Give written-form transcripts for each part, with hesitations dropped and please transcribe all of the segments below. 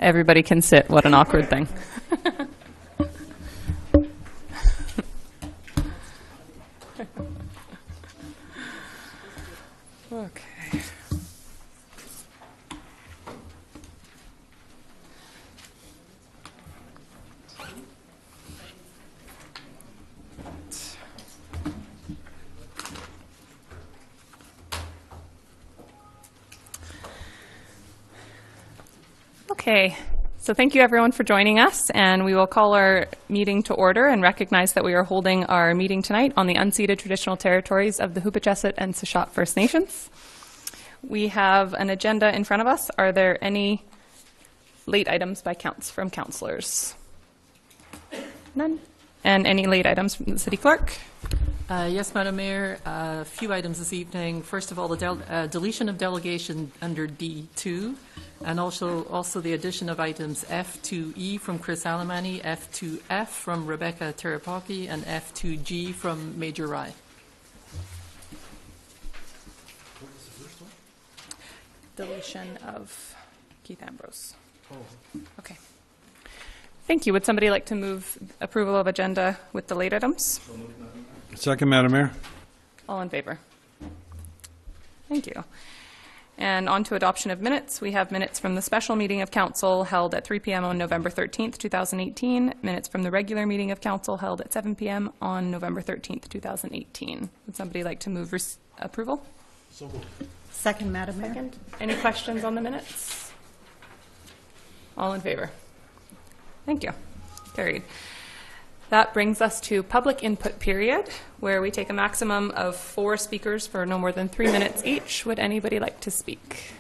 Everybody can sit. What an awkward thing. Okay. Okay, so thank you everyone for joining us, and we will call our meeting to order and recognize that we are holding our meeting tonight on the unceded traditional territories of the Hoopajesset and Sechot First Nations. We have an agenda in front of us. Are there any late items from councillors? None? And any late items from the City Clerk? Yes, Madam Mayor. A few items this evening. First of all, the deletion of delegation under D2, and also the addition of items F2E from Chris Alemany, F2F from Rebecca Terapaki, and F2G from Major Rye. What was the first one? Deletion of Keith Ambrose. Oh. Okay. Thank you. Would somebody like to move approval of agenda with the late items? Second, Madam Mayor. All in favor? Thank you. And on to adoption of minutes. We have minutes from the special meeting of council held at 3 p.m. on November 13th, 2018. Minutes from the regular meeting of council held at 7 p.m. on November 13th, 2018. Would somebody like to move approval? So moved. Second, Madam Mayor. Second. Any questions on the minutes? All in favor? Thank you. Carried. That brings us to public input period, where we take a maximum of 4 speakers for no more than 3 minutes each. Would anybody like to speak?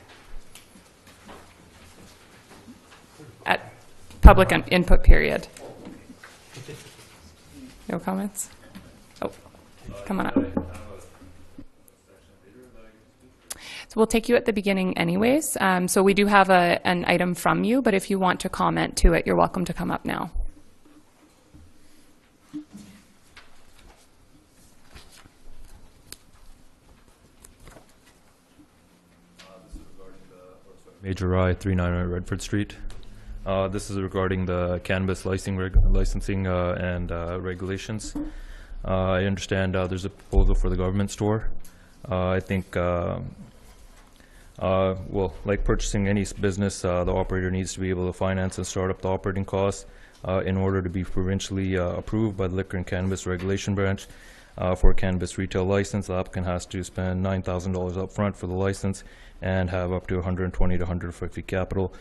At public input period. No comments? Oh, come on up. So we'll take you at the beginning anyways. So we do have an item from you, but if you want to comment to it, you're welcome to come up now. Major Rye, 399 Redford Street. This is regarding the cannabis licensing and regulations. I understand there's a proposal for the government store. I think, well, like purchasing any business, the operator needs to be able to finance and start up the operating costs in order to be provincially approved by the Liquor and Cannabis Regulation Branch. For a cannabis retail license, the applicant has to spend $9,000 up front for the license and have up to 120 to 150 capital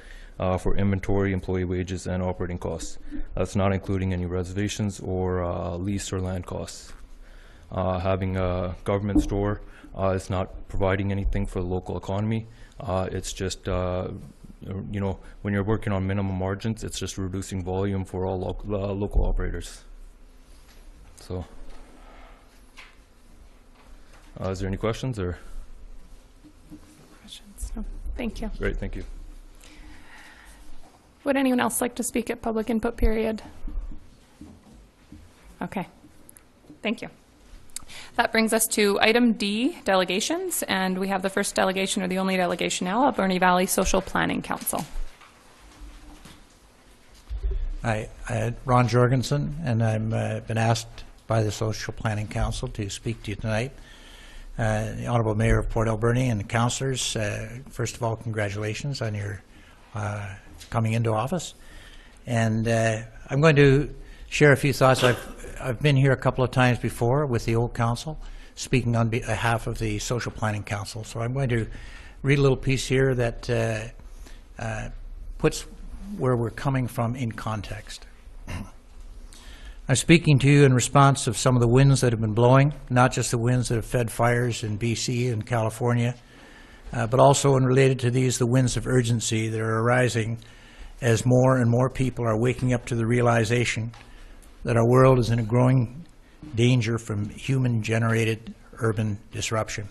for inventory, employee wages, and operating costs. That's not including any reservations or lease or land costs. Having a government store is not providing anything for the local economy. It's just, you know, when you're working on minimum margins, it's just reducing volume for all local operators. So. Is there any questions or? Questions? No. Thank you. Great, thank you. Would anyone else like to speak at public input period? Okay. Thank you. That brings us to item D, delegations, and we have the first delegation, or the only delegation now, Alberni Valley Social Planning Council. Hi, Ron Jorgensen, and I'm been asked by the Social Planning Council to speak to you tonight. The Honourable Mayor of Port Alberni and the councillors, first of all, congratulations on your coming into office. And I'm going to share a few thoughts. I've been here a couple of times before with the old council, speaking on behalf of the Social Planning Council. So I'm going to read a little piece here that puts where we're coming from in context. I'm speaking to you in response of some of the winds that have been blowing, not just the winds that have fed fires in BC and California, but also in related to these, the winds of urgency that are arising as more and more people are waking up to the realization that our world is in a growing danger from human-generated urban disruption.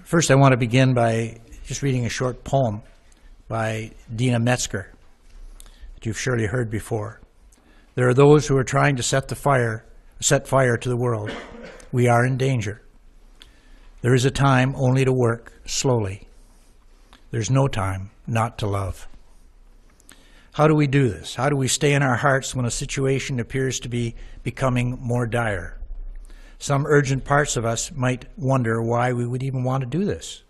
First, I want to begin by just reading a short poem by Dina Metzger that you've surely heard before. There are those who are trying to set fire to the world. We are in danger. There is a time only to work slowly. There's no time not to love. How do we do this? How do we stay in our hearts when a situation appears to be becoming more dire? Some urgent parts of us might wonder why we would even want to do this.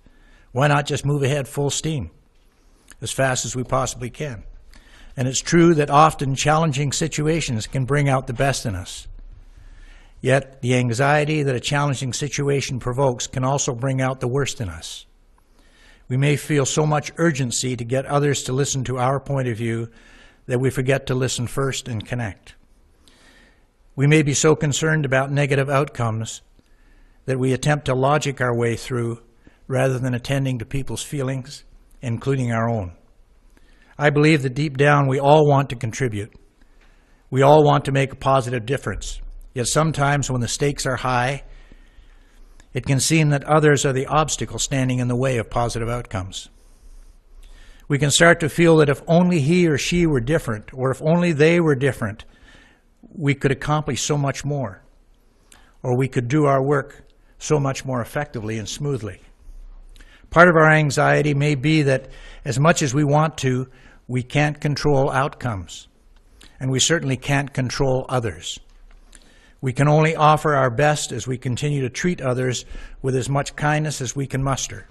Why not just move ahead full steam, as fast as we possibly can? And it's true that often challenging situations can bring out the best in us. Yet the anxiety that a challenging situation provokes can also bring out the worst in us. We may feel so much urgency to get others to listen to our point of view that we forget to listen first and connect. We may be so concerned about negative outcomes that we attempt to logic our way through rather than attending to people's feelings, including our own. I believe that deep down we all want to contribute. We all want to make a positive difference. Yet sometimes when the stakes are high, it can seem that others are the obstacle standing in the way of positive outcomes. We can start to feel that if only he or she were different, or if only they were different, we could accomplish so much more, or we could do our work so much more effectively and smoothly. Part of our anxiety may be that as much as we want to, we can't control outcomes, and we certainly can't control others. We can only offer our best as we continue to treat others with as much kindness as we can muster,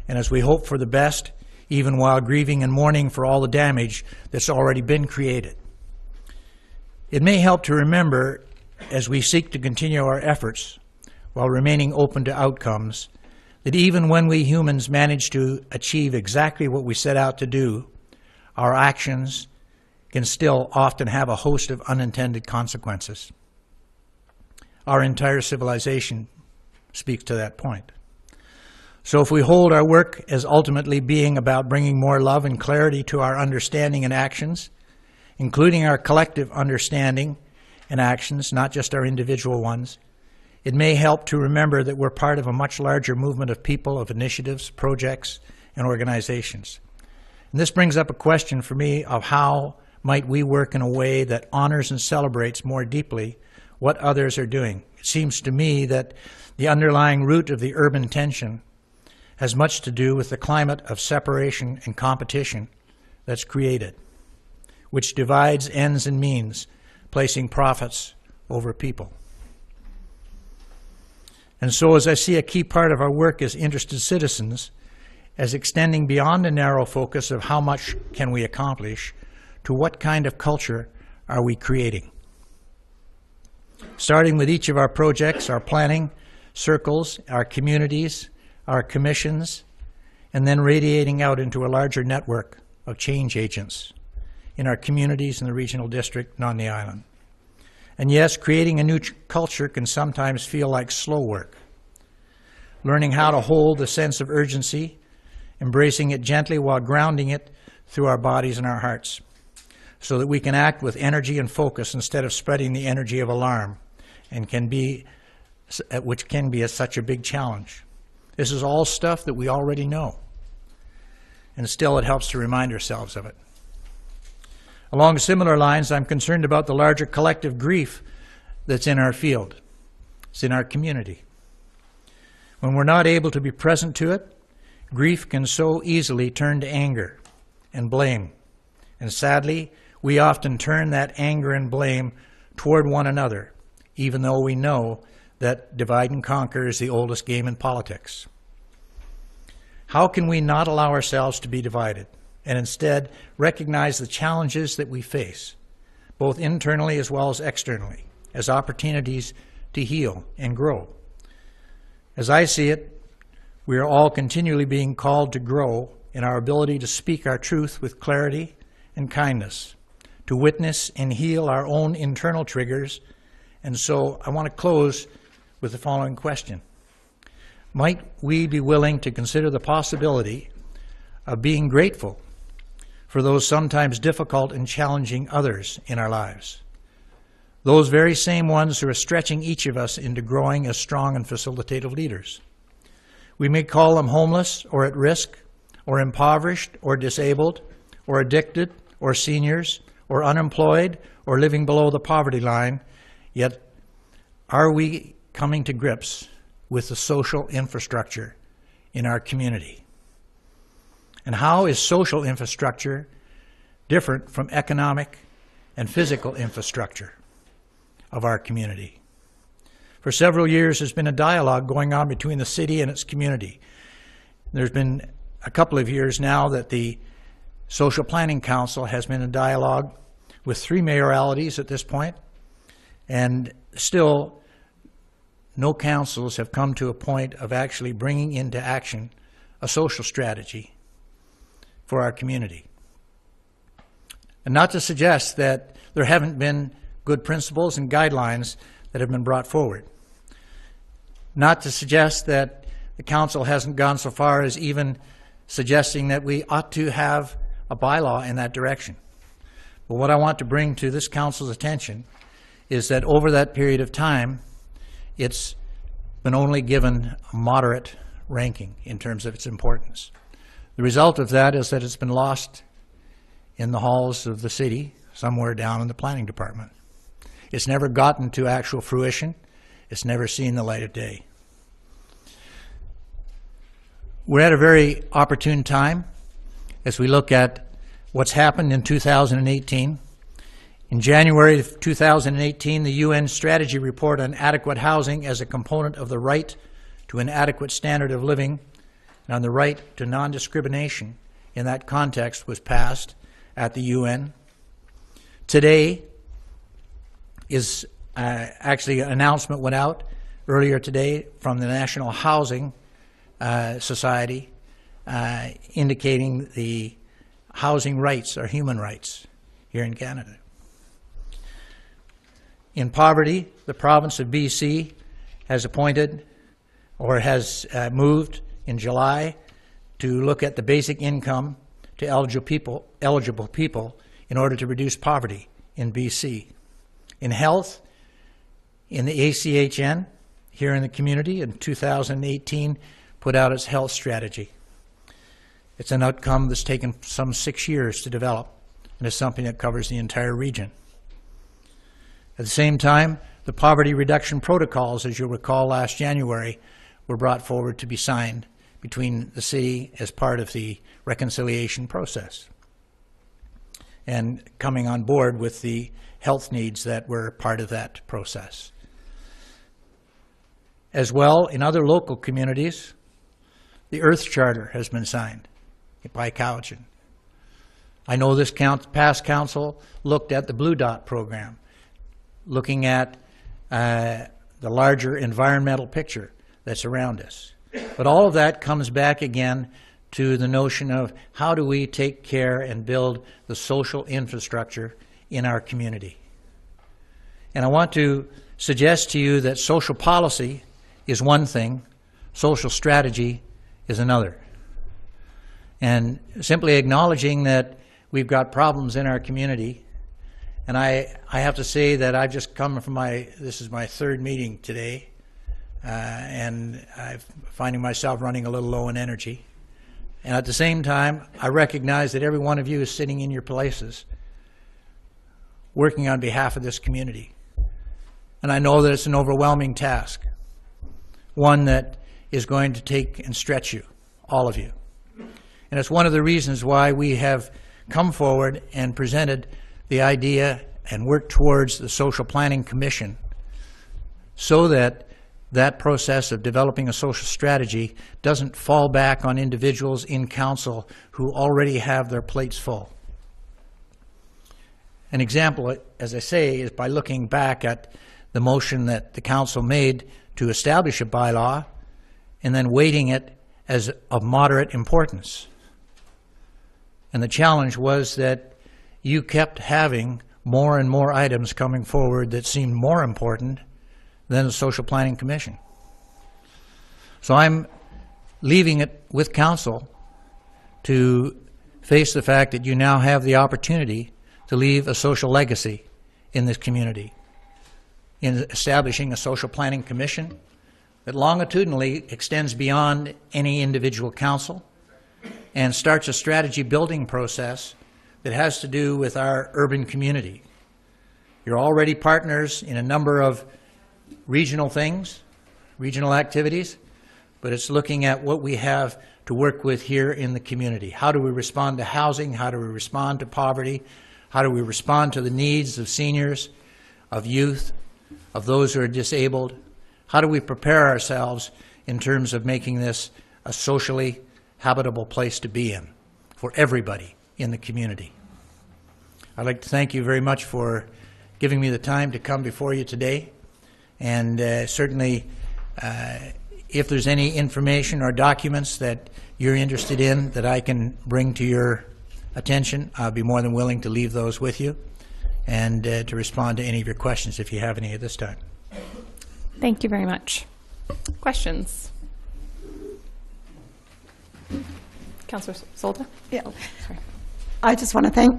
and as we hope for the best, even while grieving and mourning for all the damage that's already been created. It may help to remember, as we seek to continue our efforts while remaining open to outcomes, that even when we humans manage to achieve exactly what we set out to do, our actions can still often have a host of unintended consequences. Our entire civilization speaks to that point. So if we hold our work as ultimately being about bringing more love and clarity to our understanding and actions, including our collective understanding and actions, not just our individual ones, it may help to remember that we're part of a much larger movement of people, of initiatives, projects, and organizations. And this brings up a question for me of how might we work in a way that honors and celebrates more deeply what others are doing. It seems to me that the underlying root of the urban tension has much to do with the climate of separation and competition that's created, which divides ends and means, placing profits over people. And so as I see a key part of our work as interested citizens, as extending beyond a narrow focus of how much can we accomplish, to what kind of culture are we creating? Starting with each of our projects, our planning circles, our communities, our commissions, and then radiating out into a larger network of change agents in our communities in the regional district and on the island. And yes, creating a new culture can sometimes feel like slow work. Learning how to hold the sense of urgency, embracing it gently while grounding it through our bodies and our hearts, so that we can act with energy and focus instead of spreading the energy of alarm, and which can be such a big challenge. This is all stuff that we already know, and still it helps to remind ourselves of it. Along similar lines, I'm concerned about the larger collective grief that's in our field. It's in our community. When we're not able to be present to it, grief can so easily turn to anger and blame. And sadly, we often turn that anger and blame toward one another, even though we know that divide and conquer is the oldest game in politics. How can we not allow ourselves to be divided and instead recognize the challenges that we face, both internally as well as externally, as opportunities to heal and grow? As I see it, we are all continually being called to grow in our ability to speak our truth with clarity and kindness, to witness and heal our own internal triggers. And so I want to close with the following question. Might we be willing to consider the possibility of being grateful for those sometimes difficult and challenging others in our lives? Those very same ones who are stretching each of us into growing as strong and facilitative leaders. We may call them homeless or at risk or impoverished or disabled or addicted or seniors or unemployed or living below the poverty line, yet are we coming to grips with the social infrastructure in our community? And how is social infrastructure different from economic and physical infrastructure of our community? For several years, there's been a dialogue going on between the city and its community. There's been a couple of years now that the Social Planning Council has been in dialogue with 3 mayoralities at this point, and still no councils have come to a point of actually bringing into action a social strategy for our community. And not to suggest that there haven't been good principles and guidelines that have been brought forward. Not to suggest that the council hasn't gone so far as even suggesting that we ought to have a bylaw in that direction. But what I want to bring to this council's attention is that over that period of time, it's been only given a moderate ranking in terms of its importance. The result of that is that it's been lost in the halls of the city, somewhere down in the planning department. It's never gotten to actual fruition. It's never seen the light of day. We're at a very opportune time as we look at what's happened in 2018. In January of 2018, the UN Strategy Report on Adequate Housing as a component of the right to an adequate standard of living and on the right to non-discrimination in that context was passed at the UN. Today is actually an announcement went out earlier today from the National Housing Society indicating the housing rights are human rights here in Canada. In poverty, the province of BC has appointed or has moved in July to look at the basic income to eligible people in order to reduce poverty in BC. In health, in the ACHN, here in the community in 2018, put out its health strategy. It's an outcome that's taken some 6 years to develop, and it's something that covers the entire region. At the same time, the poverty reduction protocols, as you'll recall last January, were brought forward to be signed between the city as part of the reconciliation process and coming on board with the health needs that were part of that process. As well, in other local communities, the Earth Charter has been signed by Cowichan. I know this past council looked at the Blue Dot program, looking at the larger environmental picture that's around us. But all of that comes back again to the notion of how do we take care and build the social infrastructure in our community. And I want to suggest to you that social policy is one thing, social strategy is another. And simply acknowledging that we've got problems in our community, and I have to say that I've just come from this is my 3rd meeting today, and I'm finding myself running a little low in energy. And at the same time, I recognize that every one of you is sitting in your places, working on behalf of this community. And I know that it's an overwhelming task, one that is going to take and stretch you, all of you. And it's one of the reasons why we have come forward and presented the idea and worked towards the Social Planning Commission so that that process of developing a social strategy doesn't fall back on individuals in council who already have their plates full. An example, as I say, is by looking back at the motion that the council made to establish a bylaw and then weighting it as of moderate importance. And the challenge was that you kept having more and more items coming forward that seemed more important than the Social Planning Commission. So I'm leaving it with council to face the fact that you now have the opportunity to leave a social legacy in this community in establishing a Social Planning Commission that longitudinally extends beyond any individual council and starts a strategy building process that has to do with our urban community. You're already partners in a number of regional things, regional activities, but it's looking at what we have to work with here in the community. How do we respond to housing? How do we respond to poverty? How do we respond to the needs of seniors, of youth, of those who are disabled? How do we prepare ourselves in terms of making this a socially habitable place to be in for everybody in the community? I'd like to thank you very much for giving me the time to come before you today. And certainly, if there's any information or documents that you're interested in that I can bring to your attention, I'll be more than willing to leave those with you and to respond to any of your questions if you have any at this time. Thank you very much. Questions? Councillor Solda? Yeah. Sorry. I just want to thank,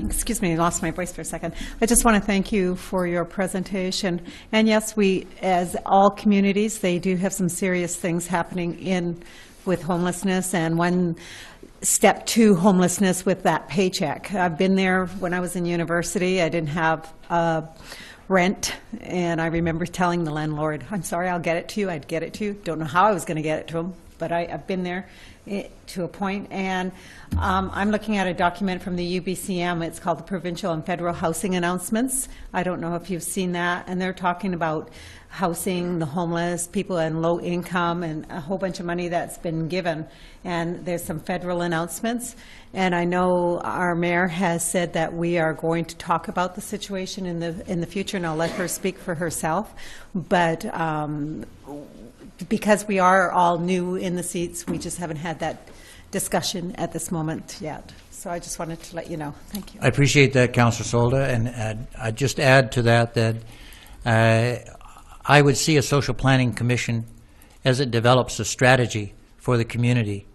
excuse me, I lost my voice for a second. I just want to thank you for your presentation. And yes, we, as all communities, they do have some serious things happening with homelessness, and one step to homelessness with that paycheck. I've been there when I was in university. I didn't have rent, and I remember telling the landlord, I'm sorry, I'll get it to you. I'd get it to you. Don't know how I was going to get it to him, but I've been there to a point. And I'm looking at a document from the UBCM. It's called the Provincial and Federal Housing Announcements. I don't know if you've seen that, and they're talking about housing the homeless, people in low income, and a whole bunch of money that's been given. And there's some federal announcements. And I know our mayor has said that we are going to talk about the situation in the future, and I'll let her speak for herself. But because we are all new in the seats, we just haven't had that discussion at this moment yet. So I just wanted to let you know. Thank you. I appreciate that, Councillor Solda, and I'd just add to that I would see a social planning commission, as it develops a strategy for the community,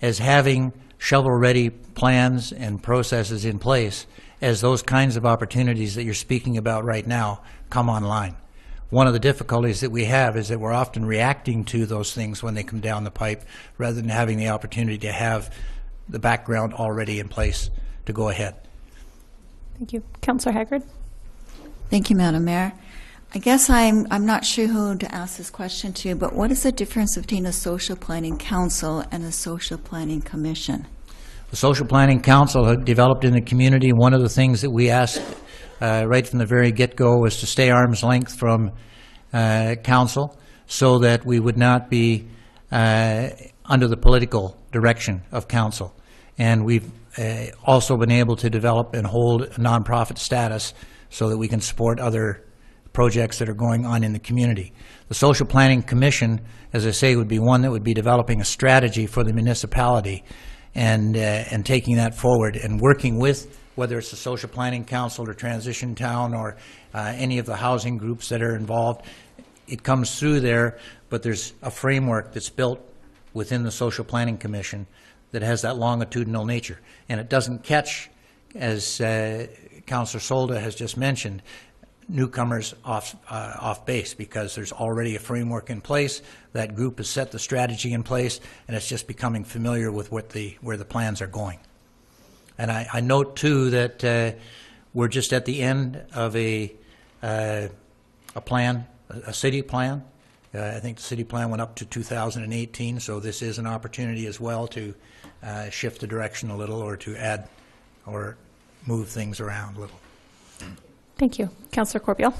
as having shovel-ready plans and processes in place as those kinds of opportunities that you're speaking about right now come online. One of the difficulties that we have is that we're often reacting to those things when they come down the pipe rather than having the opportunity to have the background already in place to go ahead. Thank you. Councillor Haggard? Thank you, Madam Mayor. I guess I'm not sure who to ask this question to, but what is the difference between a social planning council and a social planning commission? The Social Planning Council had developed in the community. One of the things that we asked right from the very get-go was to stay arm's length from council so that we would not be under the political direction of council. And we've also been able to develop and hold a nonprofit status so that we can support other projects that are going on in the community. The Social Planning Commission, as I say, would be one that would be developing a strategy for the municipality and taking that forward and working with, whether it's the Social Planning Council or Transition Town or any of the housing groups that are involved. It comes through there, but there's a framework that's built within the Social Planning Commission that has that longitudinal nature. And it doesn't catch, as Councillor Solda has just mentioned, newcomers off base, because there's already a framework in place. That group has set the strategy in place, and it's just becoming familiar with where the plans are going. And I note too that we're just at the end of a plan, a city plan. I think the city plan went up to 2018, so this is an opportunity as well to shift the direction a little, or to add or move things around a little. Thank you. Councillor Corbeil?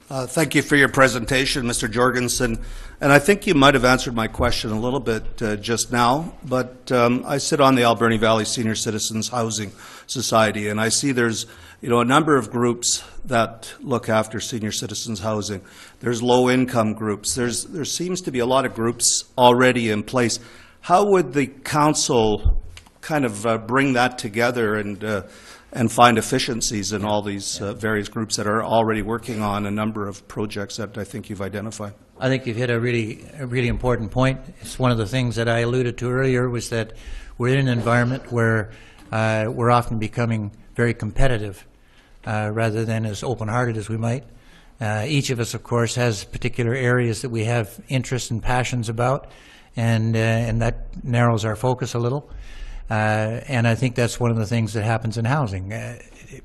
Thank you for your presentation, Mr. Jorgensen. And I think you might have answered my question a little bit just now, but I sit on the Alberni Valley Senior Citizens Housing Society, and I see there's a number of groups that look after senior citizens housing. There's low-income groups. There seems to be a lot of groups already in place. How would the council kind of bring that together and find efficiencies in all these various groups that are already working on a number of projects that I think you've identified? I think you've hit a really important point. It's one of the things that I alluded to earlier, was that we're in an environment where we're often becoming very competitive rather than as open-hearted as we might. Each of us, of course, has particular areas that we have interests and passions about, and that narrows our focus a little. And I think that's one of the things that happens in housing.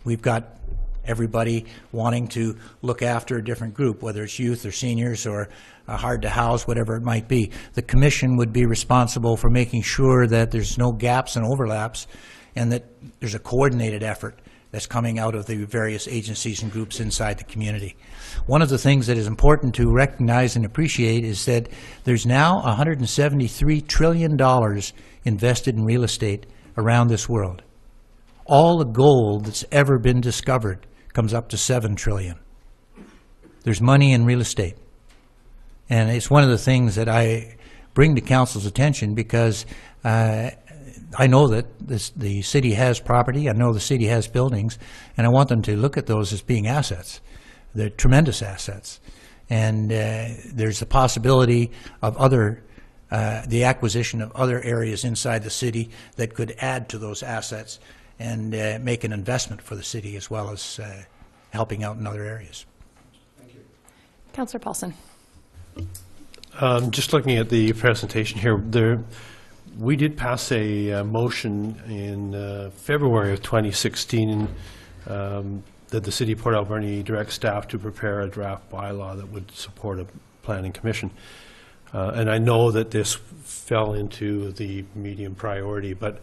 We've got everybody wanting to look after a different group, whether it's youth or seniors or hard to house, whatever it might be. The commission would be responsible for making sure that there's no gaps and overlaps and that there's a coordinated effort that's coming out of the various agencies and groups inside the community. One of the things that is important to recognize and appreciate is that there's now $173 trillion invested in real estate around this world. All the gold that's ever been discovered comes up to $7 trillion. There's money in real estate. And it's one of the things that I bring to council's attention because I know that the city has property, I know the city has buildings, and I want them to look at those as being assets. They're tremendous assets. And there's the possibility of the acquisition of other areas inside the city that could add to those assets and make an investment for the city as well as helping out in other areas. Thank you. Councillor Paulson. Just looking at the presentation here, we did pass a motion in February of 2016 that the City of Port Alberni direct staff to prepare a draft bylaw that would support a planning commission. And I know that this fell into the medium priority, but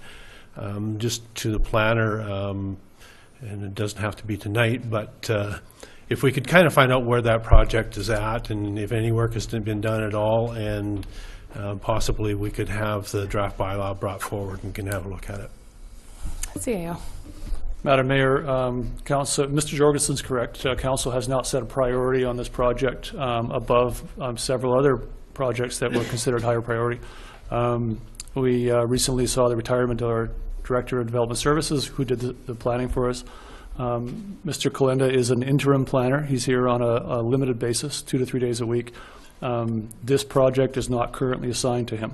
just to the planner, and it doesn't have to be tonight, but if we could kind of find out where that project is at and if any work has been done at all, and possibly we could have the draft bylaw brought forward and can have a look at it. CAO. Madam Mayor, Mr. Jorgensen's correct. Council has not set a priority on this project above several other projects that were considered higher priority. We recently saw the retirement of our Director of Development Services, who did the planning for us. Mr. Kalenda is an interim planner. He's here on a limited basis, 2 to 3 days a week. This project is not currently assigned to him.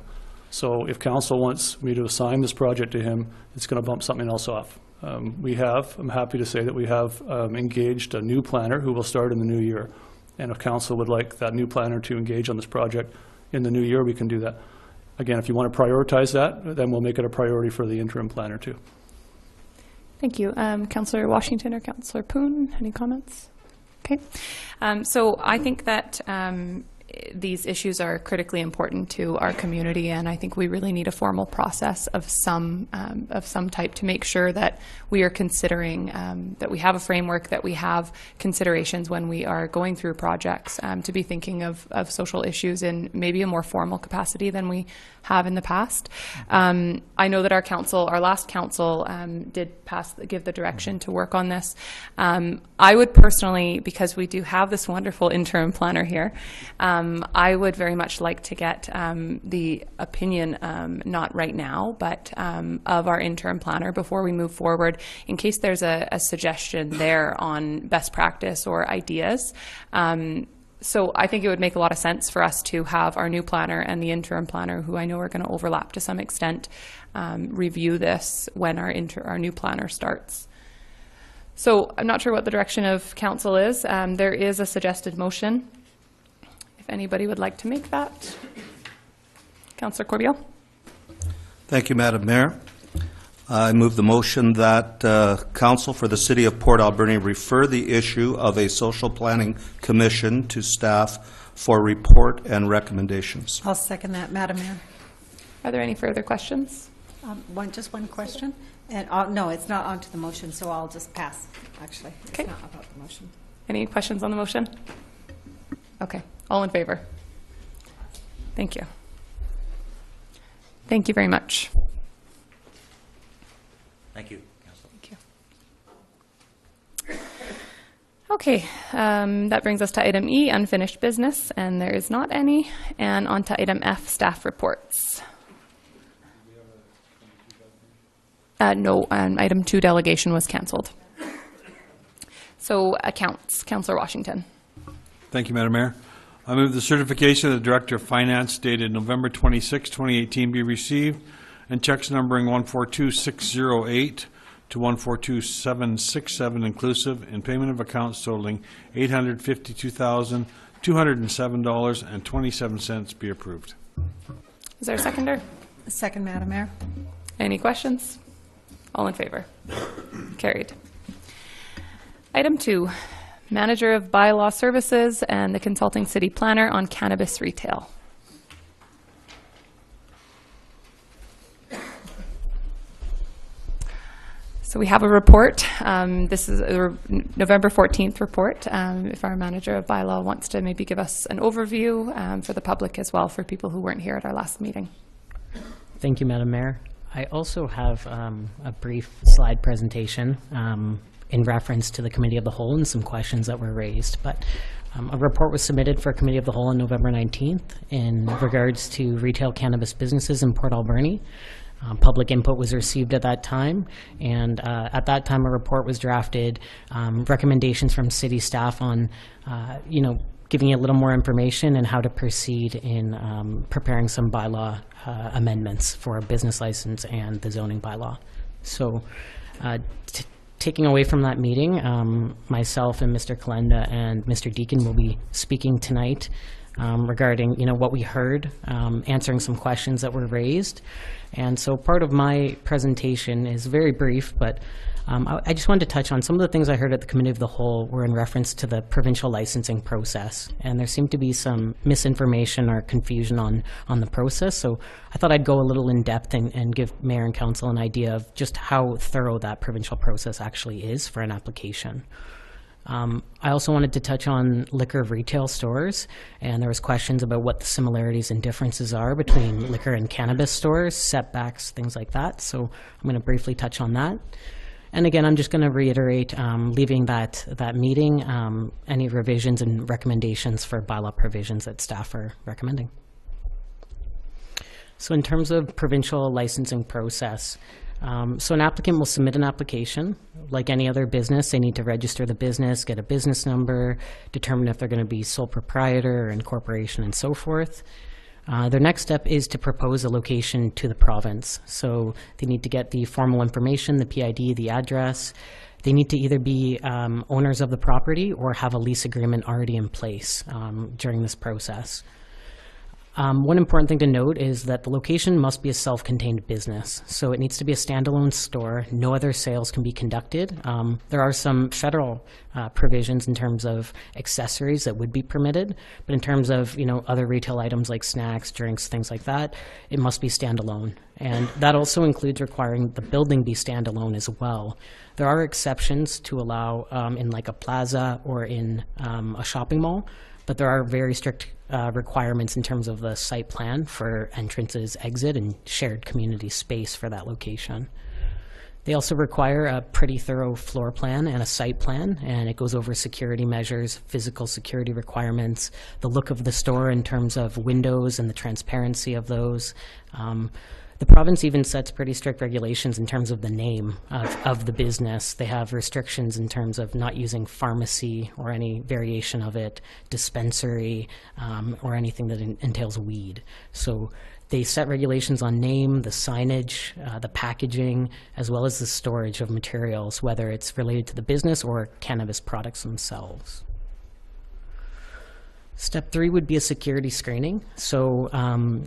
So if council wants me to assign this project to him, it's going to bump something else off. I'm happy to say that we have engaged a new planner who will start in the new year. And if council would like that new planner to engage on this project in the new year, we can do that. Again, if you want to prioritize that, then we'll make it a priority for the interim planner too. Thank you. Councillor Washington or Councillor Poon, any comments? Okay. So I think that these issues are critically important to our community, and I think we really need a formal process of some type to make sure that we are considering that we have a framework, that we have considerations when we are going through projects, to be thinking of social issues in maybe a more formal capacity than we have in the past. I know that our last council did give the direction to work on this. I would personally, because we do have this wonderful interim planner here, I would very much like to get the opinion, not right now, but of our interim planner before we move forward, in case there's a suggestion there on best practice or ideas. So I think it would make a lot of sense for us to have our new planner and the interim planner, who I know are going to overlap to some extent, review this when our new planner starts. So I'm not sure what the direction of council is. There is a suggested motion. If anybody would like to make that. Councillor Corbeil. Thank you, Madam Mayor. I move the motion that Council for the City of Port Alberni refer the issue of a social planning commission to staff for report and recommendations. I'll second that, Madam Mayor. Are there any further questions? Just one question. And no, it's not onto the motion, so I'll just pass, actually. It's not about the motion. Any questions on the motion? Okay. All in favor? Thank you. Thank you very much. Thank you, Council. Thank you. Okay, that brings us to item E, unfinished business, and there is not any. And on to item F, staff reports. No, item 2, delegation was canceled. So accounts, Councillor Washington. Thank you, Madam Mayor. I move the certification of the Director of Finance dated November 26, 2018 be received, and checks numbering 142608 to 142767 inclusive, and payment of accounts totaling $852,207.27 be approved. Is there a seconder? Second, Madam Mayor. Any questions? All in favor? Carried. Item 2, Manager of Bylaw Services and the Consulting City Planner on Cannabis Retail. So we have a report. This is a November 14th report. If our Manager of Bylaw wants to maybe give us an overview for the public as well, for people who weren't here at our last meeting. Thank you, Madam Mayor. I also have a brief slide presentation in reference to the Committee of the Whole and some questions that were raised. But a report was submitted for Committee of the Whole on November 19th in regards to retail cannabis businesses in Port Alberni. Public input was received at that time, and at that time a report was drafted, recommendations from city staff on, giving you a little more information and how to proceed in preparing some bylaw amendments for a business license and the zoning bylaw. So taking away from that meeting, myself and Mr. Kalenda and Mr. Deacon will be speaking tonight regarding what we heard, answering some questions that were raised. And so part of my presentation is very brief, but I just wanted to touch on some of the things I heard at the Committee of the Whole were in reference to the provincial licensing process. And there seemed to be some misinformation or confusion on the process. So I thought I'd go a little in depth and give Mayor and Council an idea of just how thorough that provincial process actually is for an application. I also wanted to touch on liquor retail stores, and there was questions about what the similarities and differences are between liquor and cannabis stores, setbacks, things like that. So I'm going to briefly touch on that. And again, I'm just going to reiterate, leaving that meeting, any revisions and recommendations for bylaw provisions that staff are recommending. So in terms of provincial licensing process, so an applicant will submit an application. Like any other business, they need to register the business, get a business number, determine if they're going to be sole proprietor or incorporation, and so forth. Their next step is to propose a location to the province. So they need to get the formal information, the PID, the address. They need to either be owners of the property or have a lease agreement already in place during this process. One important thing to note is that the location must be a self-contained business. So it needs to be a standalone store. No other sales can be conducted. There are some federal provisions in terms of accessories that would be permitted, but in terms of other retail items like snacks, drinks, things like that, it must be standalone. And that also includes requiring the building be standalone as well. There are exceptions to allow in like a plaza or in a shopping mall, but there are very strict requirements in terms of the site plan for entrances, exit, and shared community space for that location. They also require a pretty thorough floor plan and a site plan, and it goes over security measures, physical security requirements, the look of the store in terms of windows and the transparency of those. The province even sets pretty strict regulations in terms of the name of the business. They have restrictions in terms of not using pharmacy or any variation of it, dispensary, or anything that entails weed. So they set regulations on name, the signage, the packaging, as well as the storage of materials, whether it's related to the business or cannabis products themselves. Step 3 would be a security screening. So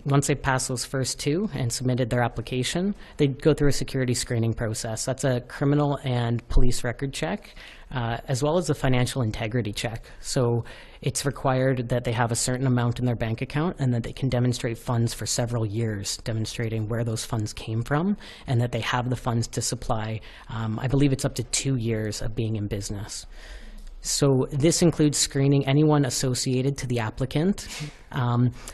once they pass those first two and submitted their application, they'd go through a security screening process. That's a criminal and police record check, as well as a financial integrity check. So it's required that they have a certain amount in their bank account and that they can demonstrate funds for several years, demonstrating where those funds came from and that they have the funds to supply, I believe it's up to 2 years of being in business. So this includes screening anyone associated to the applicant.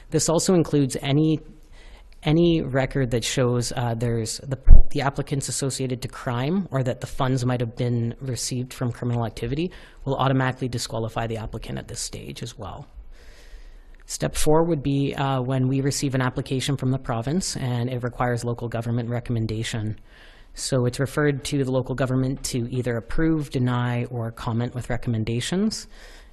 This also includes any record that shows there's the applicant's associated to crime or that the funds might have been received from criminal activity will automatically disqualify the applicant at this stage as well. Step 4 would be when we receive an application from the province and it requires local government recommendation. So it's referred to the local government to either approve, deny, or comment with recommendations.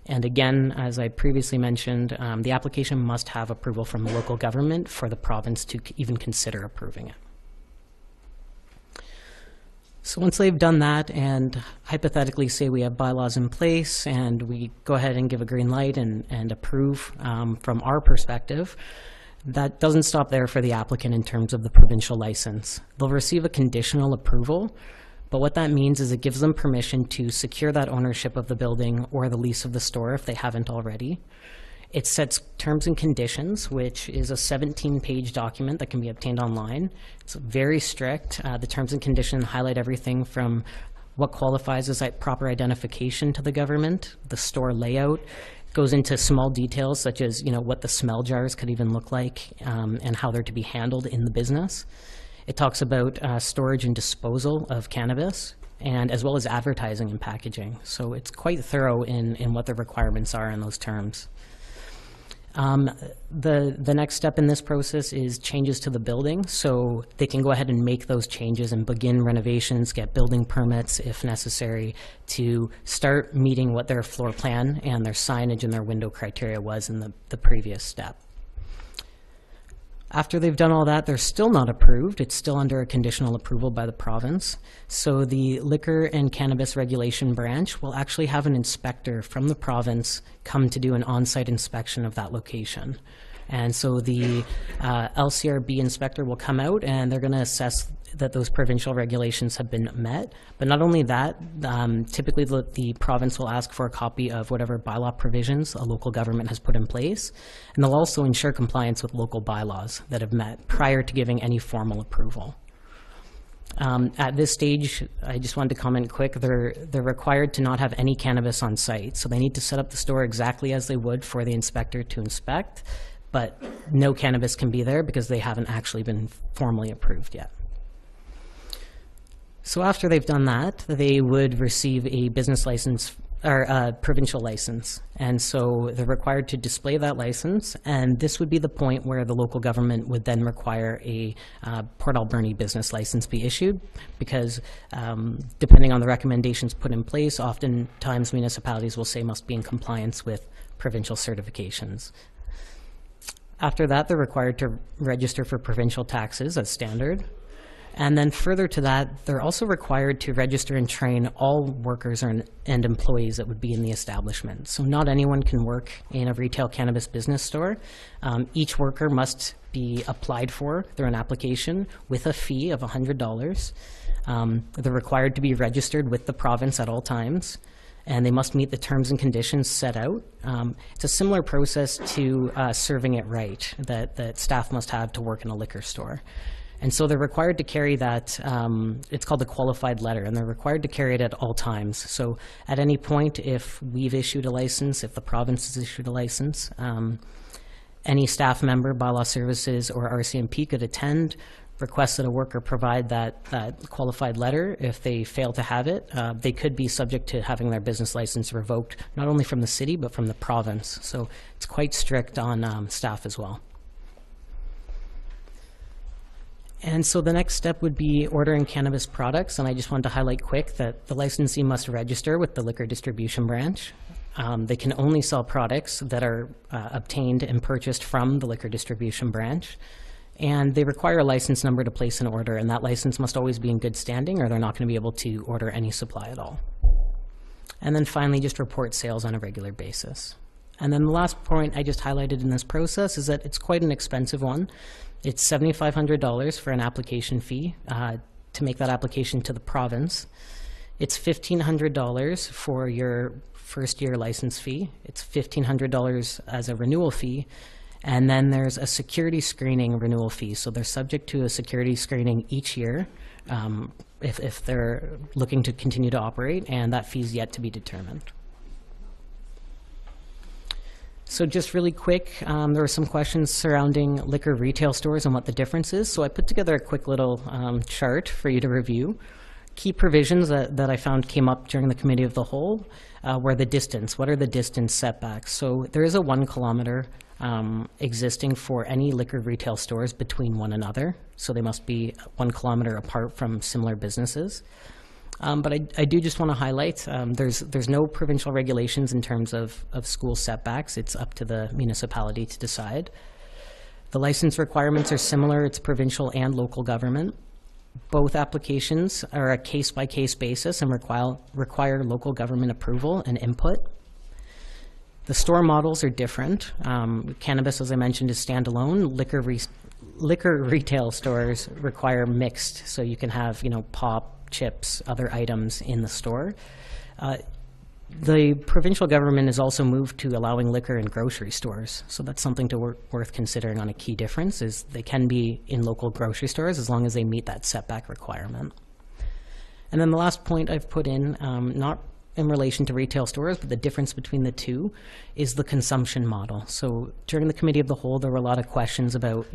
And again, as I previously mentioned, the application must have approval from the local government for the province to even consider approving it. So once they've done that and hypothetically say we have bylaws in place and we go ahead and give a green light and approve from our perspective, that doesn't stop there for the applicant in terms of the provincial license. They'll receive a conditional approval, But what that means is it gives them permission to secure that ownership of the building or the lease of the store if they haven't already. It sets terms and conditions, which is a 17-page document that can be obtained online. It's very strict. The terms and conditions highlight everything from what qualifies as proper identification to the government, the store layout, goes into small details such as what the smell jars could even look like and how they're to be handled in the business. It talks about storage and disposal of cannabis, and as well as advertising and packaging. So it's quite thorough in what the requirements are in those terms. The next step in this process is changes to the building, so they can go ahead and make those changes and begin renovations, get building permits if necessary, to start meeting what their floor plan and their signage and their window criteria was in the previous step. After they've done all that, they're still not approved. It's still under a conditional approval by the province. So the Liquor and Cannabis Regulation Branch will actually have an inspector from the province come to do an on-site inspection of that location. And so the LCRB inspector will come out and they're going to assess that those provincial regulations have been met. But not only that, typically the province will ask for a copy of whatever bylaw provisions a local government has put in place. And they'll also ensure compliance with local bylaws that have met prior to giving any formal approval. At this stage, I just wanted to comment quick, they're required to not have any cannabis on site. So they need to set up the store exactly as they would for the inspector to inspect, but no cannabis can be there because they haven't actually been formally approved yet. So after they've done that, they would receive a business license or a provincial license. And so they're required to display that license, and this would be the point where the local government would then require a Port Alberni business license be issued, because depending on the recommendations put in place, oftentimes municipalities will say must be in compliance with provincial certifications. After that, they're required to register for provincial taxes as standard. And then further to that, they're also required to register and train all workers and employees that would be in the establishment. So not anyone can work in a retail cannabis business store. Each worker must be applied for through an application with a fee of $100. They're required to be registered with the province at all times, and they must meet the terms and conditions set out. It's a similar process to serving it right that staff must have to work in a liquor store. And so they're required to carry that, it's called a qualified letter, and they're required to carry it at all times. So at any point, if we've issued a license, if the province has issued a license, any staff member, bylaw services, or RCMP could attend, request that a worker provide that qualified letter. If they fail to have it, they could be subject to having their business license revoked, not only from the city, but from the province. So it's quite strict on staff as well. And so the next step would be ordering cannabis products, and I just wanted to highlight quick that the licensee must register with the liquor distribution branch. They can only sell products that are obtained and purchased from the liquor distribution branch, and they require a license number to place an order, and that license must always be in good standing or they're not going to be able to order any supply at all. And then finally, just report sales on a regular basis. And then the last point I just highlighted in this process is that it's quite an expensive one. It's $7,500 for an application fee to make that application to the province. It's $1,500 for your first year license fee. It's $1,500 as a renewal fee. And then there's a security screening renewal fee. So they're subject to a security screening each year if they're looking to continue to operate, and that fee is yet to be determined. So just really quick, there were some questions surrounding liquor retail stores and what the difference is. So I put together a quick little chart for you to review. Key provisions that I found came up during the committee of the whole were the distance. What are the distance setbacks? So there is a 1 kilometer existing for any liquor retail stores between one another. So they must be 1 kilometer apart from similar businesses. But I do just want to highlight, there's no provincial regulations in terms of school setbacks. It's up to the municipality to decide. The license requirements are similar. It's provincial and local government. Both applications are a case-by-case basis and require local government approval and input. The store models are different. Cannabis, as I mentioned, is standalone. Liquor retail stores require mixed, so you can have, pop, chips, other items in the store. The provincial government has also moved to allowing liquor in grocery stores, so that's something worth considering. On a key difference is they can be in local grocery stores as long as they meet that setback requirement. And then the last point I've put in, not in relation to retail stores, but the difference between the two is the consumption model. So during the committee of the whole, there were a lot of questions about,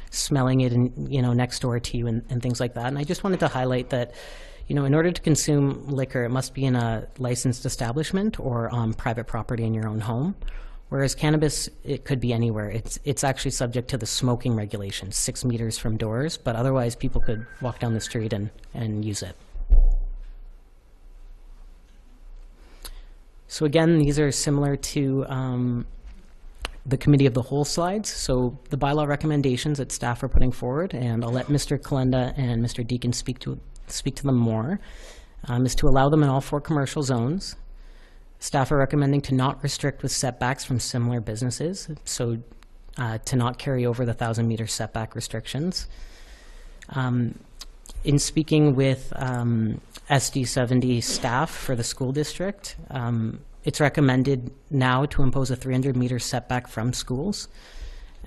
smelling it and, next door to you and things like that. And I just wanted to highlight that, in order to consume liquor, it must be in a licensed establishment or on private property in your own home. Whereas cannabis, it could be anywhere. It's actually subject to the smoking regulations, 6 meters from doors, but otherwise people could walk down the street and use it. So again, these are similar to the committee of the whole slides. So the bylaw recommendations that staff are putting forward, and I'll let Mr. Kalenda and Mr. Deacon speak to them more, is to allow them in all 4 commercial zones. Staff are recommending to not restrict with setbacks from similar businesses, so to not carry over the 1,000-meter setback restrictions. In speaking with SD70 staff for the school district, it's recommended now to impose a 300-meter setback from schools.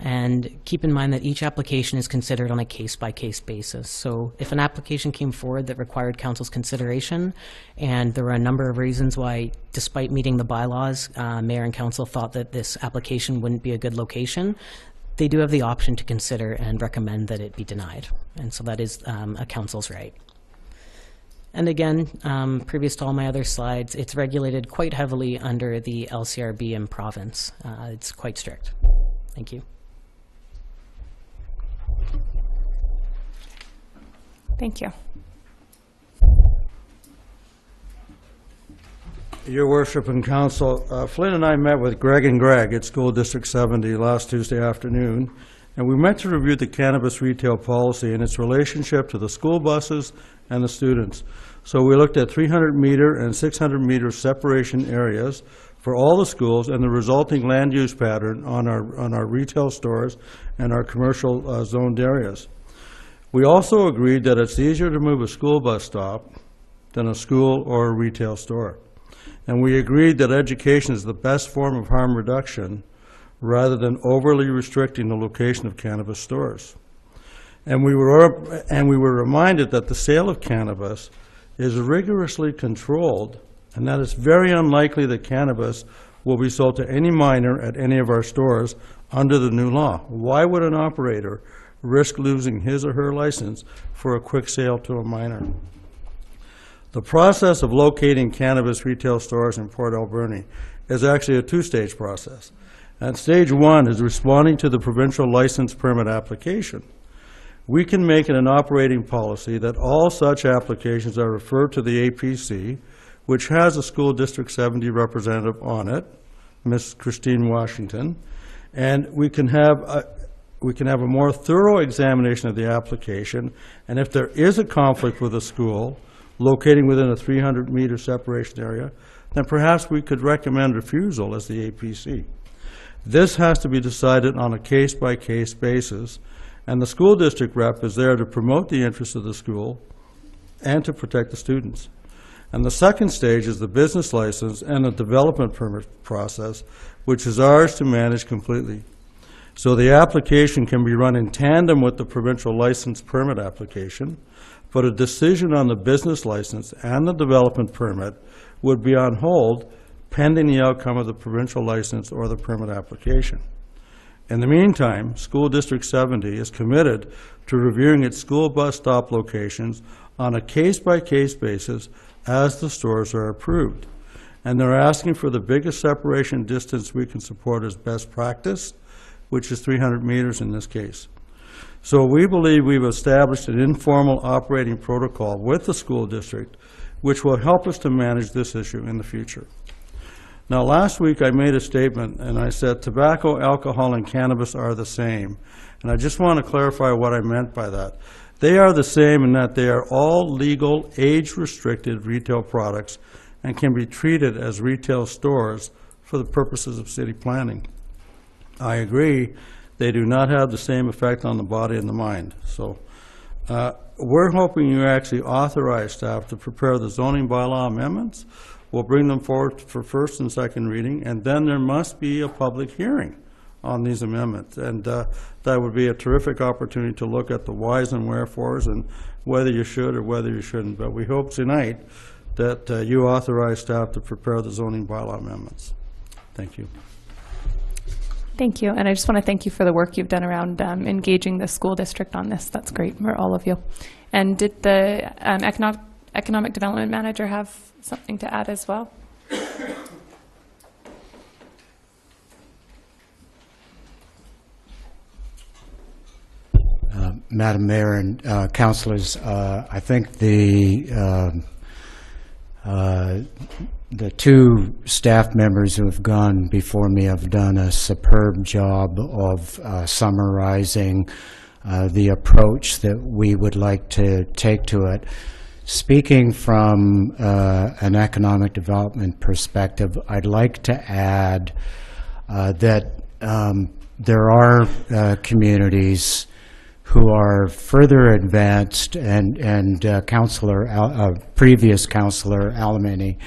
And keep in mind that each application is considered on a case-by-case basis. So if an application came forward that required council's consideration, and there were a number of reasons why, despite meeting the bylaws, mayor and council thought that this application wouldn't be a good location, they do have the option to consider and recommend that it be denied. And so that is a council's right. And again, previous to all my other slides, it's regulated quite heavily under the LCRB in province. It's quite strict. Thank you. Thank you. Your Worship and Council, Flynn and I met with Greg and Greg at School District 70 last Tuesday afternoon, and we met to review the cannabis retail policy and its relationship to the school buses and the students. So we looked at 300-meter and 600-meter separation areas for all the schools and the resulting land use pattern on our retail stores and our commercial zoned areas. We also agreed that it's easier to move a school bus stop than a school or a retail store. And we agreed that education is the best form of harm reduction rather than overly restricting the location of cannabis stores. And we were reminded that the sale of cannabis is rigorously controlled, and that it's very unlikely that cannabis will be sold to any minor at any of our stores under the new law. Why would an operator risk losing his or her license for a quick sale to a minor? The process of locating cannabis retail stores in Port Alberni is actually a 2-stage process. And stage 1 is responding to the provincial license permit application. We can make it an operating policy that all such applications are referred to the APC, which has a School District 70 representative on it, Ms. Christine Washington, and we can have a more thorough examination of the application, and if there is a conflict with a school locating within a 300-meter separation area, then perhaps we could recommend refusal as the APC. This has to be decided on a case-by-case basis, and the school district rep is there to promote the interests of the school and to protect the students. And the second stage is the business license and the development permit process, which is ours to manage completely. So the application can be run in tandem with the provincial license permit application, but a decision on the business license and the development permit would be on hold pending the outcome of the provincial license or the permit application. In the meantime, School District 70 is committed to reviewing its school bus stop locations on a case-by-case basis as the stores are approved. And they're asking for the biggest separation distance we can support as best practice, which is 300 meters in this case. So we believe we've established an informal operating protocol with the school district, which will help us to manage this issue in the future. Now, last week I made a statement and I said tobacco, alcohol, and cannabis are the same. And I just want to clarify what I meant by that. They are the same in that they are all legal, age-restricted retail products and can be treated as retail stores for the purposes of city planning. I agree, they do not have the same effect on the body and the mind. So We're hoping you actually authorize staff to prepare the zoning bylaw amendments. We'll bring them forward for first and second reading, and then there must be a public hearing on these amendments. And that would be a terrific opportunity to look at the whys and wherefores and whether you should or whether you shouldn't. But we hope tonight that you authorize staff to prepare the zoning bylaw amendments. Thank you. Thank you. And I just want to thank you for the work you've done around engaging the school district on this. That's great for all of you. And did the economic development manager have something to add as well? Madam Mayor and councilors, I think the two staff members who have gone before me have done a superb job of summarizing the approach that we would like to take to it. Speaking from an economic development perspective, I'd like to add that there are communities who are further advanced, and previous Councillor Alberni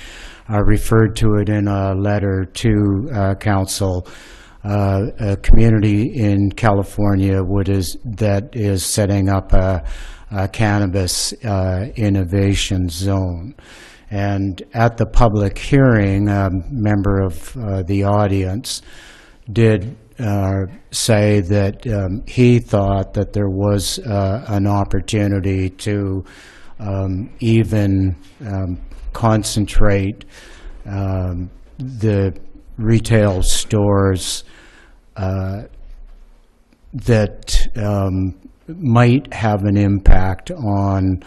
referred to it in a letter to council. A community in California that is setting up a cannabis innovation zone. And at the public hearing, a member of the audience did say that he thought that there was an opportunity to even concentrate the retail stores that might have an impact on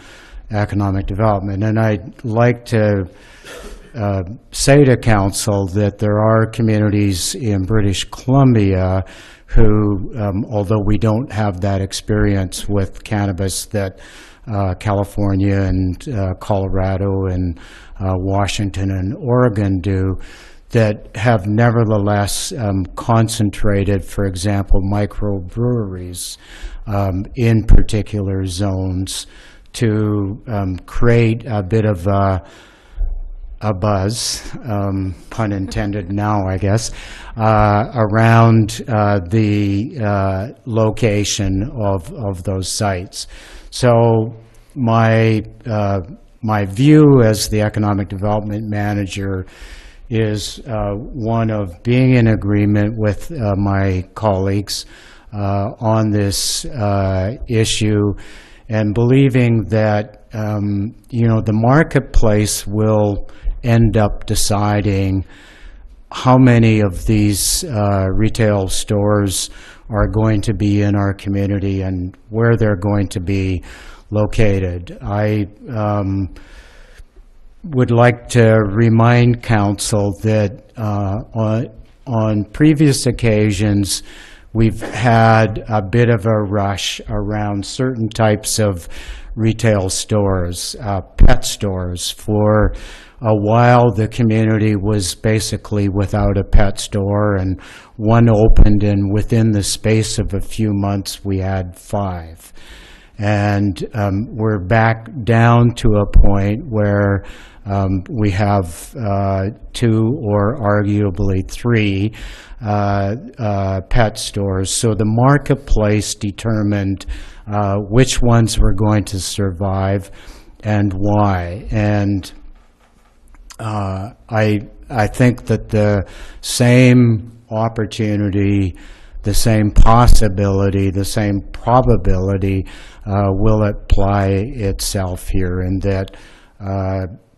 economic development. And I'd like to say to council that there are communities in British Columbia who, although we don't have that experience with cannabis that California and Colorado and Washington and Oregon do, that have nevertheless concentrated, for example, microbreweries in particular zones to create a bit of a buzz, pun intended now, I guess, around the location of those sites. So my view as the economic development manager is one of being in agreement with my colleagues on this issue, and believing that the marketplace will end up deciding how many of these retail stores are going to be in our community and where they're going to be located. I would like to remind council that on previous occasions we've had a bit of a rush around certain types of retail stores, pet stores. For a while the community was basically without a pet store, and one opened, and within the space of a few months we had 5. And we're back down to a point where we have 2 or arguably 3 pet stores. So the marketplace determined which ones were going to survive and why. And I think that the same opportunity, the same possibility, the same probability will apply itself here, in that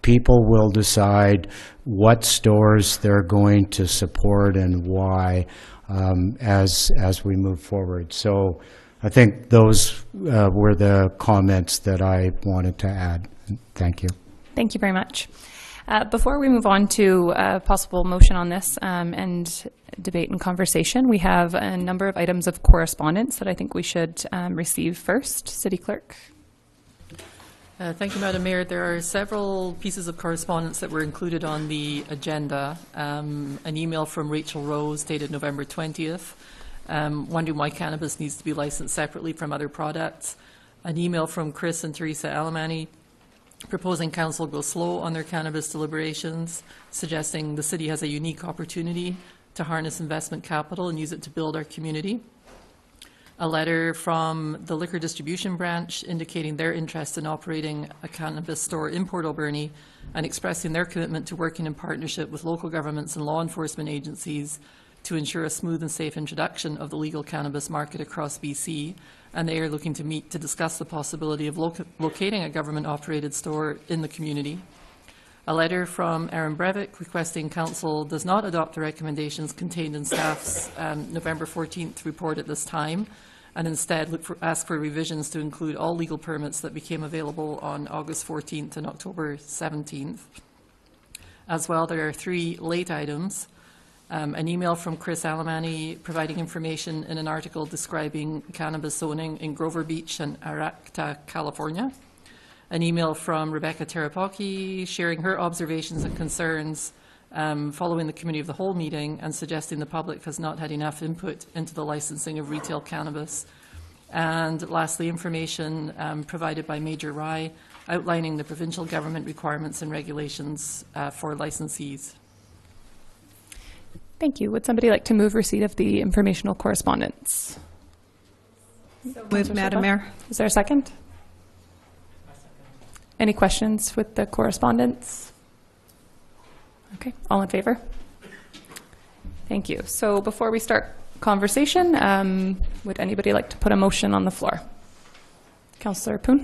people will decide what stores they're going to support and why as we move forward. So I think those were the comments that I wanted to add. Thank you. Thank you very much. Before we move on to a possible motion on this and debate and conversation, we have a number of items of correspondence that I think we should receive first. City Clerk. Thank you, Madam Mayor. There are several pieces of correspondence that were included on the agenda. An email from Rachel Rose dated November 20th, wondering why cannabis needs to be licensed separately from other products. an email from Chris and Teresa Alberni proposing council go slow on their cannabis deliberations, suggesting the city has a unique opportunity to harness investment capital and use it to build our community. A letter from the liquor distribution branch indicating their interest in operating a cannabis store in Port Alberni and expressing their commitment to working in partnership with local governments and law enforcement agencies to ensure a smooth and safe introduction of the legal cannabis market across BC. And they are looking to meet to discuss the possibility of locating a government-operated store in the community. A letter from Aaron Breivik requesting council does not adopt the recommendations contained in staff's November 14th report at this time, and instead ask for revisions to include all legal permits that became available on August 14th and October 17th. As well, there are 3 late items. An email from Chris Alberni providing information in an article describing cannabis zoning in Grover Beach and Aracta, California. An email from Rebecca Terapaki sharing her observations and concerns following the Committee of the Whole meeting and suggesting the public has not had enough input into the licensing of retail cannabis. And lastly, information provided by Major Rye outlining the provincial government requirements and regulations for licensees. Thank you. Would somebody like to move receipt of the informational correspondence? Moved, Madam Mayor. Is there a second? Any questions with the correspondence? Okay, all in favor? Thank you. So before we start conversation, would anybody like to put a motion on the floor? Councillor Poon?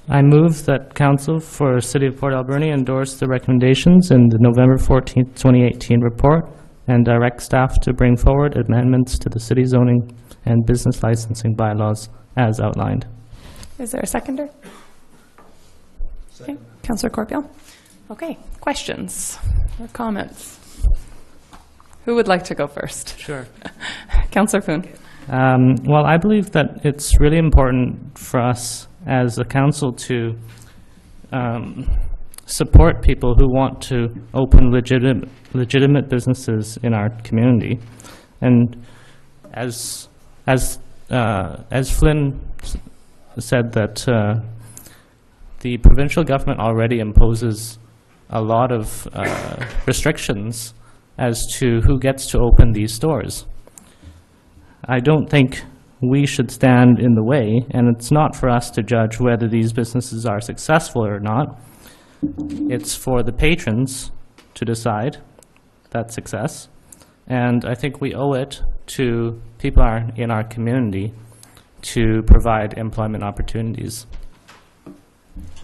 I move that Council for City of Port Alberni endorse the recommendations in the November 14th, 2018 report and direct staff to bring forward amendments to the city zoning and business licensing bylaws as outlined. Is there a seconder? Okay. Councillor Corbeil? Okay, questions or comments? Who would like to go first? Sure. Councillor Poon. Well, I believe that it's really important for us as a council to support people who want to open legitimate businesses in our community. And as Flynn said, that the provincial government already imposes a lot of restrictions as to who gets to open these stores. I don't think we should stand in the way, and it's not for us to judge whether these businesses are successful or not. It's for the patrons to decide that success, and I think we owe it to people in our community to provide employment opportunities.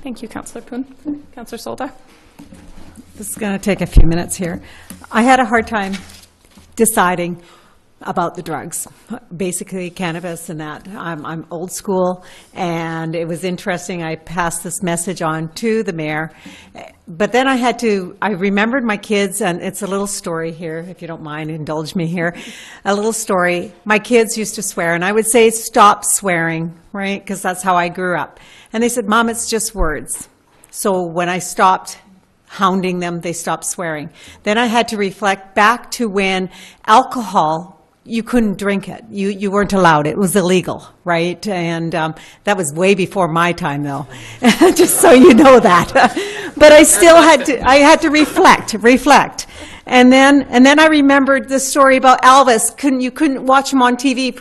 Thank you, Councillor Poon. Councillor Solda? This is going to take a few minutes here. I had a hard time deciding about the drugs, basically cannabis and that. I'm old school, and it was interesting. I passed this message on to the mayor, but then I remembered my kids, and it's a little story here, if you don't mind, indulge me here. A little story. My kids used to swear, and I would say, stop swearing, right? Because that's how I grew up. And they said, Mom, it's just words. So when I stopped hounding them, they stopped swearing. Then I had to reflect back to when alcohol, you couldn't drink it. You weren't allowed. It was illegal, right? And that was way before my time, though, just so you know that. But I still had to reflect. And then I remembered the story about Elvis. You couldn't watch him on TV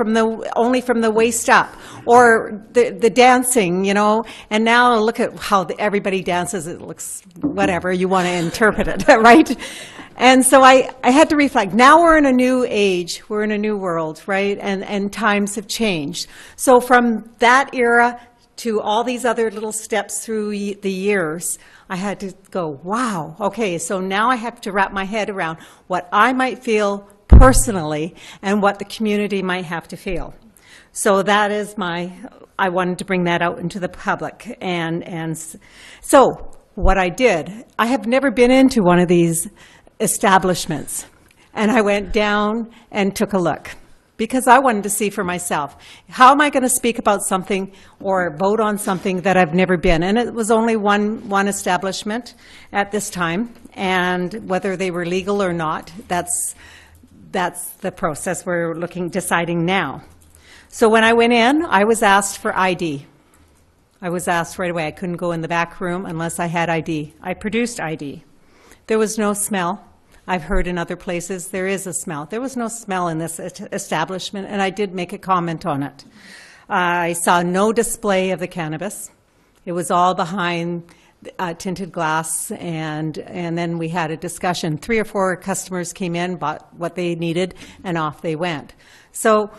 only from the waist up, or the dancing, you know. And now look at how everybody dances. It looks whatever you want to interpret it, right? And so I had to reflect. Now we're in a new age. We're in a new world, right? And times have changed. So from that era to all these other little steps through the years, I had to go, wow, okay, so now I have to wrap my head around what I might feel personally and what the community might have to feel. So that is I wanted to bring that out into the public. And so what I did, I have never been into one of these establishments, and I went down and took a look because I wanted to see for myself, how am I going to speak about something or vote on something that I've never been? And it was only one establishment at this time, and whether they were legal or not, that's the process we're deciding now. So when I went in, I was asked for ID. I was asked right away. I couldn't go in the back room unless I had ID. I produced ID. There was no smell. I've heard in other places there is a smell. There was no smell in this establishment, and I did make a comment on it. I saw no display of the cannabis. It was all behind tinted glass, and then we had a discussion. 3 or 4 customers came in, bought what they needed, and off they went. So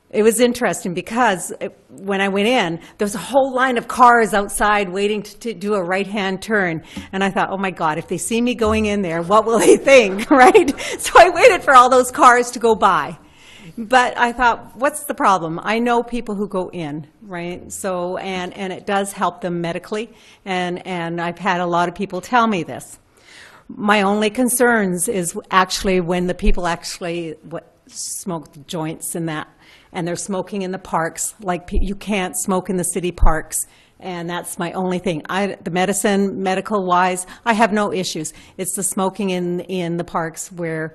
it was interesting because when I went in, there was a whole line of cars outside waiting to do a right-hand turn. And I thought, oh my God, if they see me going in there, what will they think, right? So I waited for all those cars to go by. But I thought, what's the problem? I know people who go in, right? So, and it does help them medically. And I've had a lot of people tell me this. My only concerns is actually when the people actually smoke the joints and that, and they're smoking in the parks. Like, you can't smoke in the city parks, and that's my only thing. The medicine, medical-wise, I have no issues. It's the smoking in the parks where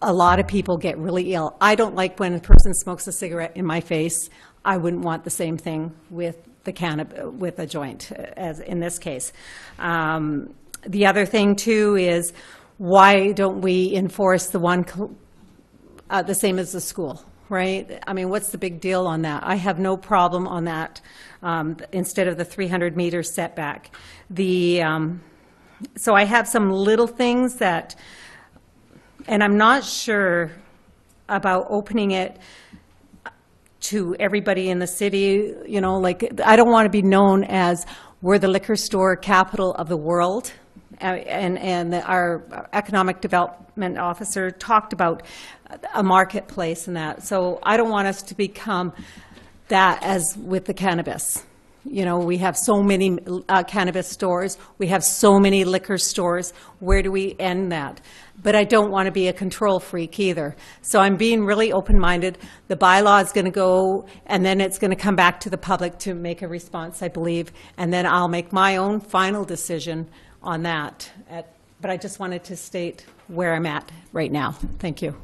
a lot of people get really ill. I don't like when a person smokes a cigarette in my face. I wouldn't want the same thing with with a joint, as in this case. The other thing too is, why don't we enforce the same as the school? Right? I mean, what's the big deal on that? I have no problem on that, instead of the 300-meter setback. So I have some little things that, and I'm not sure about opening it to everybody in the city. You know, like, I don't want to be known as we're the liquor store capital of the world. And our economic development officer talked about a marketplace and that. So I don't want us to become that as with the cannabis. You know, we have so many cannabis stores. We have so many liquor stores. Where do we end that? But I don't want to be a control freak either. So I'm being really open-minded. The bylaw is going to go, and then it's going to come back to the public to make a response, I believe. And then I'll make my own final decision on that. But I just wanted to state where I'm at right now. Thank you.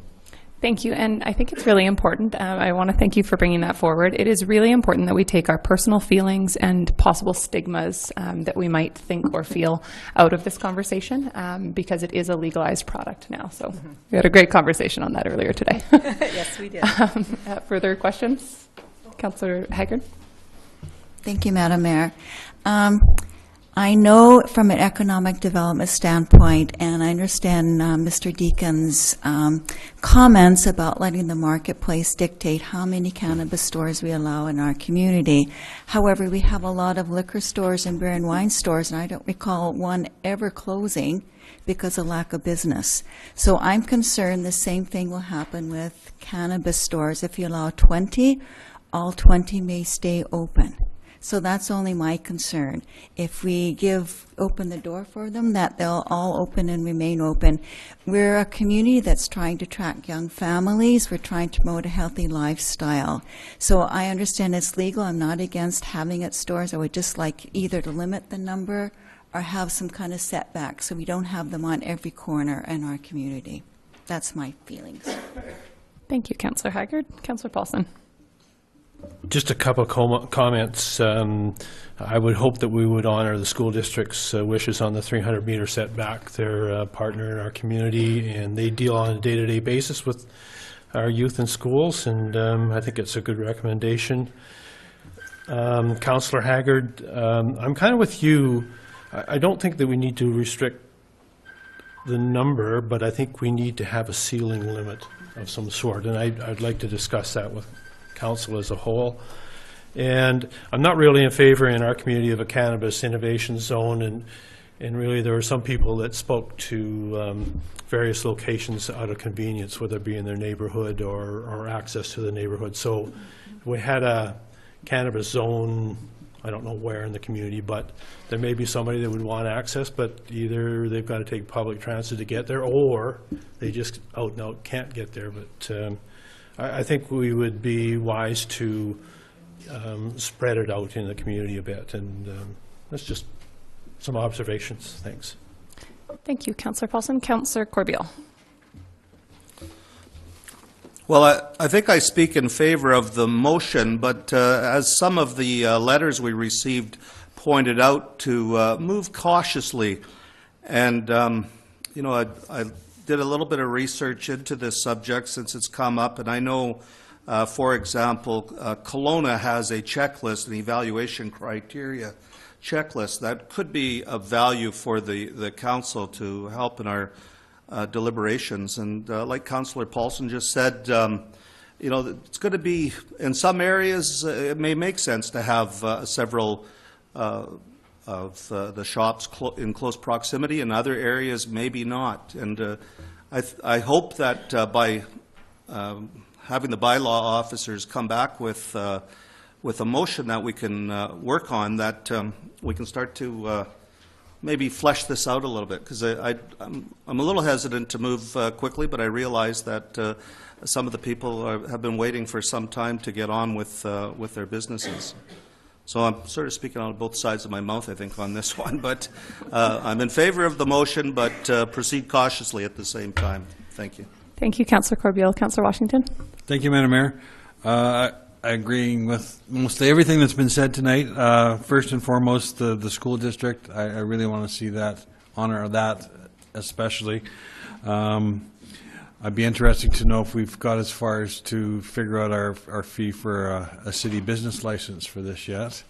Thank you, and I think it's really important. I want to thank you for bringing that forward. It is really important that we take our personal feelings and possible stigmas that we might think or feel out of this conversation, because it is a legalized product now. So we had a great conversation on that earlier today. Yes, we did. Further questions? Councillor Haggard? Thank you, Madam Mayor. I know from an economic development standpoint, and I understand Mr. Deacon's comments about letting the marketplace dictate how many cannabis stores we allow in our community. However, we have a lot of liquor stores and beer and wine stores, and I don't recall one ever closing because of lack of business. So I'm concerned the same thing will happen with cannabis stores. If you allow 20, all 20 may stay open. So that's only my concern. If we open the door for them, that they'll all open and remain open. We're a community that's trying to attract young families. We're trying to promote a healthy lifestyle. So I understand it's legal. I'm not against having it stores. I would just like either to limit the number or have some kind of setback so we don't have them on every corner in our community. That's my feelings. Thank you, Councillor Haggard. Councillor Paulson. Just a couple of comments. I would hope that we would honor the school district's wishes on the 300-meter setback. They're a partner in our community, and they deal on a day-to-day basis with our youth in schools, and I think it's a good recommendation. Councillor Haggard, I'm kind of with you. I don't think that we need to restrict the number, but I think we need to have a ceiling limit of some sort, and I'd like to discuss that with Council as a whole. And I'm not really in favor in our community of a cannabis innovation zone, and really there were some people that spoke to various locations out of convenience, whether it be in their neighborhood or access to the neighborhood. So we had a cannabis zone, I don't know where in the community, but there may be somebody that would want access, but either they've got to take public transit to get there, or they just out and out can't get there. But I think we would be wise to spread it out in the community a bit, and that's just some observations. Thanks. Thank you, Councillor Paulson. Councillor Corbeil. Well, I think I speak in favor of the motion, but as some of the letters we received pointed out, to move cautiously. And, you know, I did a little bit of research into this subject since it's come up, and I know, for example, Kelowna has a checklist, an evaluation criteria checklist that could be of value for the council to help in our deliberations. And like Councillor Paulson just said, you know, it's going to be, in some areas, it may make sense to have several of the shops in close proximity. In other areas, maybe not. And I hope that by having the bylaw officers come back with a motion that we can work on, that we can start to maybe flesh this out a little bit, because I'm a little hesitant to move quickly, but I realize that some of the people have been waiting for some time to get on with their businesses. So I'm sort of speaking on both sides of my mouth, I think, on this one, but I'm in favor of the motion, but proceed cautiously at the same time. Thank you. Thank you, Councillor Corbeil. Councillor Washington? Thank you, Madam Mayor. I agree with mostly everything that's been said tonight. First and foremost, the school district. I really want to see that, honor that especially. I'd be interested to know if we've got as far as to figure out our fee for a city business license for this yet.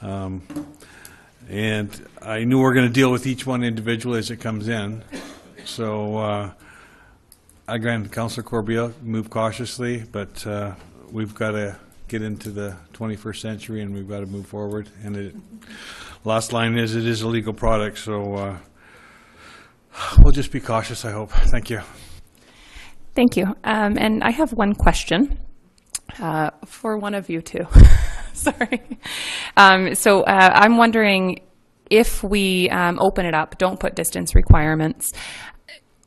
And I knew we're going to deal with each one individually as it comes in. So I grant Councillor Corbeil, move cautiously, but we've got to get into the 21st century and we've got to move forward. And last line is, it is a legal product, so we'll just be cautious, I hope. Thank you. Thank you. And I have one question for one of you two. Sorry. So I'm wondering, if we open it up, don't put distance requirements,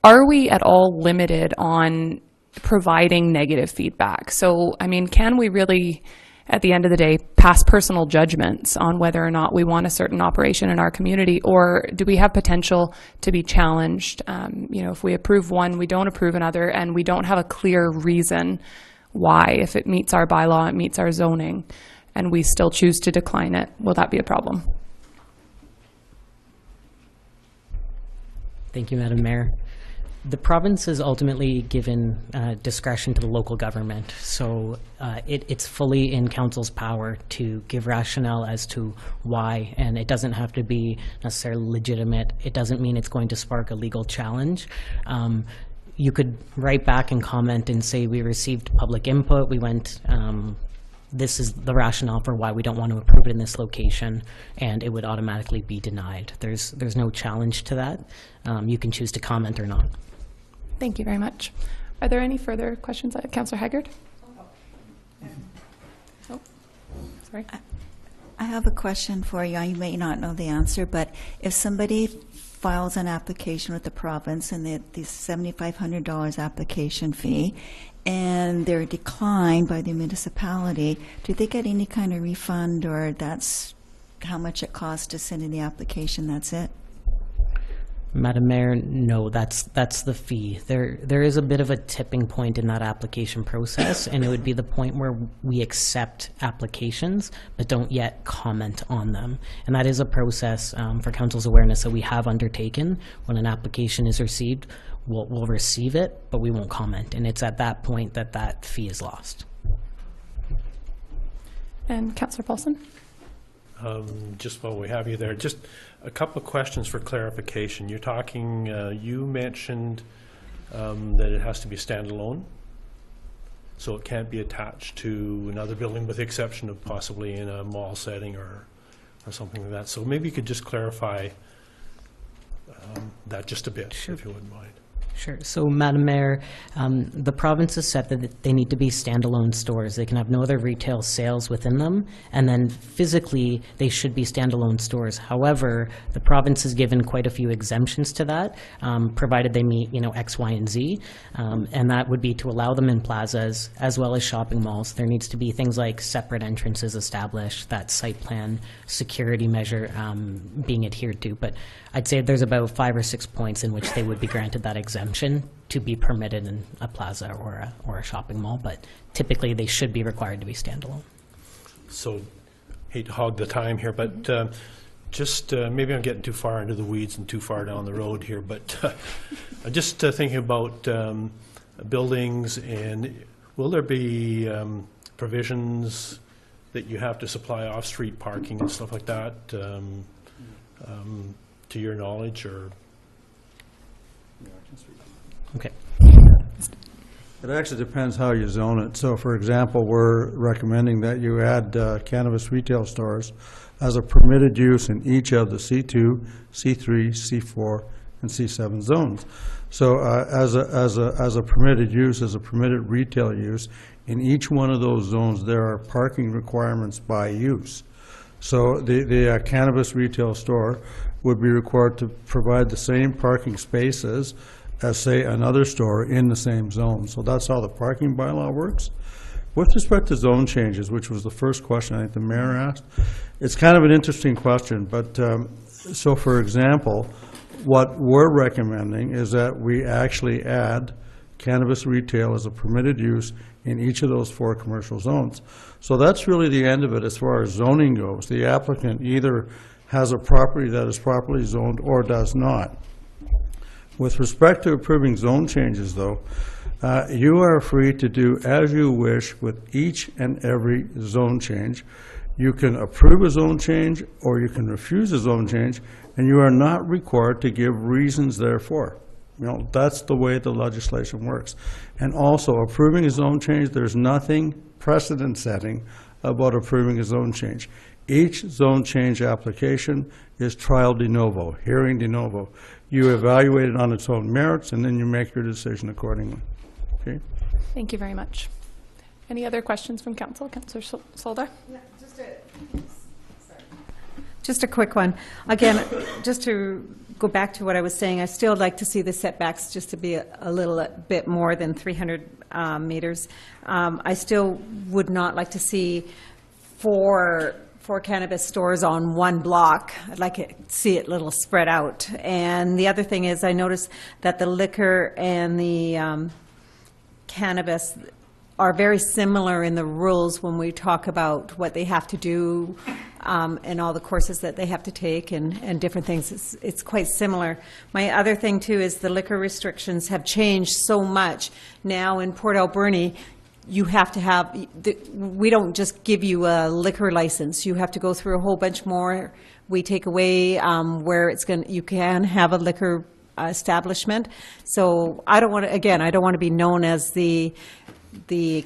are we at all limited on providing negative feedback? So, I mean, can we really, at the end of the day, pass personal judgments on whether or not we want a certain operation in our community, or do we have potential to be challenged? You know, if we approve one, we don't approve another, and we don't have a clear reason why. If it meets our bylaw, it meets our zoning, and we still choose to decline it, will that be a problem? Thank you, Madam Mayor. The province is ultimately given discretion to the local government, so it's fully in council's power to give rationale as to why, and it doesn't have to be necessarily legitimate. It doesn't mean it's going to spark a legal challenge. You could write back and comment and say, we received public input, we went, this is the rationale for why we don't want to approve it in this location, and it would automatically be denied. There's no challenge to that. You can choose to comment or not. Thank you very much. Are there any further questions? Councillor Haggard? Oh, sorry. I have a question for you. You may not know the answer, but if somebody files an application with the province and the $7,500 application fee, and they're declined by the municipality, do they get any kind of refund, or that's how much it costs to send in the application, that's it? Madam Mayor, no, that's the fee. There is a bit of a tipping point in that application process, and it would be the point where we accept applications but don't yet comment on them. And that is a process for council's awareness that we have undertaken. When an application is received, we'll receive it, but we won't comment. And it's at that point that that fee is lost. And Councillor Paulson? Just while we have you there, just a couple of questions for clarification. You're talking, you mentioned that it has to be standalone, so it can't be attached to another building with the exception of possibly in a mall setting or something like that. So maybe you could just clarify that just a bit, sure, if you wouldn't mind. Sure. So, Madam Mayor, the province has said that they need to be standalone stores. They can have no other retail sales within them, and then physically they should be standalone stores. However, the province has given quite a few exemptions to that, provided they meet, X, Y, and Z, and that would be to allow them in plazas as well as shopping malls. There needs to be things like separate entrances established, that site plan security measure being adhered to. But I'd say there's about 5 or 6 points in which they would be granted that exemption to be permitted in a plaza or a shopping mall, but typically they should be required to be standalone. So, hate to hog the time here, but just maybe I'm getting too far into the weeds and too far down the road here, but I'm just thinking about buildings, and will there be provisions that you have to supply off-street parking and stuff like that, to your knowledge, or? Okay. It actually depends how you zone it. So, for example, we're recommending that you add cannabis retail stores as a permitted use in each of the C2, C3, C4, and C7 zones. So, as a permitted use, as a permitted retail use, in each one of those zones, there are parking requirements by use. So, the cannabis retail store would be required to provide the same parking spaces as, say, another store in the same zone. So that's how the parking bylaw works. With respect to zone changes, which was the first question I think the mayor asked, it's kind of an interesting question, but so for example, what we're recommending is that we actually add cannabis retail as a permitted use in each of those 4 commercial zones. So that's really the end of it as far as zoning goes. The applicant either has a property that is properly zoned or does not. With respect to approving zone changes, though, you are free to do as you wish with each and every zone change. You can approve a zone change or you can refuse a zone change, and you are not required to give reasons therefor. You know, that's the way the legislation works. And also, approving a zone change, there's nothing precedent-setting about approving a zone change. Each zone change application is trial de novo, hearing de novo. You evaluate it on its own merits, and then you make your decision accordingly. Okay? Thank you very much. Any other questions from council? Councillor Solda? Yeah, just a quick one. Again, just to go back to what I was saying, I still like to see the setbacks just to be a little bit more than 300 meters. I still would not like to see four cannabis stores on one block. I'd like to see it a little spread out. And the other thing is I noticed that the liquor and the cannabis are very similar in the rules when we talk about what they have to do and all the courses that they have to take and different things. It's quite similar. My other thing too is the liquor restrictions have changed so much. Now in Port Alberni, you have to have, we don't just give you a liquor license. You have to go through a whole bunch more. We take away where you can have a liquor establishment. So I don't want to, again, I don't want to be known as the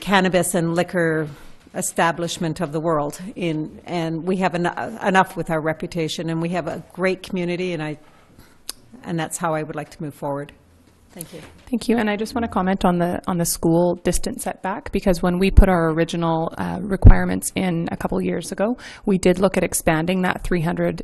cannabis and liquor establishment of the world. And we have enough with our reputation, and we have a great community, and that's how I would like to move forward. Thank you. Thank you. And I just want to comment on the school distance setback, because when we put our original requirements in a couple years ago, we did look at expanding that 300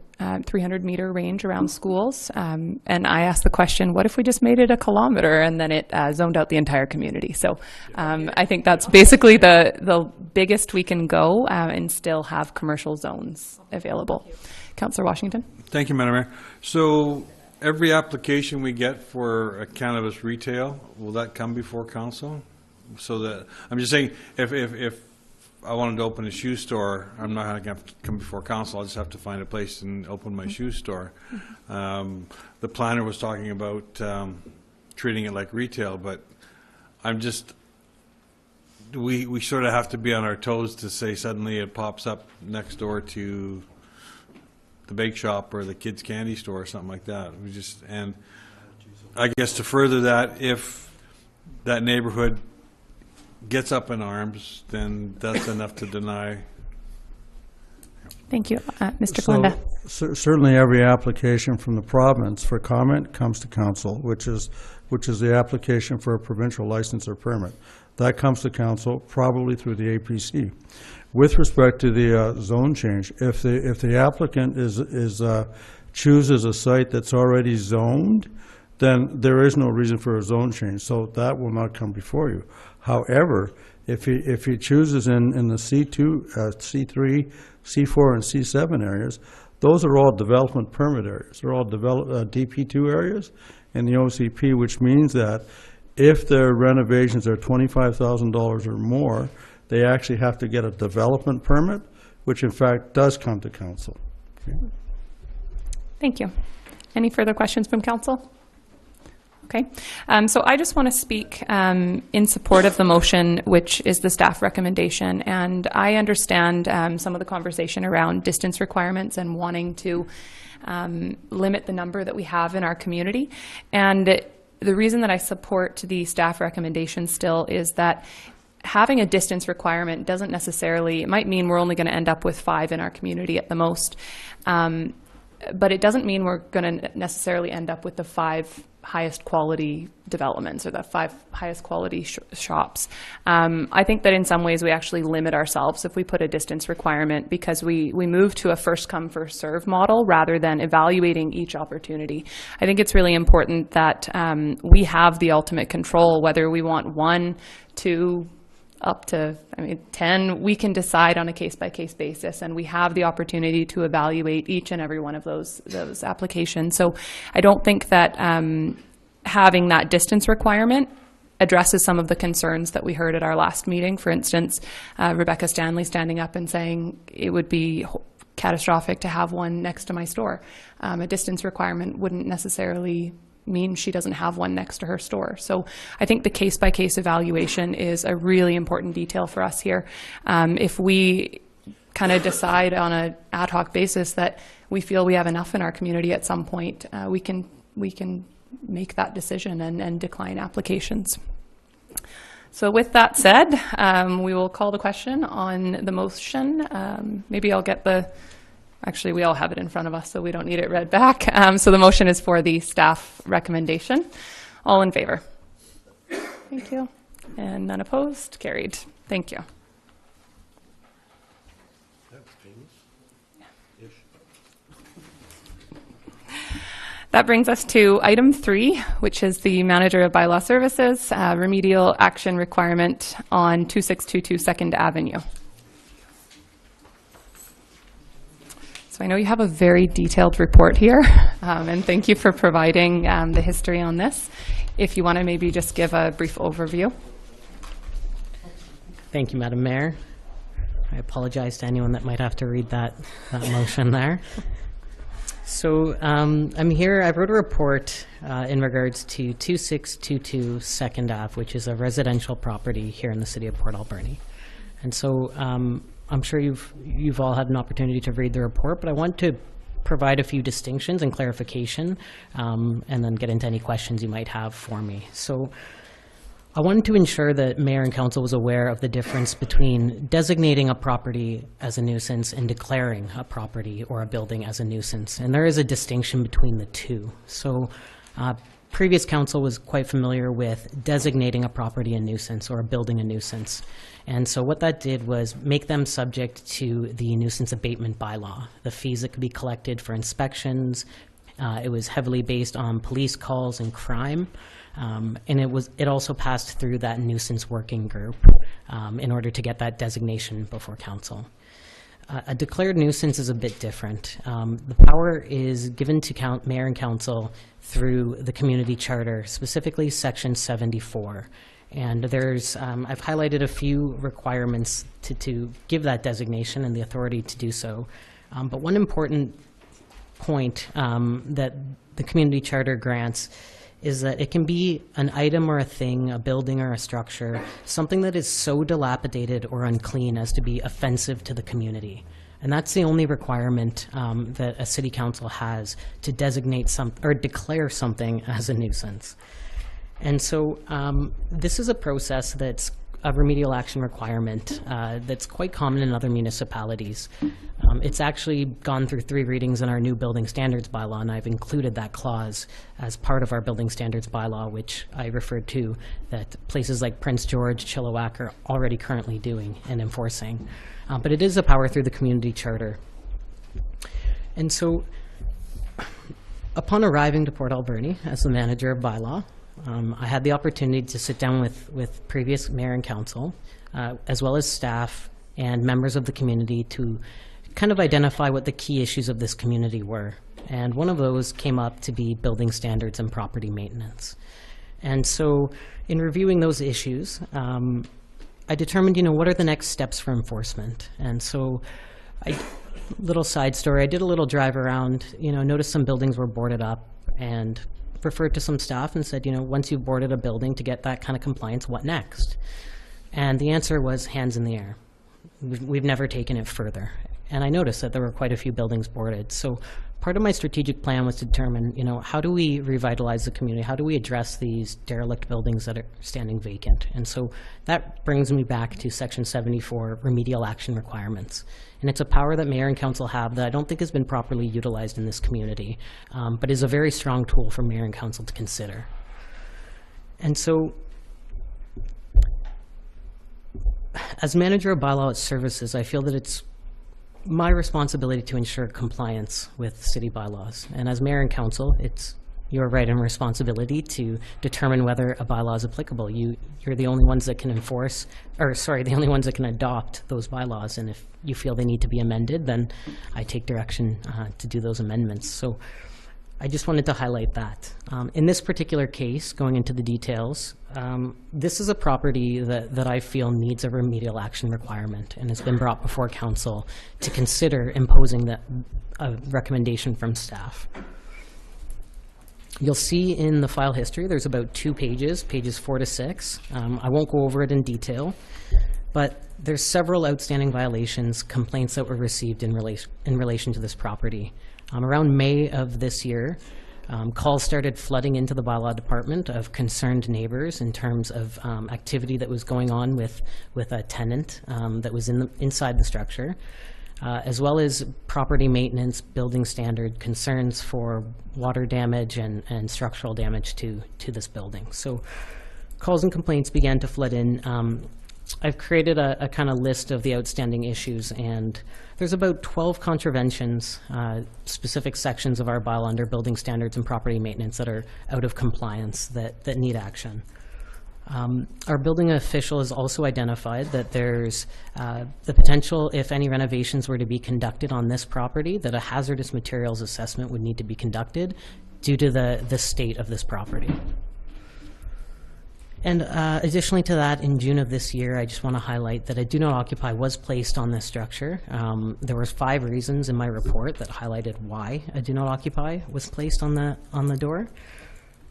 meter range around schools. And I asked the question, what if we just made it a kilometer, and then it zoned out the entire community? So I think that's basically the biggest we can go and still have commercial zones available. Councillor Washington. Thank you, Madam Mayor. So every application we get for a cannabis retail, will that come before council? So that, I'm just saying, if I wanted to open a shoe store, I'm not going to have to come before council. I'll just have to find a place and open my shoe store. The planner was talking about treating it like retail, but I'm just, we sort of have to be on our toes to say suddenly it pops up next door to the bake shop or the kids' candy store or something like that. And I guess to further that, if that neighborhood gets up in arms, then that's enough to deny. Thank you. Mr. Glenda. Certainly every application from the province for comment comes to council, which is the application for a provincial license or permit. That comes to council probably through the APC. With respect to the zone change, if the applicant chooses a site that's already zoned, then there is no reason for a zone change, so that will not come before you. However, if he chooses in the C2, C3, C4, and C7 areas, those are all development permit areas. They're all DP2 areas in the OCP, which means that if their renovations are $25,000 or more, they actually have to get a development permit, which in fact does come to council. Okay. Thank you. Any further questions from council? Okay, so I just want to speak in support of the motion, which is the staff recommendation. And I understand some of the conversation around distance requirements and wanting to limit the number that we have in our community. And the reason that I support the staff recommendation still is that having a distance requirement doesn't necessarily, it might mean we're only going to end up with 5 in our community at the most. But it doesn't mean we're going to necessarily end up with the 5 highest quality developments or the 5 highest quality shops. I think that in some ways we actually limit ourselves if we put a distance requirement, because we move to a first come first serve model rather than evaluating each opportunity. I think it's really important that we have the ultimate control, whether we want 1, 2, up to 10, we can decide on a case-by-case basis, and we have the opportunity to evaluate each and every one of those applications. So I don't think that having that distance requirement addresses some of the concerns that we heard at our last meeting. For instance, Rebecca Stanley standing up and saying it would be catastrophic to have one next to my store. A distance requirement wouldn't necessarily mean she doesn't have one next to her store. So I think the case-by-case evaluation is a really important detail for us here. If we kind of decide on an ad hoc basis that we feel we have enough in our community at some point, we can make that decision and decline applications. So with that said, we will call the question on the motion. Maybe I'll get actually, we all have it in front of us, so we don't need it read back. So the motion is for the staff recommendation. All in favor? Thank you. And none opposed? Carried. Thank you. That brings us to item 3, which is the Manager of Bylaw Services, remedial action requirement on 2622 2nd Avenue. So I know you have a very detailed report here, and thank you for providing the history on this. If you want to maybe just give a brief overview. Thank you, Madam Mayor. I apologize to anyone that might have to read that motion there. So I'm here, I wrote a report in regards to 2622 2nd Ave, which is a residential property here in the city of Port Alberni. And so I'm sure you've all had an opportunity to read the report, but I want to provide a few distinctions and clarification, and then get into any questions you might have for me. So I wanted to ensure that Mayor and Council was aware of the difference between designating a property as a nuisance and declaring a property or a building as a nuisance. And there is a distinction between the two. So previous council was quite familiar with designating a property a nuisance or a building a nuisance. And so what that did was make them subject to the nuisance abatement bylaw, the fees that could be collected for inspections. It was heavily based on police calls and crime. And it also passed through that nuisance working group in order to get that designation before council. A declared nuisance is a bit different. The power is given to mayor and council through the community charter, specifically section 74. And there's, I've highlighted a few requirements to give that designation and the authority to do so. But one important point that the community charter grants is that it can be an item or a thing, a building or a structure, something that is so dilapidated or unclean as to be offensive to the community. And that's the only requirement that a city council has to designate or declare something as a nuisance. And so this is a process that's a remedial action requirement that's quite common in other municipalities. It's actually gone through 3 readings in our new building standards bylaw, and I've included that clause as part of our building standards bylaw, which I referred to that places like Prince George, Chilliwack are already currently doing and enforcing. But it is a power through the community charter. And so upon arriving to Port Alberni as the manager of bylaw, I had the opportunity to sit down with previous mayor and council, as well as staff and members of the community to kind of identify what the key issues of this community were. And one of those came up to be building standards and property maintenance. And so in reviewing those issues, I determined, what are the next steps for enforcement? And so, little side story, I did a little drive around, noticed some buildings were boarded up, and referred to some staff and said, once you've boarded a building to get that kind of compliance, what next? And the answer was hands in the air. We've never taken it further. And I noticed that there were quite a few buildings boarded. So part of my strategic plan was to determine, how do we revitalize the community? How do we address these derelict buildings that are standing vacant? And so that brings me back to Section 74, remedial action requirements. And it's a power that mayor and council have that I don't think has been properly utilized in this community, but is a very strong tool for mayor and council to consider. And so, as manager of bylaw services, I feel that it's my responsibility to ensure compliance with city bylaws. And as mayor and council, it's your right and responsibility to determine whether a bylaw is applicable. You're the only ones that can the only ones that can adopt those bylaws. And if you feel they need to be amended, then I take direction to do those amendments. So I just wanted to highlight that. In this particular case, going into the details, this is a property that I feel needs a remedial action requirement and has been brought before council to consider imposing a recommendation from staff. You'll see in the file history there's about 2 pages, pages 4 to 6. I won't go over it in detail, but there's several outstanding violations, complaints that were received in relation to this property. Around May of this year, calls started flooding into the bylaw department of concerned neighbors in terms of activity that was going on with a tenant that was inside the structure, as well as property maintenance, building standard concerns for water damage and structural damage to this building. So calls and complaints began to flood in. I've created a kind of list of the outstanding issues, and there's about 12 contraventions, specific sections of our bylaw under building standards and property maintenance that are out of compliance that need action. Our building official has also identified that there's the potential, if any renovations were to be conducted on this property, that a hazardous materials assessment would need to be conducted due to the state of this property. And additionally to that, in June of this year, I just want to highlight that a do not occupy was placed on this structure. There was 5 reasons in my report that highlighted why a do not occupy was placed on the door.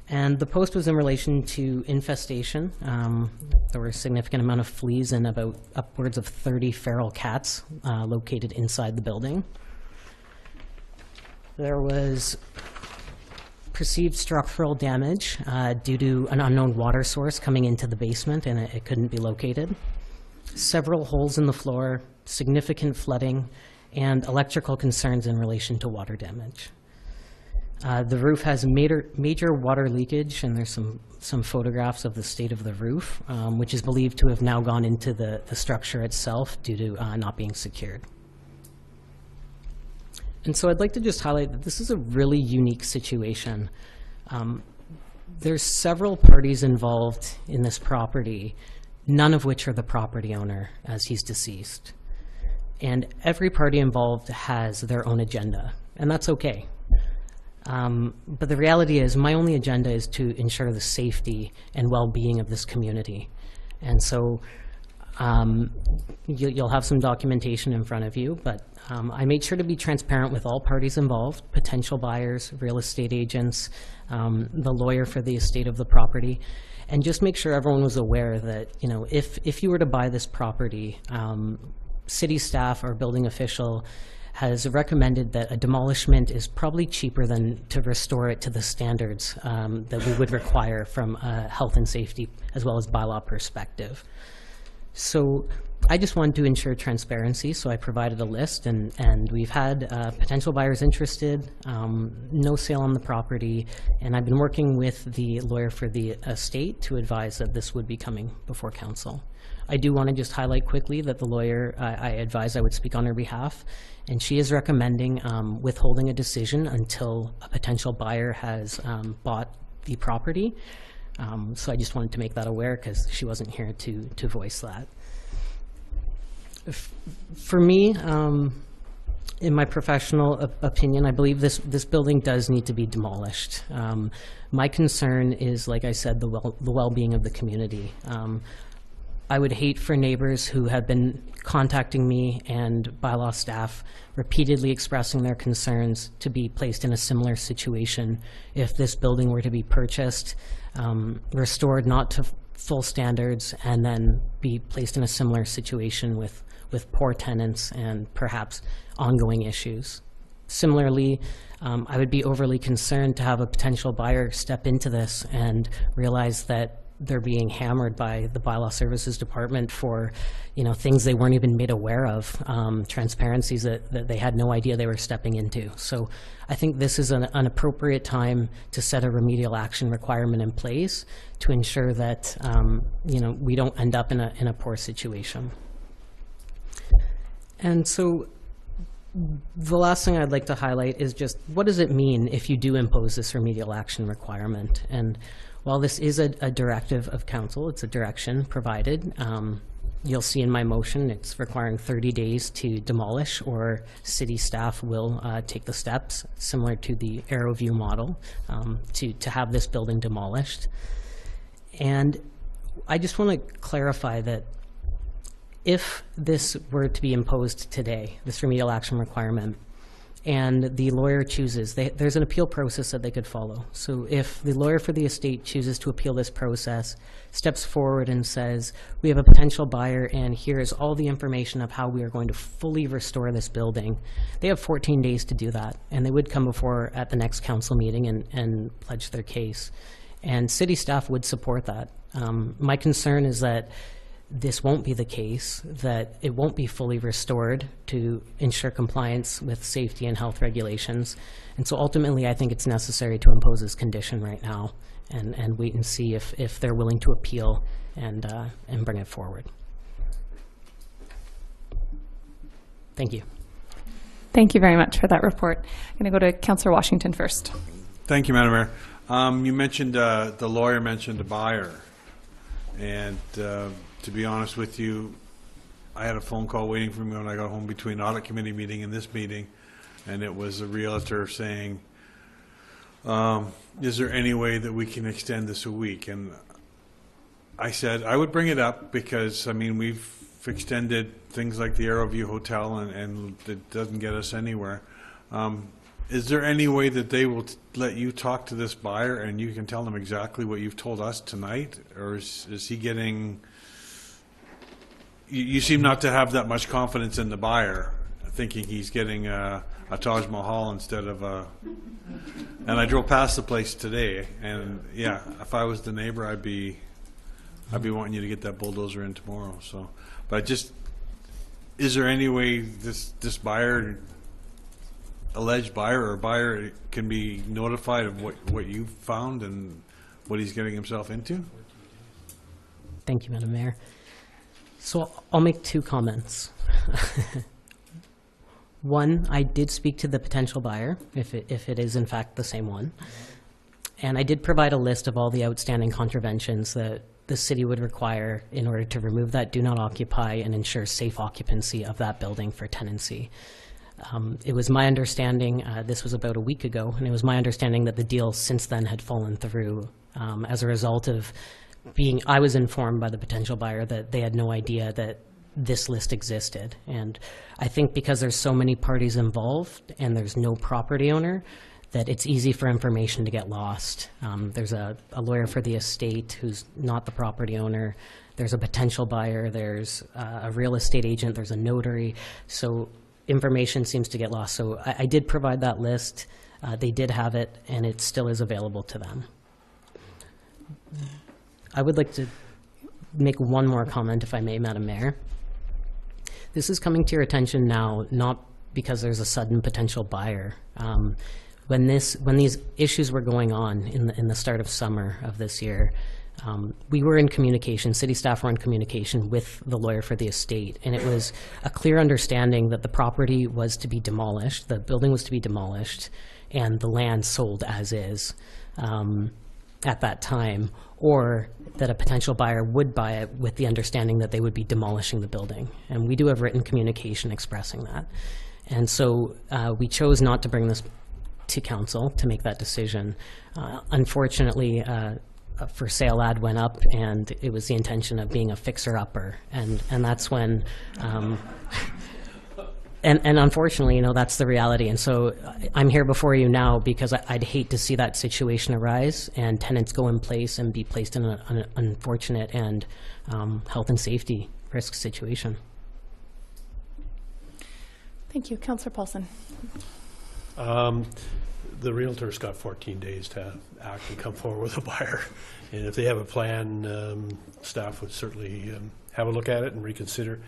And the post was in relation to infestation. There were a significant amount of fleas and about upwards of 30 feral cats located inside the building. There was perceived structural damage due to an unknown water source coming into the basement, and it couldn't be located. Several holes in the floor, significant flooding, and electrical concerns in relation to water damage. The roof has major water leakage, and there's some photographs of the state of the roof, which is believed to have now gone into the structure itself due to not being secured. And so I'd like to just highlight that this is a really unique situation. There's several parties involved in this property, none of which are the property owner, as he's deceased. And every party involved has their own agenda, and that's okay. But the reality is, my only agenda is to ensure the safety and well-being of this community. And so you'll have some documentation in front of you, but I made sure to be transparent with all parties involved, potential buyers, real estate agents, the lawyer for the estate of the property, and just make sure everyone was aware that, if you were to buy this property, city staff or building official has recommended that a demolishment is probably cheaper than to restore it to the standards that we would require from a health and safety as well as bylaw perspective. So I just wanted to ensure transparency, so I provided a list, and we've had potential buyers interested, no sale on the property, and I've been working with the lawyer for the estate to advise that this would be coming before council. I do want to just highlight quickly that the lawyer I advised I would speak on her behalf, and she is recommending withholding a decision until a potential buyer has bought the property. So I just wanted to make that aware because she wasn't here to voice that. For me, In my professional opinion, I believe this building does need to be demolished. My concern is, like I said, the well-being of the community. I would hate for neighbors who have been contacting me and bylaw staff repeatedly expressing their concerns to be placed in a similar situation if this building were to be purchased, restored not to full standards, and then be placed in a similar situation with poor tenants and perhaps ongoing issues. Similarly, I would be overly concerned to have a potential buyer step into this and realize that they're being hammered by the Bylaw Services Department for, things they weren't even made aware of, transparencies that they had no idea they were stepping into. So I think this is an appropriate time to set a remedial action requirement in place to ensure that, we don't end up in a poor situation. And so the last thing I'd like to highlight is just what does it mean if you do impose this remedial action requirement? And while this is a directive of council, it's a direction provided. You'll see in my motion it's requiring 30 days to demolish, or city staff will take the steps similar to the AeroView model to have this building demolished. And I just want to clarify that if this were to be imposed today, this remedial action requirement, and the lawyer chooses, there's an appeal process that they could follow. So if the lawyer for the estate chooses to appeal this process, steps forward and says, we have a potential buyer and here's all the information of how we are going to fully restore this building, they have 14 days to do that. And they would come before at the next council meeting and pledge their case. And city staff would support that. My concern is that this won't be the case, that it won't be fully restored to ensure compliance with safety and health regulations. And so ultimately, I think it's necessary to impose this condition right now and wait and see if they're willing to appeal and bring it forward. Thank you. Thank you very much for that report. I'm going to go to Councillor Washington first. Thank you, Madam Mayor. You mentioned, the lawyer mentioned a buyer. And to be honest with you, I had a phone call waiting for me when I got home between audit committee meeting and this meeting, and it was a realtor saying, is there any way that we can extend this a week? And I said I would bring it up because, I mean, we've extended things like the AeroView Hotel and it doesn't get us anywhere. Is there any way that they will let you talk to this buyer and you can tell them exactly what you've told us tonight? Or is he getting... You seem not to have that much confidence in the buyer, thinking he's getting a Taj Mahal instead of a... And I drove past the place today, and yeah, if I was the neighbor, I'd be wanting you to get that bulldozer in tomorrow. So, but just, is there any way this buyer, alleged buyer or buyer, can be notified of what you found and what he's getting himself into? Thank you, Madam Mayor. So I'll make two comments. One, I did speak to the potential buyer, if it is in fact the same one. And I did provide a list of all the outstanding contraventions that the city would require in order to remove that do not occupy and ensure safe occupancy of that building for tenancy. It was my understanding, this was about a week ago, and it was my understanding that the deal since then had fallen through as a result of I was informed by the potential buyer that they had no idea that this list existed. And I think because there's so many parties involved and there's no property owner, that it's easy for information to get lost. There's a lawyer for the estate who's not the property owner. There's a potential buyer. There's a real estate agent. There's a notary. So information seems to get lost. So I did provide that list. They did have it, and it still is available to them. I would like to make one more comment, if I may, Madam Mayor. This is coming to your attention now, not because there's a sudden potential buyer. When these issues were going on in the start of summer of this year, we were in communication, city staff were in communication with the lawyer for the estate, and it was a clear understanding that the property was to be demolished, the building was to be demolished, and the land sold as is at that time, or that a potential buyer would buy it with the understanding that they would be demolishing the building. And we do have written communication expressing that. And so we chose not to bring this to council to make that decision. Unfortunately, a for sale ad went up, and it was the intention of being a fixer-upper, and that's when, and unfortunately, that's the reality. And so I'm here before you now because I'd hate to see that situation arise and tenants go in place and be placed in an unfortunate and health and safety risk situation. Thank you. Councillor Paulson. The realtor's got 14 days to act and come forward with a buyer. And if they have a plan, staff would certainly have a look at it and reconsider.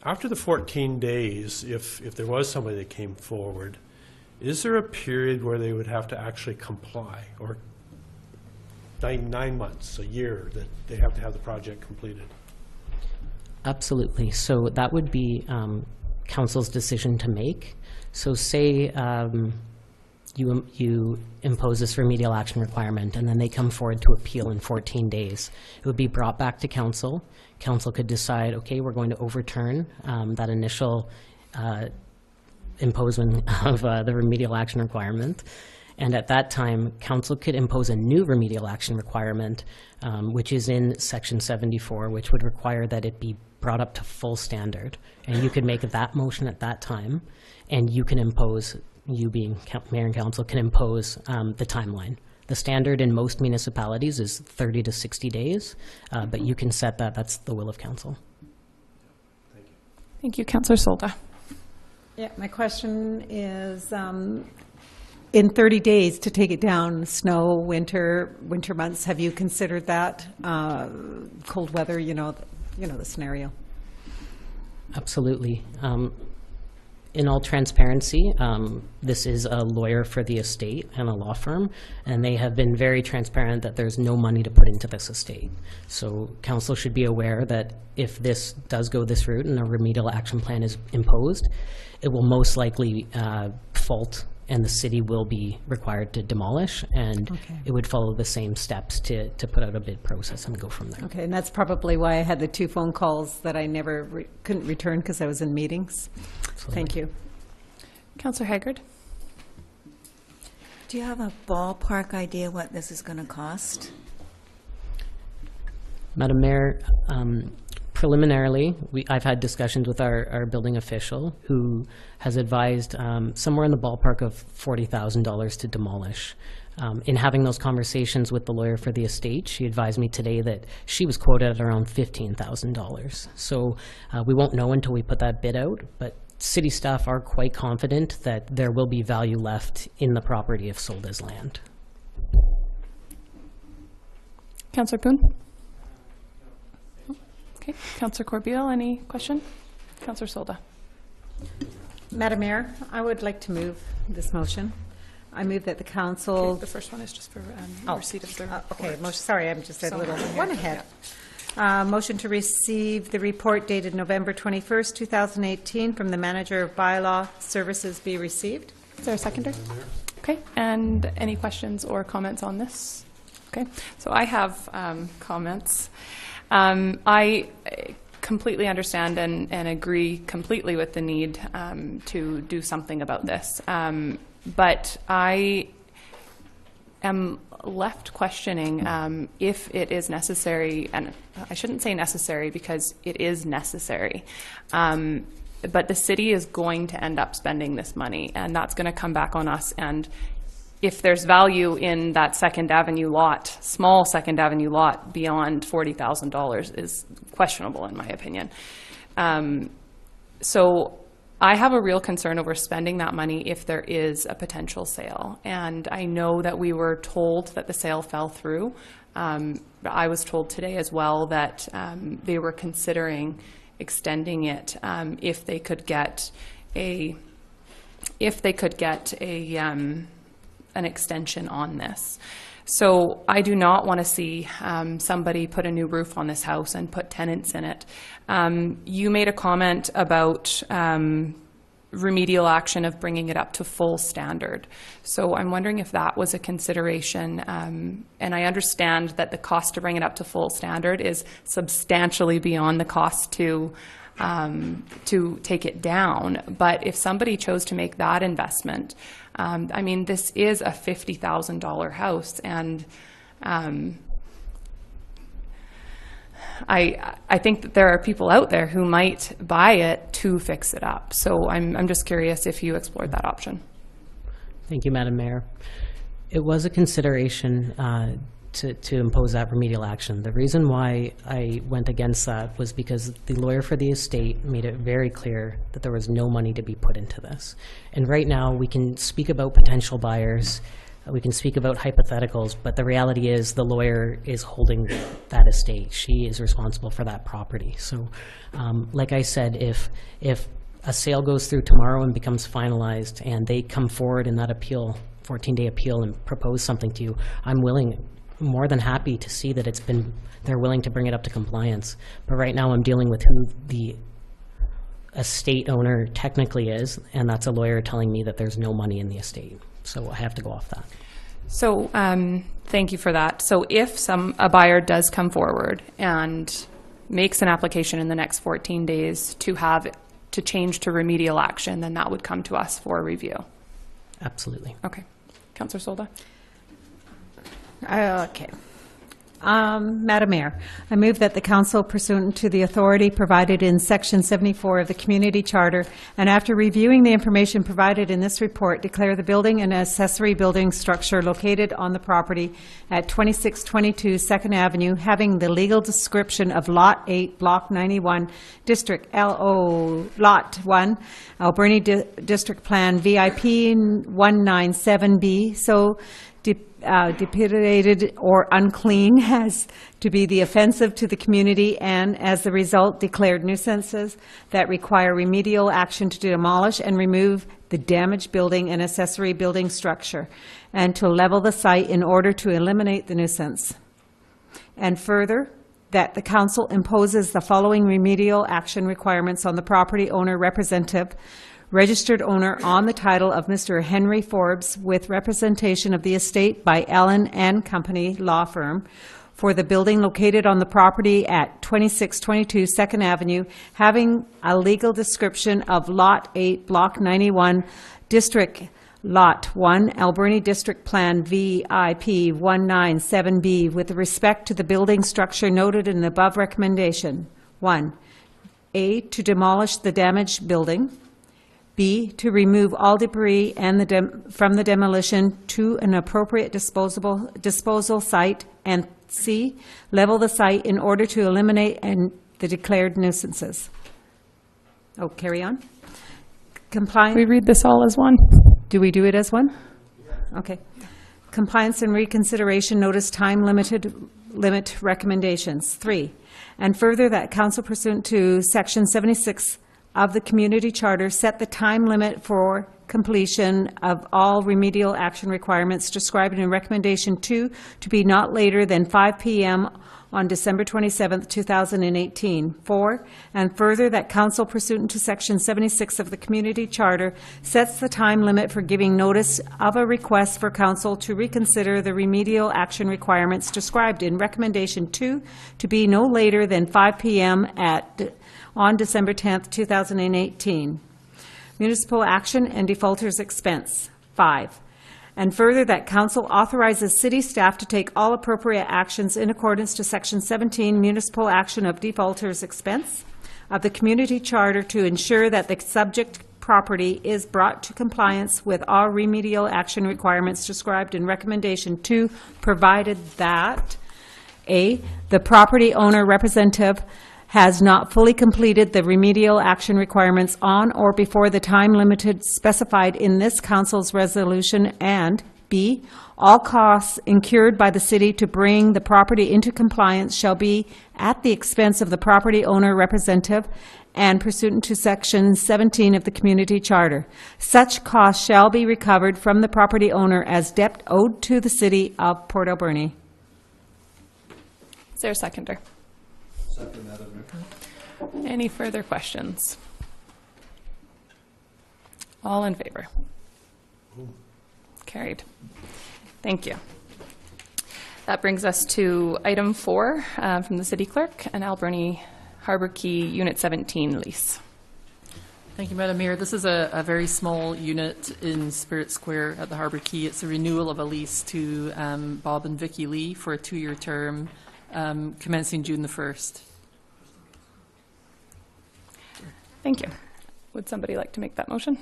After the 14 days, if there was somebody that came forward, is there a period where they would have to actually comply, or 9 months, a year, that they have to have the project completed? Absolutely. So that would be council's decision to make. So say you impose this remedial action requirement, and then they come forward to appeal in 14 days. It would be brought back to council. Council could decide, okay, we're going to overturn that initial imposement of the remedial action requirement. And at that time, council could impose a new remedial action requirement, which is in section 74, which would require that it be brought up to full standard. And you could make that motion at that time, and you can impose, you being mayor and council, can impose the timeline. The standard in most municipalities is 30 to 60 days, but you can set that. That's the will of council. Thank you. Thank you. Councillor Solda. Yeah, my question is, in 30 days to take it down, snow, winter months, have you considered that? Cold weather, the scenario. Absolutely. In all transparency, this is a lawyer for the estate and a law firm, and they have been very transparent that there's no money to put into this estate. So council should be aware that if this does go this route and a remedial action plan is imposed, it will most likely fault, and the city will be required to demolish, and it would follow the same steps to put out a bid process and go from there. Okay, and that's probably why I had the 2 phone calls that I never couldn't return because I was in meetings. Absolutely. Thank you. Councillor Haggard. Do you have a ballpark idea what this is going to cost? Madam Mayor, preliminarily, I've had discussions with our building official, who has advised somewhere in the ballpark of $40,000 to demolish. In having those conversations with the lawyer for the estate, she advised me today that she was quoted at around $15,000. So we won't know until we put that bid out, but city staff are quite confident that there will be value left in the property if sold as land. Councillor Poon. Okay. Councillor Corbeil, any question? Councillor Solda. Madam Mayor, I would like to move this motion. I move that the council... Okay, the first one is just for receipt of the okay, report. sorry, I'm just a Somewhere little in one here, ahead. Motion to receive the report dated November 21st, 2018 from the Manager of Bylaw Services be received. Is there a seconder? Okay, and any questions or comments on this? Okay, so I have comments. I completely understand and agree completely with the need to do something about this. But I am left questioning if it is necessary, and I shouldn't say necessary because it is necessary, but the city is going to end up spending this money, and that's going to come back on us. And if there's value in that Second Avenue lot, small Second Avenue lot beyond $40,000 is questionable in my opinion. So I have a real concern over spending that money if there is a potential sale. And I know that we were told that the sale fell through. I was told today as well that they were considering extending it if they could get an extension on this. So I do not want to see somebody put a new roof on this house and put tenants in it. You made a comment about remedial action of bringing it up to full standard. So I'm wondering if that was a consideration. And I understand that the cost to bring it up to full standard is substantially beyond the cost to to take it down. But if somebody chose to make that investment, I mean, this is a $50,000 house, and I think that there are people out there who might buy it to fix it up. So I'm just curious if you explored that option. Thank you, Madam Mayor. It was a consideration to impose that remedial action. The reason why I went against that was because the lawyer for the estate made it very clear that there was no money to be put into this. And right now, we can speak about potential buyers, we can speak about hypotheticals, but the reality is the lawyer is holding that estate. She is responsible for that property. So, like I said, if a sale goes through tomorrow and becomes finalized and they come forward in that appeal, 14-day appeal, and propose something to you, I'm more than happy to see that they're willing to bring it up to compliance. But right now I'm dealing with who the estate owner technically is, and that's a lawyer telling me that there's no money in the estate. So I have to go off that. So thank you for that. So if a buyer does come forward and makes an application in the next 14 days to change to remedial action, then that would come to us for review. Absolutely. Okay. Councillor Solda? Okay. Madam Mayor, I move that the council, pursuant to the authority provided in Section 74 of the Community Charter, and after reviewing the information provided in this report, declare the building an accessory building structure located on the property at 2622 2nd Avenue, having the legal description of Lot 8, Block 91, District LO, Lot 1, Alberni District Plan VIP 197B, so depilated or unclean as to be the offensive to the community, and as the result declared nuisances that require remedial action to demolish and remove the damaged building and accessory building structure, and to level the site in order to eliminate the nuisance. And further, that the council imposes the following remedial action requirements on the property owner representative, registered owner on the title of Mr. Henry Forbes, with representation of the estate by Allen and Company Law Firm, for the building located on the property at 2622 2nd Avenue, having a legal description of Lot 8, Block 91, District Lot 1, Alberni District Plan VIP 197B, with respect to the building structure noted in the above recommendation. 1. A, to demolish the damaged building. B, to remove all debris and from the demolition to an appropriate disposal site. And C, level the site in order to eliminate the declared nuisances. Oh, carry on. Compliance. We read this all as one. Do we do it as one? Okay. Compliance and reconsideration notice time limit recommendations. 3, and further that council, pursuant to Section 76 of the Community Charter, set the time limit for completion of all remedial action requirements described in recommendation 2 to be not later than 5 p.m. on December 27th, 2018. 4, and further that council, pursuant to Section 76 of the Community Charter, sets the time limit for giving notice of a request for council to reconsider the remedial action requirements described in recommendation 2 to be no later than 5 p.m. on December 10th, 2018. Municipal action and defaulters expense. 5, and further that council authorizes city staff to take all appropriate actions in accordance to Section 17, municipal action of defaulters expense of the Community Charter to ensure that the subject property is brought to compliance with all remedial action requirements described in recommendation 2, provided that A, the property owner representative has not fully completed the remedial action requirements on or before the time limited specified in this council's resolution, and B, all costs incurred by the city to bring the property into compliance shall be at the expense of the property owner representative and pursuant to Section 17 of the Community Charter. Such costs shall be recovered from the property owner as debt owed to the city of Port Alberni. Is there a seconder? Any further questions? All in favor? Carried. Thank you. That brings us to item 4 from the city clerk, an Alberni Harbor Key Unit 17 lease. Thank you, Madam Mayor. This is a very small unit in Spirit Square at the Harbor Key. It's a renewal of a lease to Bob and Vicky Lee for a 2-year term commencing June the 1st. Thank you. Would somebody like to make that motion?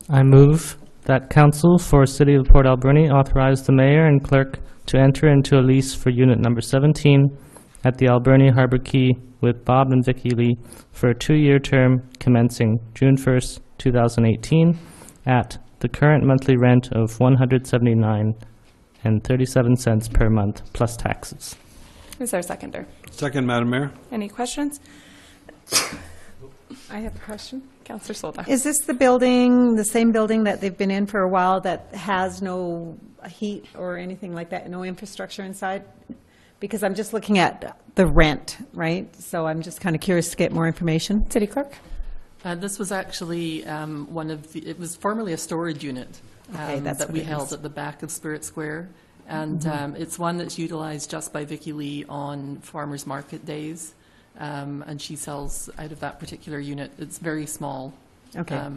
I move that council for City of Port Alberni authorize the mayor and clerk to enter into a lease for unit number 17 at the Alberni Harbor Key with Bob and Vicky Lee for a 2-year term commencing June 1st, 2018 at the current monthly rent of $179.37 per month plus taxes. Is there a seconder? Second, Madam Mayor. Any questions? I have a question. Councillor Solda. Is this the building, the same building that they've been in for a while that has no heat or anything like that, no infrastructure inside? Because I'm just looking at the rent, right? So I'm just kind of curious to get more information. City Clerk? This was actually it was formerly a storage unit that we held at the back of Spirit Square. And it's one that's utilized just by Vicky Lee on farmers market days. And she sells out of that particular unit. It's very small. Okay. Yeah.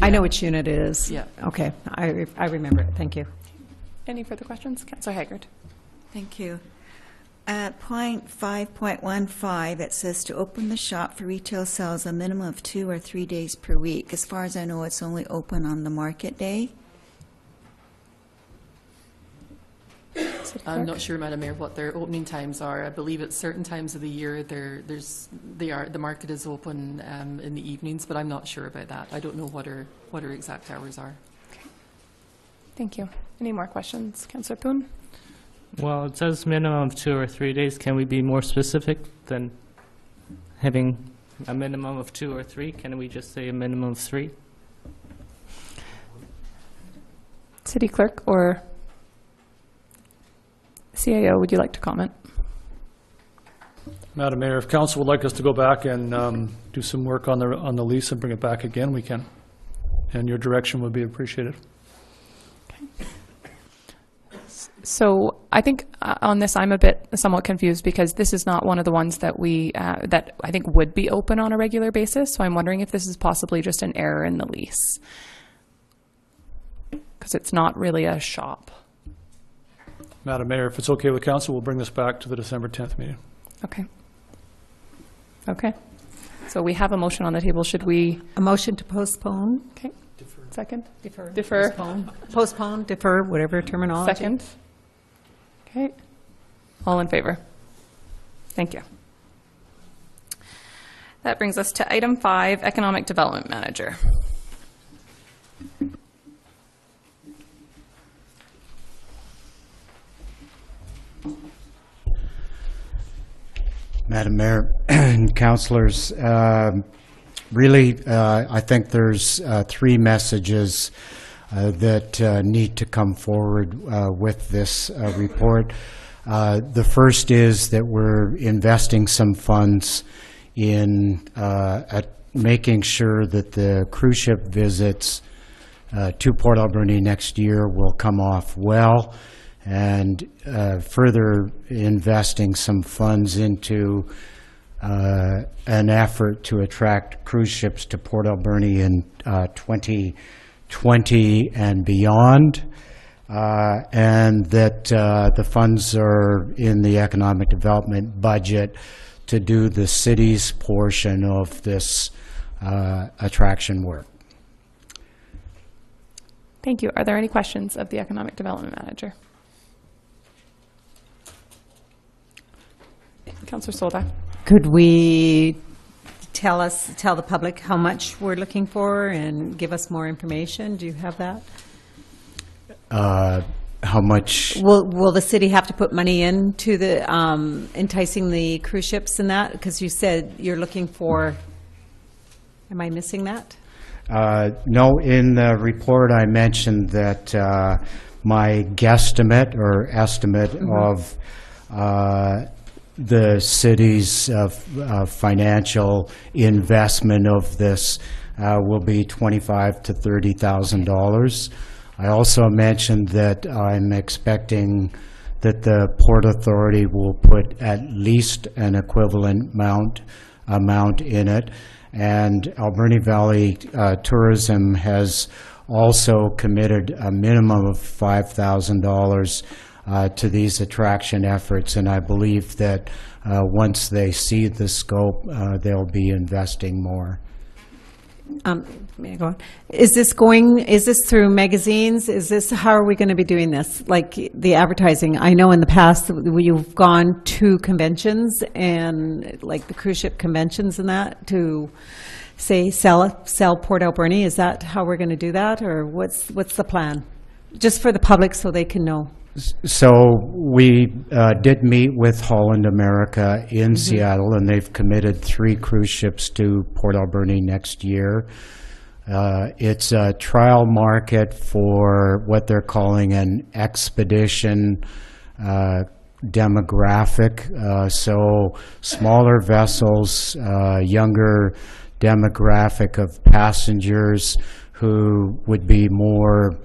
I know which unit it is. Yeah. Okay, I remember it. Thank you. Any further questions? Councillor Haggard. Thank you. At point 5.15, it says to open the shop for retail sales a minimum of 2 or 3 days per week. As far as I know, it's only open on the market day. I'm not sure, Madam Mayor, what their opening times are. I believe at certain times of the year the market is open in the evenings, but I'm not sure about that. I don't know what her exact hours are. Okay. Thank you. Any more questions? Councillor Poon? Well, it says minimum of 2 or 3 days. Can we be more specific than having a minimum of 2 or 3? Can we just say a minimum of 3? City Clerk or CAO, would you like to comment? Madam Mayor, if council would like us to go back and do some work on the lease and bring it back again, we can. And your direction would be appreciated. Okay. So I think on this I'm a bit somewhat confused because this is not one of the ones that that I think would be open on a regular basis. So I'm wondering if this is possibly just an error in the lease because it's not really a shop. Madam Mayor, if it's okay with council, we'll bring this back to the December 10th meeting. Okay. Okay. So we have a motion on the table. Should we? A motion to postpone? Okay. Defer. Second? Defer. Defer. Postpone, defer, whatever terminology. Second. Okay. All in favor? Thank you. That brings us to item 5, Economic Development Manager. Madam Mayor and councilors, really, I think there's 3 messages that need to come forward with this report. The first is that we're investing some funds in at making sure that the cruise ship visits to Port Alberni next year will come off well, and further investing some funds into an effort to attract cruise ships to Port Alberni in 2020 and beyond, and that the funds are in the economic development budget to do the city's portion of this attraction work. Thank you. Are there any questions of the Economic Development Manager? Councillor Solda. Could we tell the public how much we're looking for and give us more information? Do you have that? How much? Will the city have to put money into the enticing the cruise ships in that? Because you said you're looking for, am I missing that? No, in the report I mentioned that my guesstimate or estimate of the city's financial investment of this will be $25,000 to $30,000. I also mentioned that I'm expecting that the Port Authority will put at least an equivalent amount amount in it. And Alberni Valley Tourism has also committed a minimum of $5,000 to these attraction efforts, and I believe that once they see the scope, they'll be investing more. May I go on? Is this through magazines? How are we going to be doing this? Like the advertising, I know in the past you've gone to conventions and like the cruise ship conventions and that to say sell Port Alberni. Is that how we're going to do that, or what's the plan? Just for the public so they can know. So we did meet with Holland America in Seattle, and they've committed 3 cruise ships to Port Alberni next year. It's a trial market for what they're calling an expedition demographic. So smaller vessels, younger demographic of passengers who would be more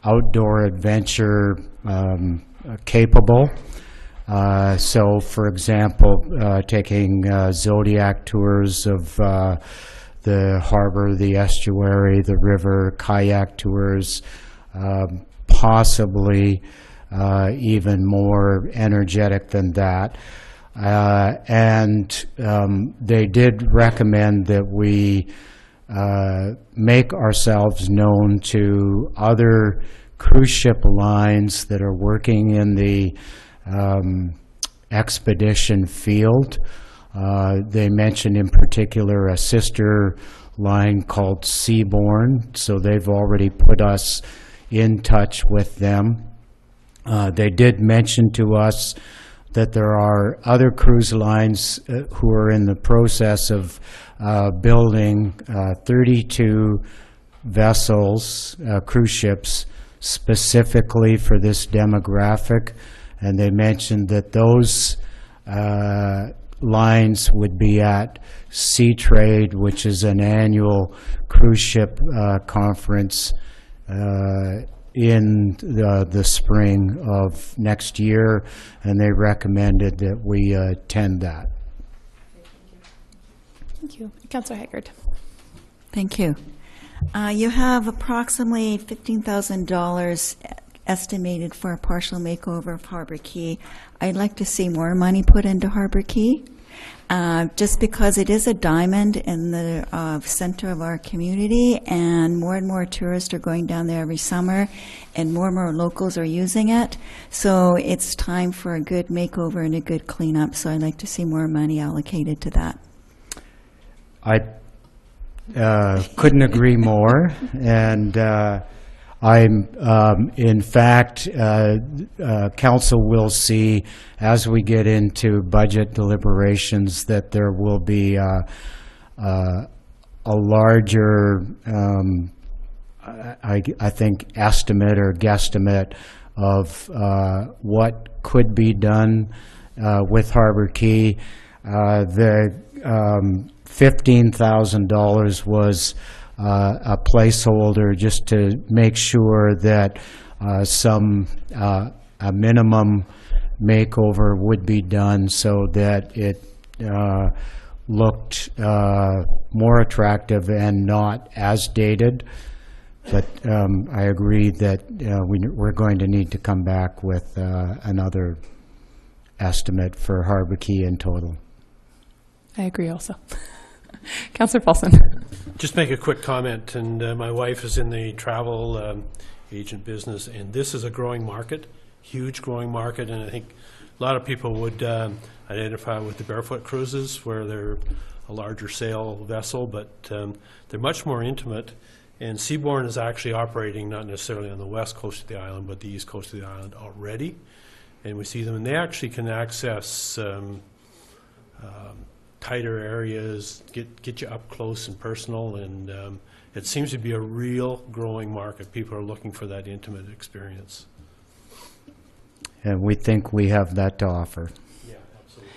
outdoor adventure capable. So, for example, taking Zodiac tours of the harbor, the estuary, the river, kayak tours, possibly even more energetic than that. And they did recommend that we make ourselves known to other cruise ship lines that are working in the expedition field. They mentioned in particular a sister line called Seabourn, so they've already put us in touch with them. They did mention to us that there are other cruise lines who are in the process of building 32 vessels, cruise ships, specifically for this demographic, and they mentioned that those lines would be at Sea Trade, which is an annual cruise ship conference in the spring of next year, and they recommended that we attend that. Thank you. Councillor Haggard. Thank you. You have approximately $15,000 estimated for a partial makeover of Harbor Quay. I'd like to see more money put into Harbor Quay, just because it is a diamond in the center of our community, and more tourists are going down there every summer, and more locals are using it. So it's time for a good makeover and a good cleanup, so I'd like to see more money allocated to that. I couldn't agree more, and I'm, in fact, council will see as we get into budget deliberations that there will be a larger, I think, estimate or guesstimate of what could be done with Harbor Quay. The $15,000 was a placeholder just to make sure that a minimum makeover would be done so that it looked more attractive and not as dated. But I agree that we're going to need to come back with another estimate for Harbor Quay in total. I agree also. Councillor Paulson. Just make a quick comment, and my wife is in the travel agent business, and this is a growing market, huge growing market, and I think a lot of people would identify with the barefoot cruises, where they're a larger sail vessel, but they're much more intimate, and Seabourn is actually operating not necessarily on the west coast of the island, but the east coast of the island already, and we see them, and they actually can access tighter areas, get you up close and personal, and it seems to be a real growing market. People are looking for that intimate experience. And we think we have that to offer. Yeah, absolutely.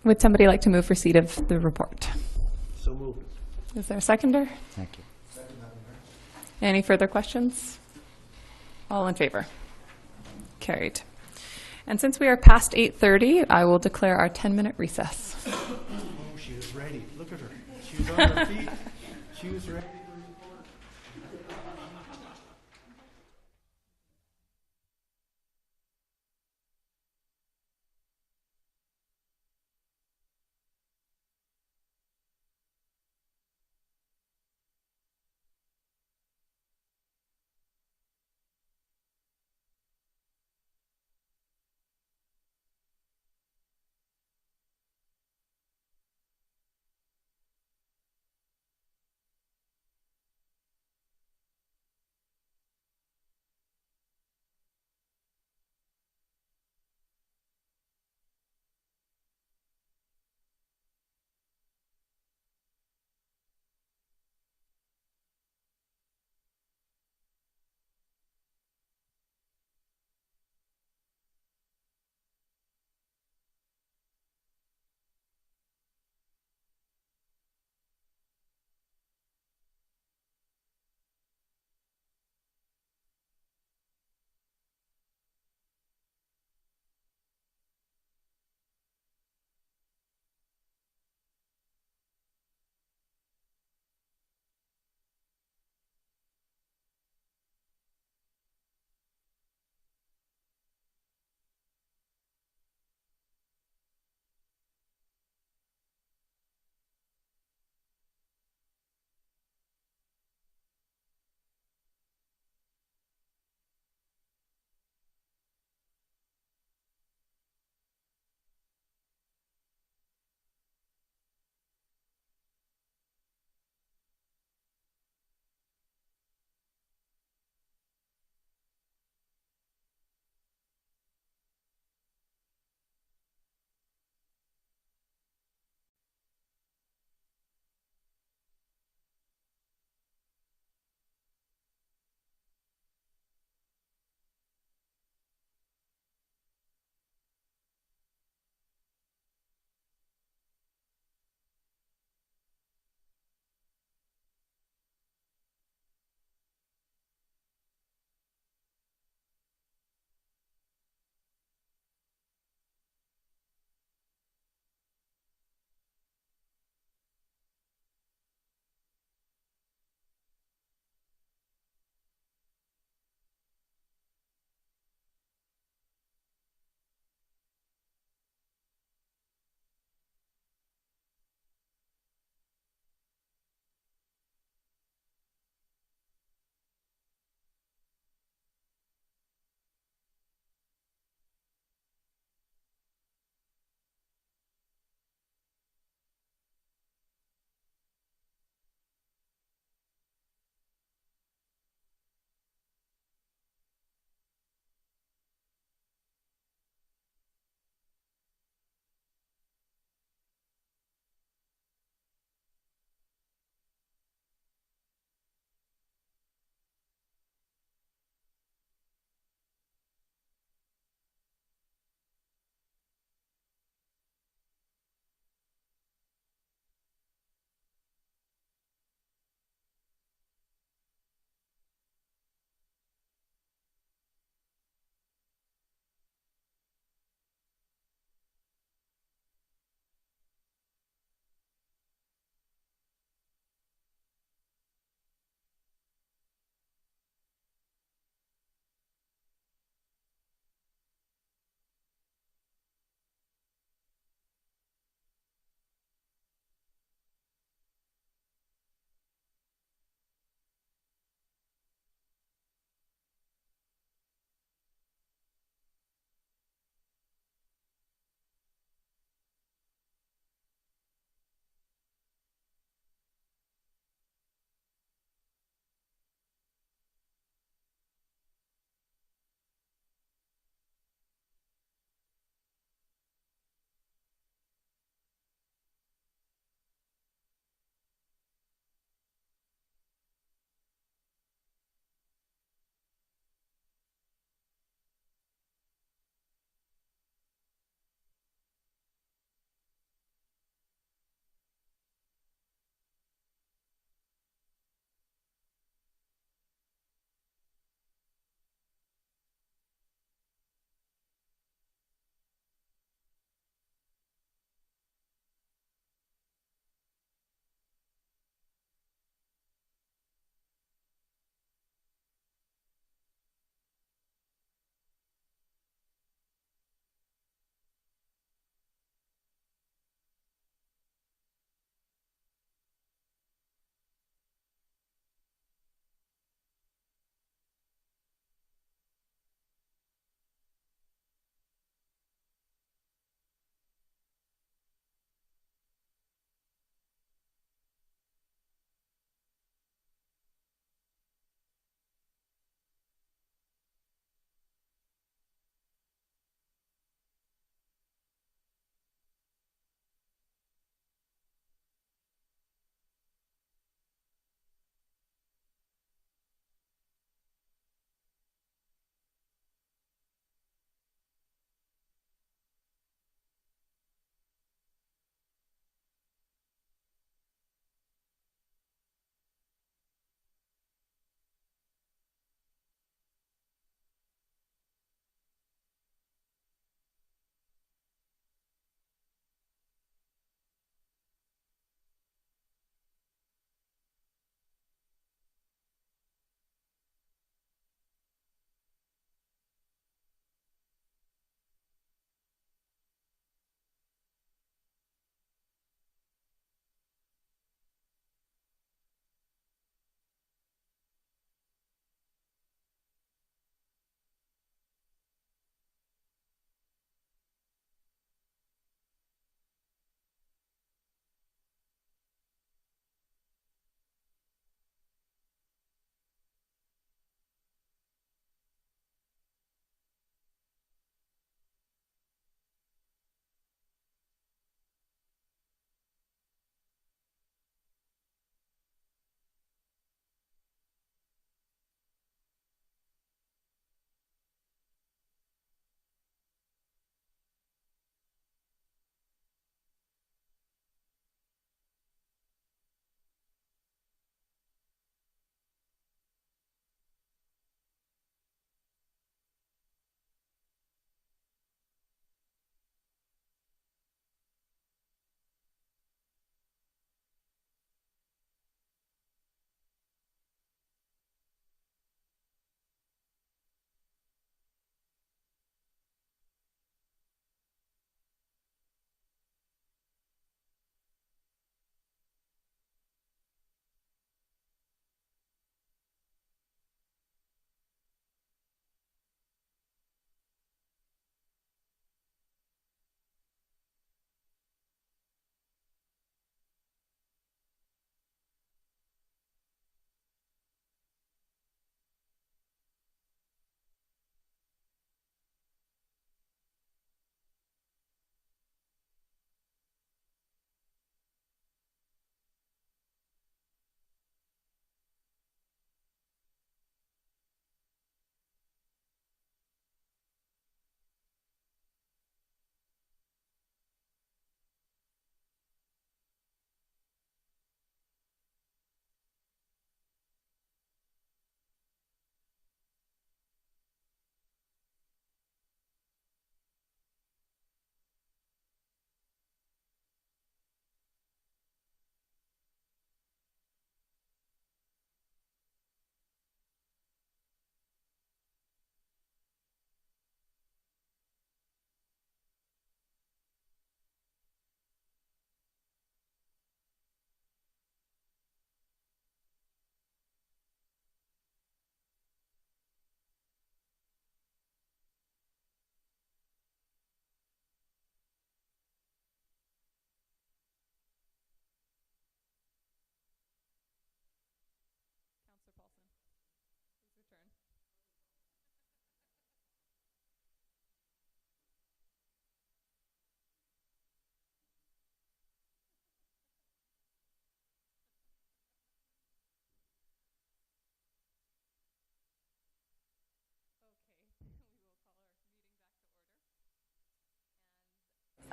Would somebody like to move receipt of the report? So moved. Is there a seconder? Thank you. Any further questions? All in favor? Carried. And since we are past 8:30, I will declare our 10-minute recess. ready. Look at her. She was on her feet. She was ready.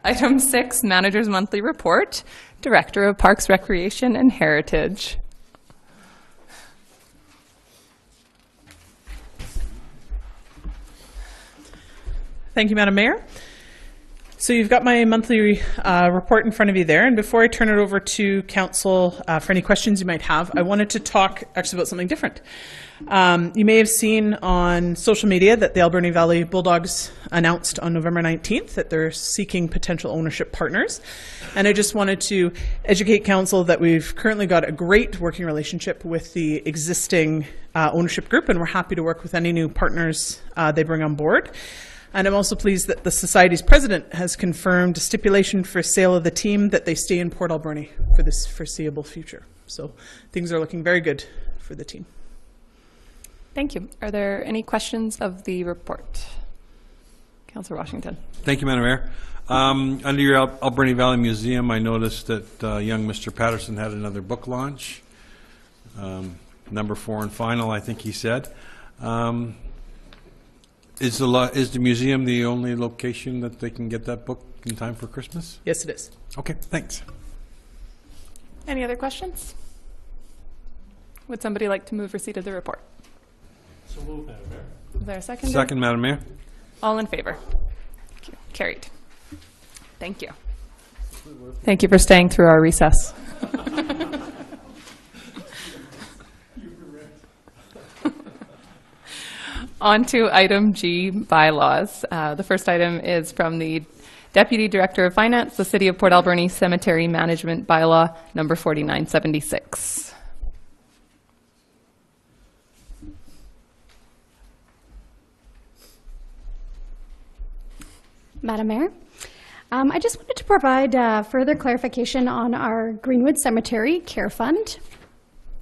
Item 6, Manager's Monthly Report, Director of Parks, Recreation, and Heritage. Thank you, Madam Mayor. So you've got my monthly report in front of you there, and before I turn it over to Council for any questions you might have, I wanted to talk actually about something different. You may have seen on social media that the Alberni Valley Bulldogs announced on November 19th that they're seeking potential ownership partners. And I just wanted to educate Council that we've currently got a great working relationship with the existing ownership group, and we're happy to work with any new partners they bring on board. And I'm also pleased that the Society's president has confirmed a stipulation for sale of the team that they stay in Port Alberni for this foreseeable future. So things are looking very good for the team. Thank you. Are there any questions of the report? Councillor Washington. Thank you, Madam Mayor. Under your Alberni Valley Museum, I noticed that young Mr. Patterson had another book launch, number 4 and final, I think he said. Is the museum the only location that they can get that book in time for Christmas? Yes, it is. Okay, thanks. Any other questions? Would somebody like to move receipt of the report? So moved, Madam Mayor. Is there a second? Second, Madam Mayor. All in favor? Thank you. Carried. Thank you. Thank you for staying through our recess. On to item G, bylaws. The first item is from the Deputy Director of Finance, the City of Port Alberni Cemetery Management Bylaw, number 4976. Madam Mayor, I just wanted to provide further clarification on our Greenwood Cemetery Care Fund.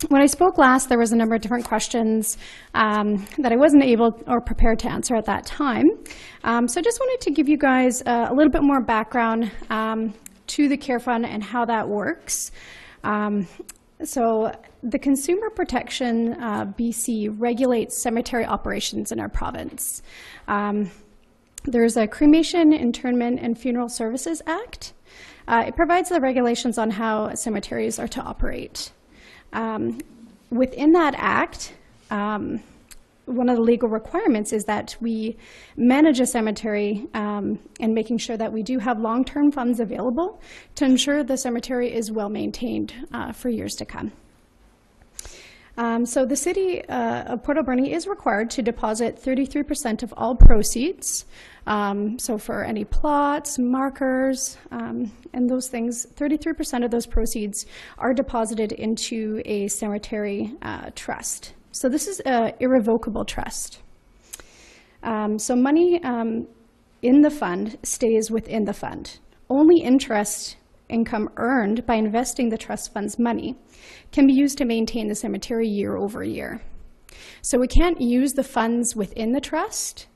When I spoke last, there was a number of different questions that I wasn't able or prepared to answer at that time. So I just wanted to give you guys a little bit more background to the Care Fund and how that works. So the Consumer Protection BC regulates cemetery operations in our province. There's a Cremation, Internment, and Funeral Services Act. It provides the regulations on how cemeteries are to operate. Within that act, one of the legal requirements is that we manage a cemetery and making sure that we do have long-term funds available to ensure the cemetery is well maintained for years to come. So the City of Port Alberni is required to deposit 33% of all proceeds. So for any plots, markers, and those things, 33% of those proceeds are deposited into a cemetery trust. So this is an irrevocable trust. So money in the fund stays within the fund. Only interest income earned by investing the trust fund's money can be used to maintain the cemetery year over year. So we can't use the funds within the trust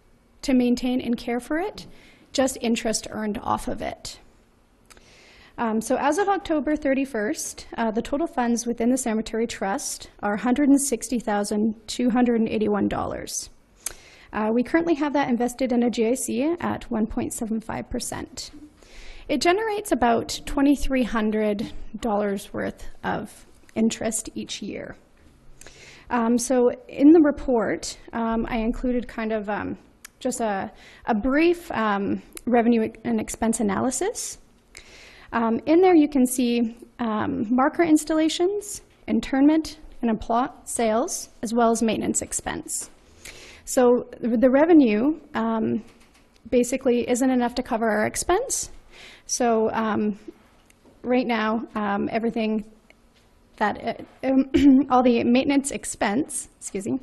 to maintain and care for it, just interest earned off of it. So as of October 31st, the total funds within the cemetery trust are $160,281. We currently have that invested in a GIC at 1.75%. It generates about $2,300 worth of interest each year. So in the report, I included kind of just a brief revenue and expense analysis. In there you can see marker installations, internment and plot sales, as well as maintenance expense. So the revenue basically isn't enough to cover our expense. So right now, everything that, all the maintenance expense, excuse me,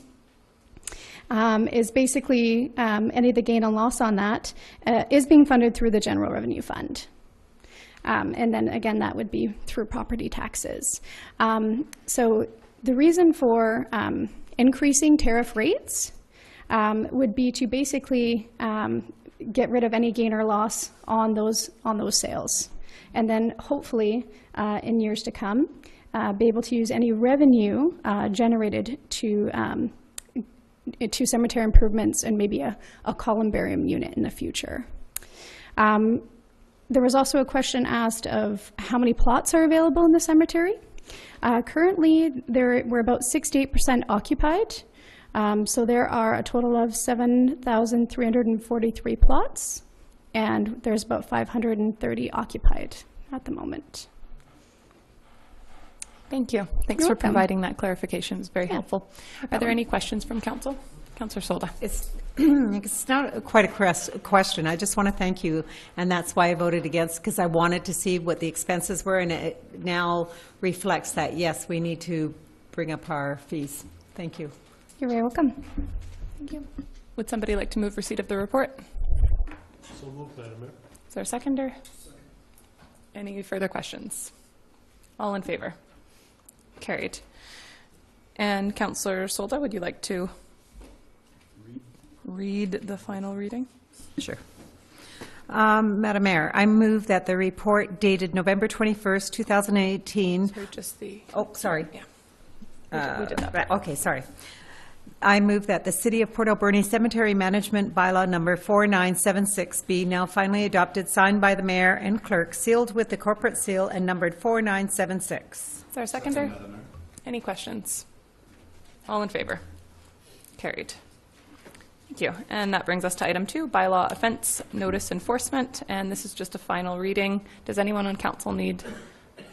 is basically any of the gain and loss on that is being funded through the general revenue fund. And then again, that would be through property taxes. So the reason for increasing tariff rates would be to basically get rid of any gain or loss on those sales. And then hopefully in years to come, be able to use any revenue generated to cemetery improvements and maybe a columbarium unit in the future. There was also a question asked of how many plots are available in the cemetery. Currently, we're about 68% occupied. So there are a total of 7,343 plots, and there's about 530 occupied at the moment. Thank you. Thanks for providing that clarification. It's very helpful. Are there any questions from council? Councillor Solda. It's not quite a question. I just want to thank you, and that's why I voted against, because I wanted to see what the expenses were, and it now reflects that, yes, we need to bring up our fees. Thank you. You're very welcome. Thank you. Would somebody like to move receipt of the report? So moved, Madam Mayor. Is there a seconder? Any further questions? All in favor? Carried. And Councillor Solda, would you like to read the final reading? Sure. Madam Mayor, I move that the report dated November 21st, 2018. Sorry, just the... Oh, sorry. Yeah. We did that. Okay, sorry. I move that the City of Port Alberni Cemetery Management Bylaw number 4976 be now finally adopted, signed by the Mayor and Clerk, sealed with the corporate seal, and numbered 4976. Is there a seconder? Any questions? All in favor? Carried. Thank you. And that brings us to item 2, bylaw offense notice enforcement. And this is just a final reading. Does anyone on council need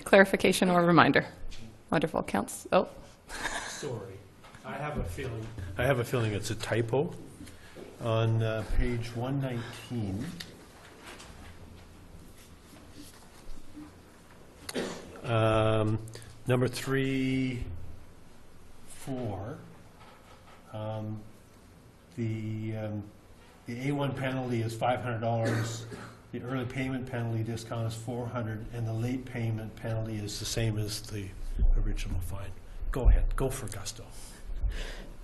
clarification or a reminder? Wonderful. Oh. Sorry. I have a feeling it's a typo on page 119. Number 3, 4. The A1 penalty is $500. The early payment penalty discount is $400, and the late payment penalty is the same as the original fine. Go ahead. Go for gusto.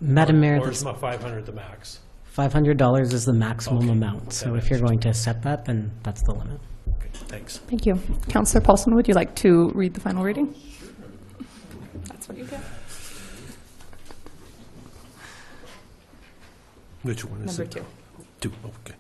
Madam Mayor, Or is my $500 the max? $500 is the maximum amount. So that if you're going to set that, then that's the limit. Okay, thanks. Thank you. Councillor Paulson, would you like to read the final reading? That's what you get. Which one is Number it? 2. 2, okay.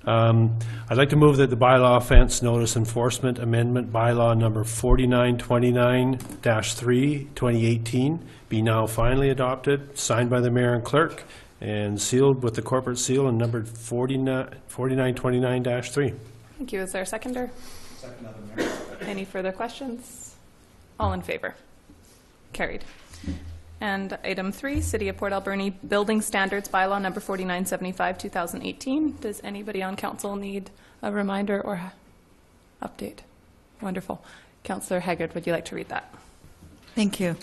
I'd like to move that the bylaw offense notice enforcement amendment bylaw number 4929-3, 2018 be now finally adopted, signed by the Mayor and Clerk, and sealed with the corporate seal and numbered 4929-3. Thank you. Is there a seconder? Second, Madam Mayor. Any further questions? All in favor? Carried. And item 3, City of Port Alberni Building Standards Bylaw number 4975, 2018. Does anybody on council need a reminder or update? Wonderful. Councillor Haggard, would you like to read that? Thank you.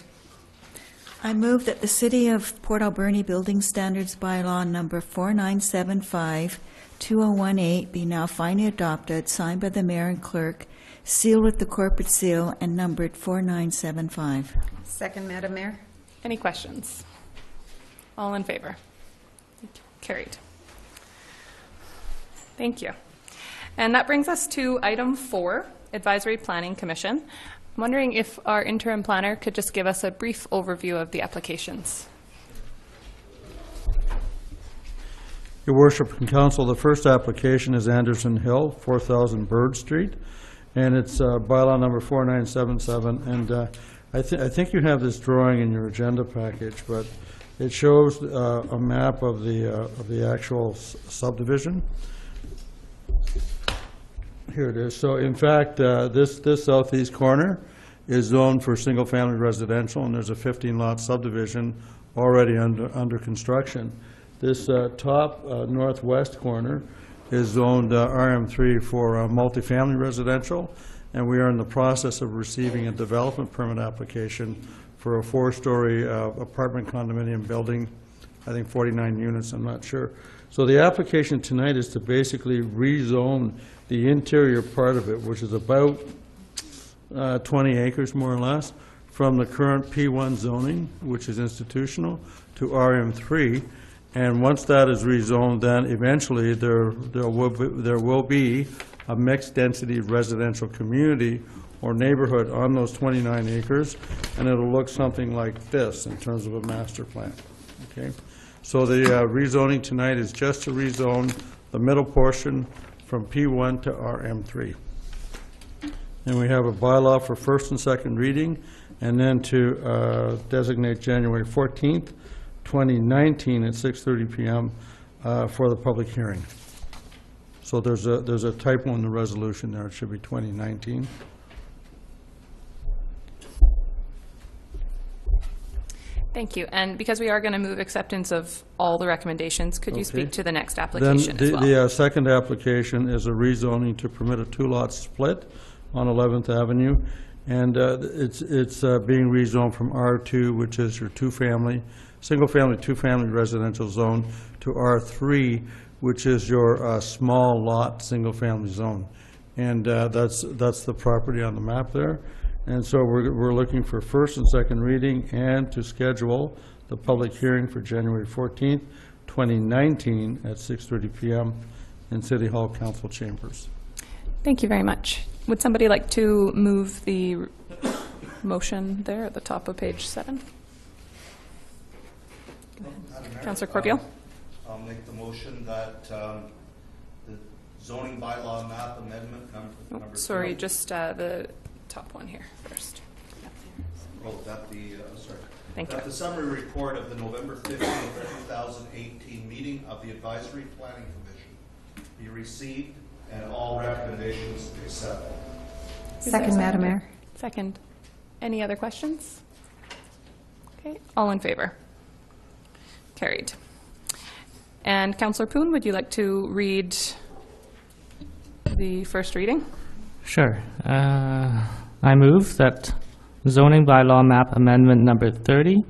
I move that the City of Port Alberni Building Standards Bylaw number 4975, 2018 be now finally adopted, signed by the Mayor and Clerk, sealed with the corporate seal, and numbered 4975. Second, Madam Mayor. Any questions? All in favor? Carried. Thank you. And that brings us to item 4, Advisory Planning Commission. I'm wondering if our interim planner could just give us a brief overview of the applications. Your Worship and Council, the first application is Anderson Hill, 4000 Bird Street, and it's bylaw number 4977. And I think you have this drawing in your agenda package, but it shows a map of the actual subdivision. Here it is. So in fact, this southeast corner is zoned for single-family residential, and there's a 15-lot subdivision already under construction. This top northwest corner is zoned RM3 for multifamily residential, and we are in the process of receiving a development permit application for a 4-story apartment condominium building, I think 49 units, I'm not sure. So the application tonight is to basically rezone the interior part of it, which is about 20 acres more or less, from the current P1 zoning, which is institutional, to RM3. And once that is rezoned, then eventually there will be a mixed-density residential community or neighborhood on those 29 acres, and it'll look something like this in terms of a master plan. Okay, so the rezoning tonight is just to rezone the middle portion from P1 to RM3. And we have a bylaw for first and second reading, and then to designate January 14th, 2019 at 6:30 PM for the public hearing. So there's a typo in the resolution there. It should be 2019. Thank you. And because we are going to move acceptance of all the recommendations, could you Okay. speak to the next application Then as well? the second application is a rezoning to permit a two-lot split on 11th Avenue. And it's being rezoned from R2, which is your two-family, single-family, two-family residential zone, to R3, which is your small lot, single-family zone. And that's the property on the map there. And so we're looking for first and second reading and to schedule the public hearing for January 14th, 2019 at 6:30 PM in City Hall Council Chambers. Thank you very much. Would somebody like to move the motion there at the top of page 7? Councillor Corbeil? I'll make the motion that the zoning bylaw map amendment number... Sorry, just the top one here first. Oh, that the, sorry. Thank that you. the summary report of the November 15th, 2018 meeting of the Advisory Planning Commission be received and all recommendations accepted. Second, Madam Mayor. Second. Any other questions? Okay, all in favor? Carried. And Councillor Poon, would you like to read the first reading? Sure. I move that zoning bylaw map amendment number 30,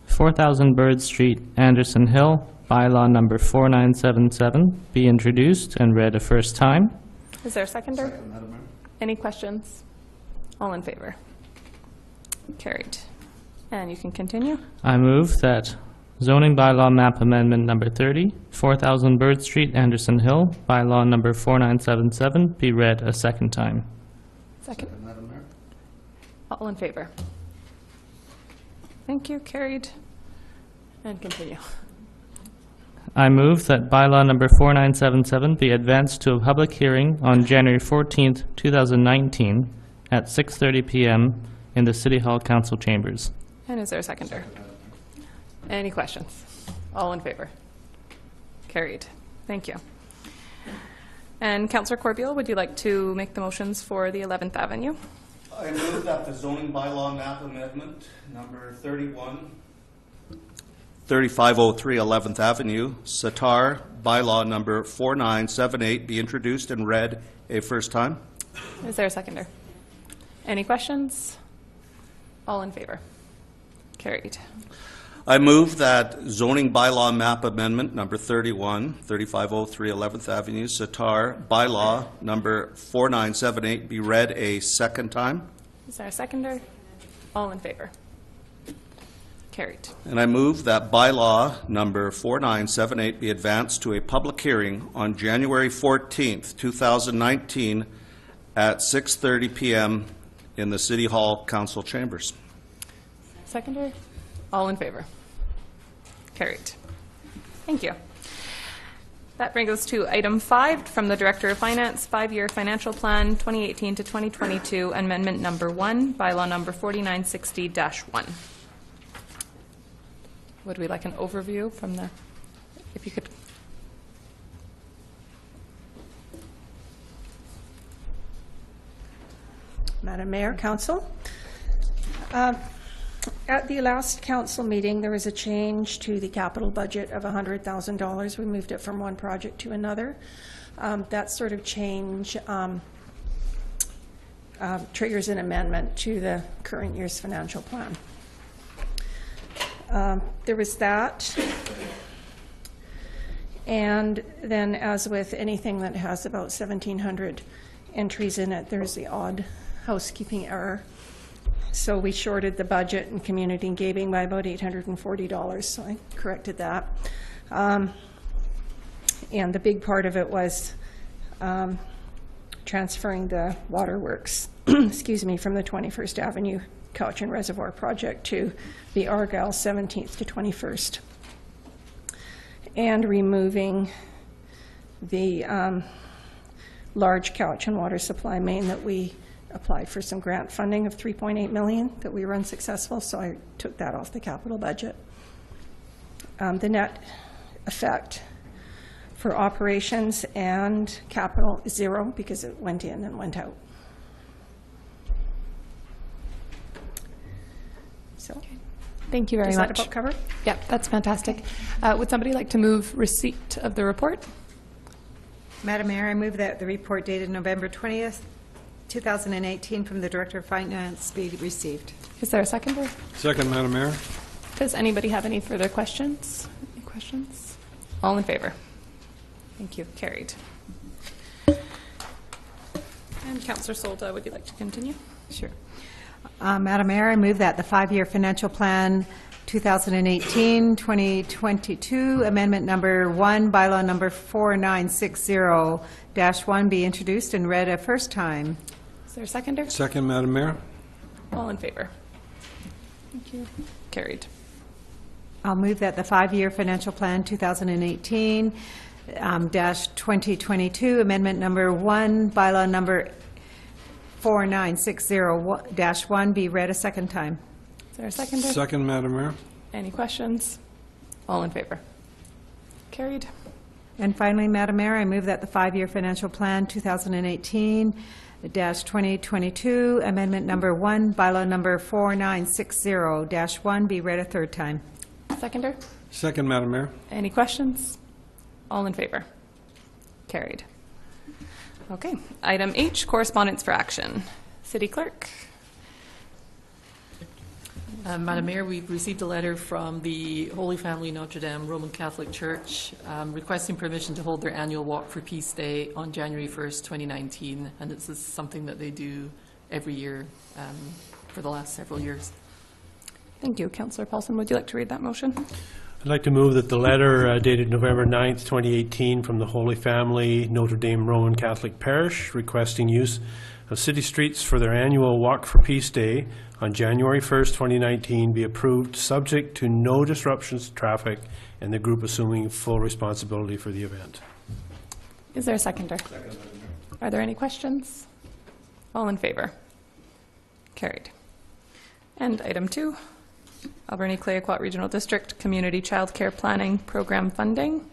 4000 Bird Street, Anderson Hill, bylaw number 4977 be introduced and read a first time. Is there a seconder? Second, Madam Mayor. Any questions? All in favor? Carried. And you can continue. I move that zoning bylaw map amendment number 30, 4000 Bird Street, Anderson Hill, bylaw number 4977 be read a second time. Second. Second, Madam Mayor. All in favor? Thank you. Carried. And continue. I move that bylaw number 4977 be advanced to a public hearing on January 14th, 2019 at 6:30 PM in the City Hall Council Chambers. And is there a seconder? Any questions? All in favor? Carried. Thank you. And Councillor Corbeil, would you like to make the motions for the 11th Avenue? I move that the zoning bylaw map amendment number 3503 11th Avenue, Satar, bylaw number 4978 be introduced and read a first time. Is there a seconder? Any questions? All in favor? Carried. I move that zoning bylaw map amendment number 3503 11th Avenue, Satar, bylaw number 4978 be read a second time. Is there a seconder? All in favor? Carried. And I move that bylaw number 4978 be advanced to a public hearing on January 14th, 2019 at 6:30 PM in the City Hall Council Chambers. Seconder? All in favor? Carried. Thank you. That brings us to item 5 from the Director of Finance, 5-year financial plan 2018 to 2022, amendment number 1, bylaw number 4960-1. Would we like an overview from the, if you could. Madam Mayor, Council. At the last council meeting, there was a change to the capital budget of $100,000. We moved it from one project to another. That sort of change triggers an amendment to the current year's financial plan. There was that. And then, as with anything that has about 1,700 entries in it, there's the odd housekeeping error. So we shorted the budget in community and gaming by about $840, so I corrected that. And the big part of it was transferring the waterworks, excuse me, from the 21st Avenue Couch and Reservoir project to the Argyle 17th to 21st. And removing the large couch and water supply main that we applied for some grant funding of 3.8 million, but we were unsuccessful, so I took that off the capital budget. The net effect for operations and capital is 0 because it went in and went out. So, thank you very much. Is that about covered? Yep, that's fantastic. Would somebody like to move receipt of the report? Madam Mayor, I move that the report dated November 20th, 2018 from the Director of Finance be received. Is there a seconder? Second, Madam Mayor. Does anybody have any further questions? Any questions? All in favor? Thank you. Carried. And Councillor Solda, would you like to continue? Sure. Madam Mayor, I move that the 5-year financial plan 2018-2022, amendment number 1, bylaw number 4960-1 be introduced and read a first time. Is there a seconder? Second, Madam Mayor. All in favor? Thank you. Carried. I'll move that the 5-year financial plan 2018-2022, amendment number 1, bylaw number 4960-1 be read a second time. Is there a seconder? Second, Madam Mayor. Any questions? All in favor? Carried. And finally, Madam Mayor, I move that the 5-year financial plan 2018-2022, amendment number 1, bylaw number 4960-1 be read a third time. Seconder? Second, Madam Mayor. Any questions? All in favor? Carried. Okay. Item H, correspondence for action. City Clerk. Madam Mayor, we've received a letter from the Holy Family Notre Dame Roman Catholic Church requesting permission to hold their annual Walk for Peace Day on January 1st, 2019, and this is something that they do every year for the last several years. Thank you. Councillor Paulson, would you like to read that motion? I'd like to move that the letter dated November 9th, 2018 from the Holy Family Notre Dame Roman Catholic Parish requesting use of city streets for their annual Walk for Peace Day on January 1st, 2019 be approved, subject to no disruptions to traffic and the group assuming full responsibility for the event. Is there a seconder? Second, Are there any questions? All in favor? Carried. And item 2, Alberni-Clayoquot Regional District Community Child Care Planning Program funding.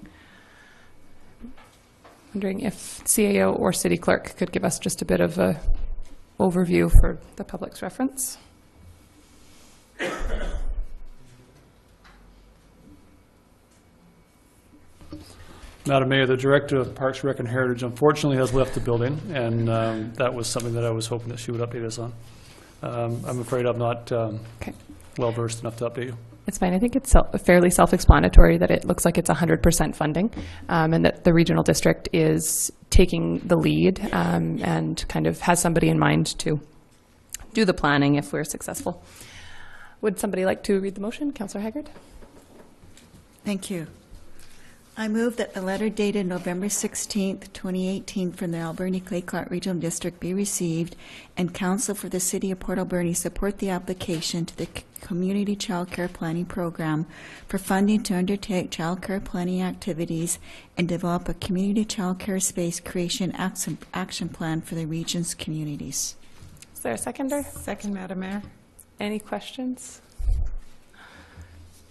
Wondering if CAO or City Clerk could give us just a bit of a overview for the public's reference. Madam Mayor, the Director of Parks, Rec and Heritage unfortunately has left the building, and that was something that I was hoping that she would update us on. I'm afraid I'm not well-versed enough to update you. It's fine. I think it's fairly self-explanatory that it looks like it's 100% funding, and that the regional district is taking the lead and kind of has somebody in mind to do the planning if we're successful. Would somebody like to read the motion? Councillor Haggard? Thank you. I move that the letter dated November 16th, 2018 from the Alberni-Clayoquot Regional District be received and Council for the City of Port Alberni support the application to the Community Child Care Planning Program for funding to undertake child care planning activities and develop a community child care space creation action plan for the region's communities. Is there a seconder? Second, Madam Mayor. Any questions?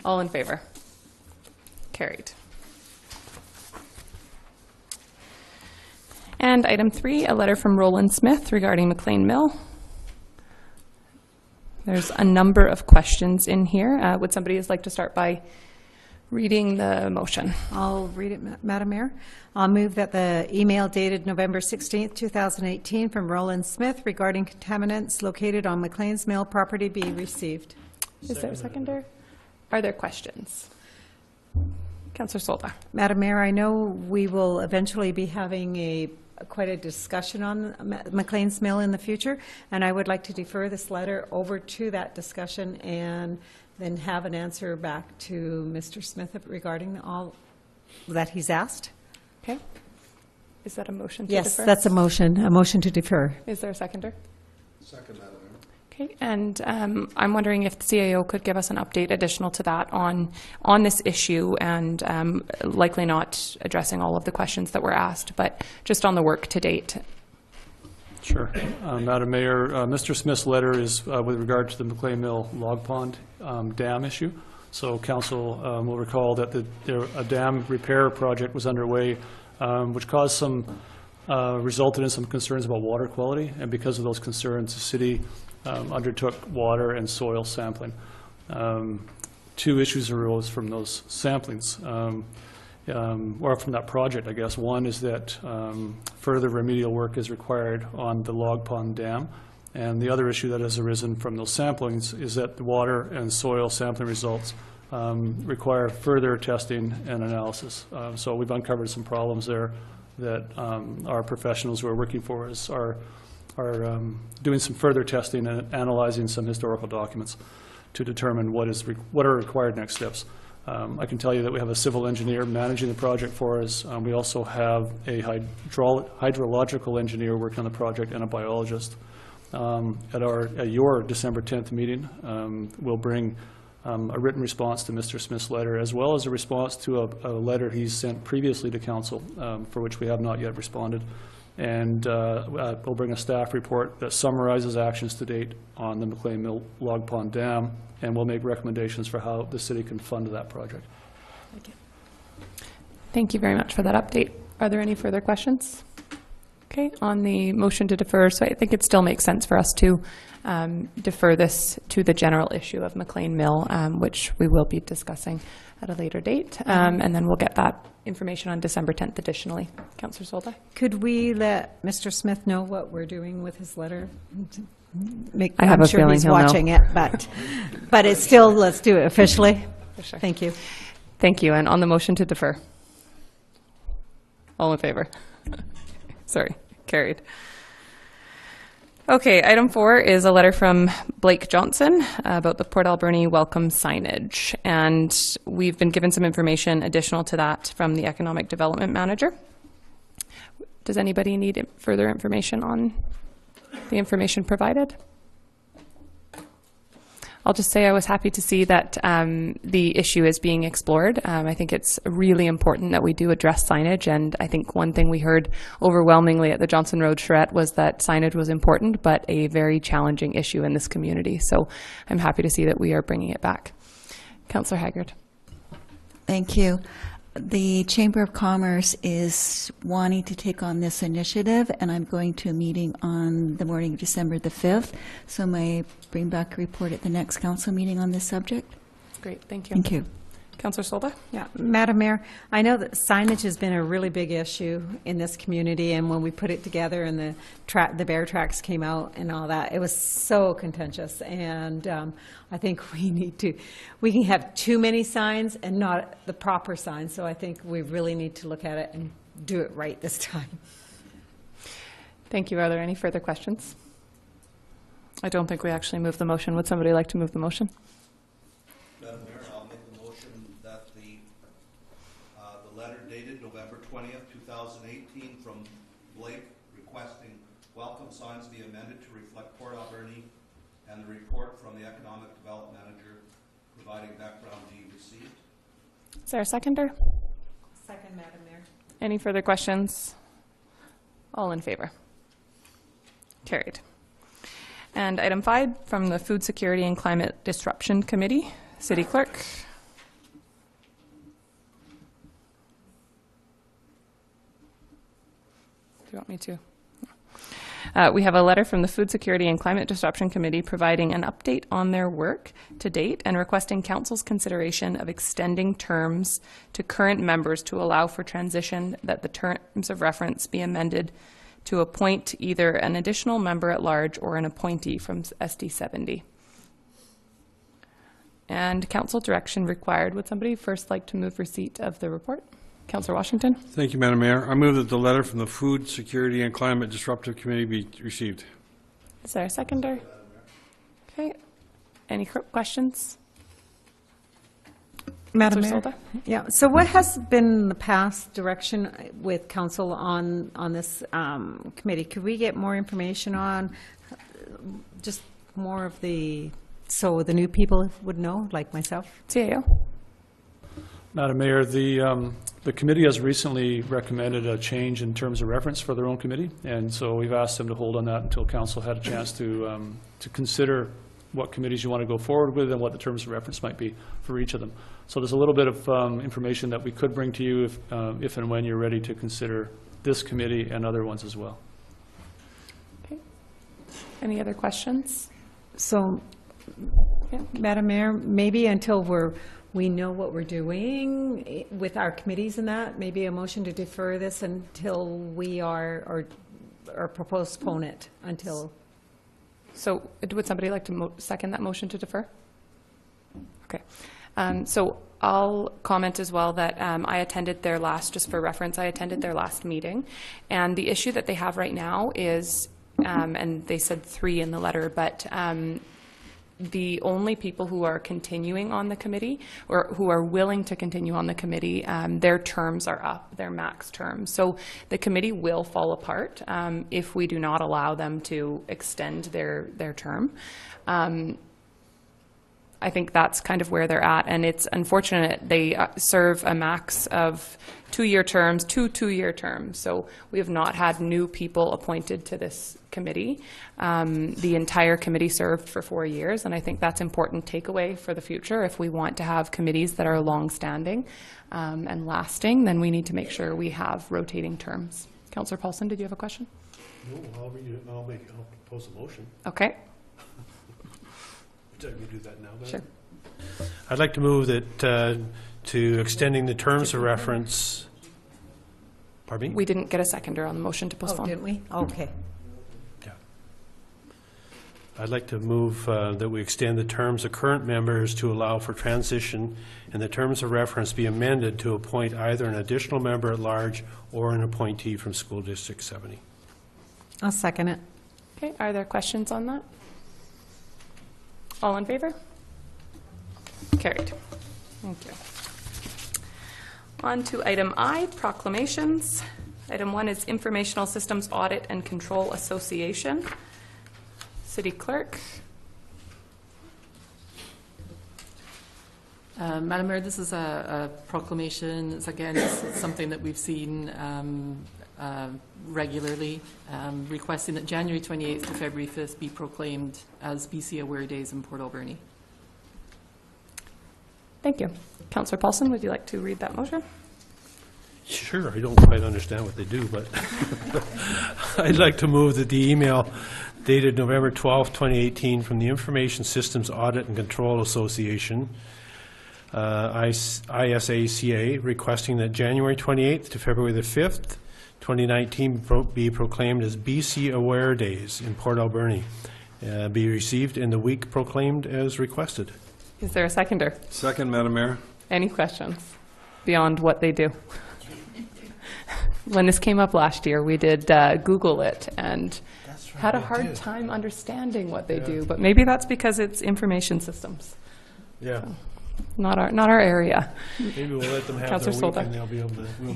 All in favor? Carried. And item 3, a letter from Roland Smith regarding McLean Mill. There's a number of questions in here. Would somebody like to start by reading the motion? I'll read it, Madam Mayor. I'll move that the email dated November 16th, 2018 from Roland Smith regarding contaminants located on McLean's Mill property be received. Is there a seconder? Are there questions? Councillor Solda. Madam Mayor, I know we will eventually be having quite a discussion on McLean's Mill in the future, and I would like to defer this letter over to that discussion and then have an answer back to Mr. Smith regarding all that he's asked. Okay. Is that a motion to defer? Yes, defer? that's a motion to defer. Is there a seconder? Second, Madam Mayor. Okay, and I'm wondering if the CAO could give us an update additional to that on this issue, and likely not addressing all of the questions that were asked, but just on the work to date. Sure. Madam Mayor, Mr. Smith's letter is with regard to the McLean Mill Log Pond dam issue. So council will recall that a dam repair project was underway, which caused resulted in some concerns about water quality. And because of those concerns, the city undertook water and soil sampling. Two issues arose from those samplings. Or from that project, I guess. One is that further remedial work is required on the Log Pond Dam. And the other issue that has arisen from those samplings is that the water and soil sampling results require further testing and analysis. So we've uncovered some problems there that our professionals who are working for us are doing some further testing and analyzing some historical documents to determine what are required next steps. I can tell you that we have a civil engineer managing the project for us. We also have a hydrological engineer working on the project and a biologist. At your December 10th meeting, we'll bring a written response to Mr. Smith's letter, as well as a response to a letter he's sent previously to council, for which we have not yet responded. And we'll bring a staff report that summarizes actions to date on the McLean Mill Log Pond Dam, and we'll make recommendations for how the city can fund that project. Thank you. Thank you very much for that update. Are there any further questions? Okay, on the motion to defer, so I think it still makes sense for us to defer this to the general issue of McLean Mill, which we will be discussing at a later date, and then we'll get that information on December 10th additionally. Councillor Solda? Could we let Mr. Smith know what we're doing with his letter? I have I'm a sure feeling he's he'll watching know. it, but it's still, let's do it officially. For sure. Thank you. Thank you. And on the motion to defer? All in favor? Sorry, carried. Okay, item 4 is a letter from Blake Johnson about the Port Alberni welcome signage. And we've been given some information additional to that from the Economic Development Manager. Does anybody need further information on the information provided? I'll just say I was happy to see that the issue is being explored. I think it's really important that we do address signage, and I think one thing we heard overwhelmingly at the Johnson Road charrette was that signage was important, but a very challenging issue in this community. So I'm happy to see that we are bringing it back. Councillor Haggard. Thank you. The Chamber of Commerce is wanting to take on this initiative, and I'm going to a meeting on the morning of December the 5th, so may I bring back a report at the next council meeting on this subject? Great, thank you. Thank you. Councillor Solda? Yeah, Madam Mayor, I know that signage has been a really big issue in this community, and when we put it together and the bear tracks came out and all that, it was so contentious. And I think we can have too many signs and not the proper signs. So I think we really need to look at it and do it right this time. Thank you. Are there any further questions? I don't think we actually moved the motion. Would somebody like to move the motion? Madam Mayor, I'll make the motion that the letter dated November 20th, 2018 from Blake requesting welcome signs be amended to reflect Port Alberni and the report from the Economic Development Manager providing background be received. Is there a seconder? Second, Madam Mayor. Any further questions? All in favor? Carried. And item 5 from the Food Security and Climate Disruption Committee. City Clerk. Do you want me to? We have a letter from the Food Security and Climate Disruption Committee providing an update on their work to date and requesting Council's consideration of extending terms to current members to allow for transition, that the terms of reference be amended to appoint either an additional member at large or an appointee from SD 70. And council direction required. Would somebody first like to move receipt of the report? Councillor Washington. Thank you, Madam Mayor. I move that the letter from the Food Security and Climate Disruptive Committee be received. Is there a seconder? Okay. Any questions? Madam Councillor Mayor. Solda? Yeah. So what has been the past direction with council on this committee? Could we get more information on just more of so the new people would know, like myself? CAO. Madam Mayor, the The committee has recently recommended a change in terms of reference for their own committee, and so we've asked them to hold on that until council had a chance to consider what committees you want to go forward with and what the terms of reference might be for each of them. So there's a little bit of information that we could bring to you if and when you're ready to consider this committee and other ones as well. Okay. Any other questions? So, Madam Mayor, maybe until we know what we're doing with our committees and that, maybe a motion to defer this until we or postpone it until. So would somebody like to second that motion to defer? Okay. So I'll comment as well that I attended their last, just for reference, I attended their last meeting. And the issue that they have right now is, and they said 3 in the letter, but the only people who are continuing on the committee or who are willing to continue on the committee, their terms are up, their max terms. So the committee will fall apart if we do not allow them to extend their term. I think that's kind of where they're at, and it's unfortunate they serve a max of 2-year terms, 2-year terms. So we have not had new people appointed to this committee. The entire committee served for 4 years, and I think that's important takeaway for the future. If we want to have committees that are long-standing and lasting, then we need to make sure we have rotating terms. Councillor Paulson, did you have a question? No, I'll propose a motion. Okay. Would you do that now, Ben? Sure. I'd like to move that to extending the terms of reference. Pardon me? We didn't get a seconder on the motion to postpone. Oh, didn't we? Okay. Yeah. I'd like to move that we extend the terms of current members to allow for transition, and the terms of reference be amended to appoint either an additional member at large or an appointee from School District 70. I'll second it. Okay, are there questions on that? All in favor? Carried. Thank you. On to item I, proclamations. Item 1 is Informational Systems Audit and Control Association. City Clerk. Madam Mayor, this is a proclamation. It's something that we've seen regularly, requesting that January 28th to February 5th be proclaimed as BC Aware Days in Port Alberni. Thank you. Councillor Paulson, would you like to read that motion? Sure, I don't quite understand what they do, but I'd like to move that the email dated November 12, 2018 from the Information Systems Audit and Control Association, ISACA, requesting that January 28th to February the 5th, 2019 be proclaimed as BC Aware Days in Port Alberni, be received in the week proclaimed as requested. Is there a seconder? Second, Madam Mayor. Any questions beyond what they do? When this came up last year, we did Google it and had a hard time understanding what they do, but maybe that's because it's information systems. Yeah. So, not our area. Maybe we'll let them have Councillor their week Solda. and we'll be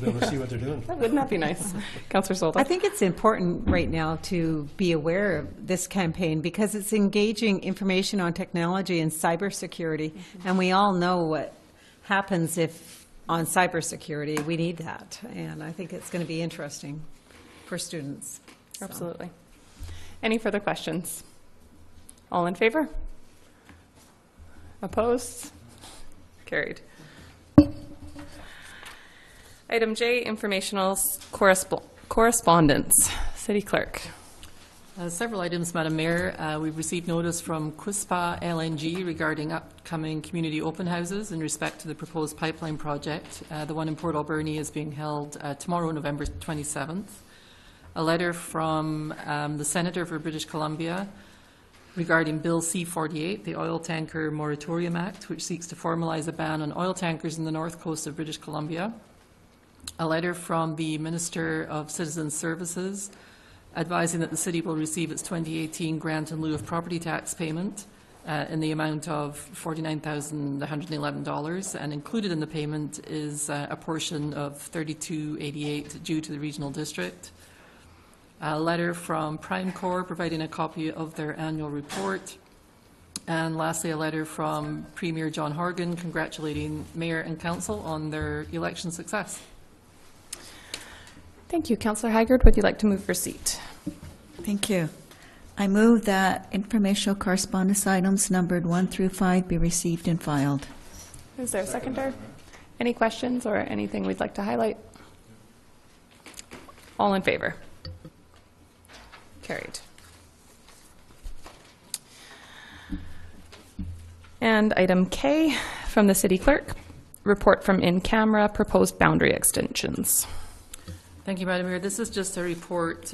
able to see what they're doing. Wouldn't that be nice? Councillor Solda. I think it's important right now to be aware of this campaign because it's engaging information on technology and cybersecurity, and we all know what happens if on cybersecurity we need that, and I think it's going to be interesting for students. So. Absolutely. Any further questions? All in favor? Opposed? Carried. Item J, informational correspondence. City Clerk. Several items, Madam Mayor. We've received notice from Quispa LNG regarding upcoming community open houses in respect to the proposed pipeline project. The one in Port Alberni is being held tomorrow, November 27th. A letter from the Senator for British Columbia regarding Bill C-48, the Oil Tanker Moratorium Act, which seeks to formalise a ban on oil tankers in the north coast of British Columbia. A letter from the Minister of Citizen Services advising that the city will receive its 2018 grant in lieu of property tax payment in the amount of $49,111, and included in the payment is a portion of $32.88 due to the regional district. A letter from Prime Corps providing a copy of their annual report. And lastly, a letter from Premier John Horgan congratulating Mayor and Council on their election success. Thank you. Councillor Haggard, would you like to move for seat? Thank you. I move that informational correspondence items numbered 1 through 5 be received and filed. Is there a seconder? Any questions or anything we'd like to highlight? All in favor? Carried. And item K from the city clerk, report from in-camera proposed boundary extensions. Thank you, Madam Mayor. This is just a report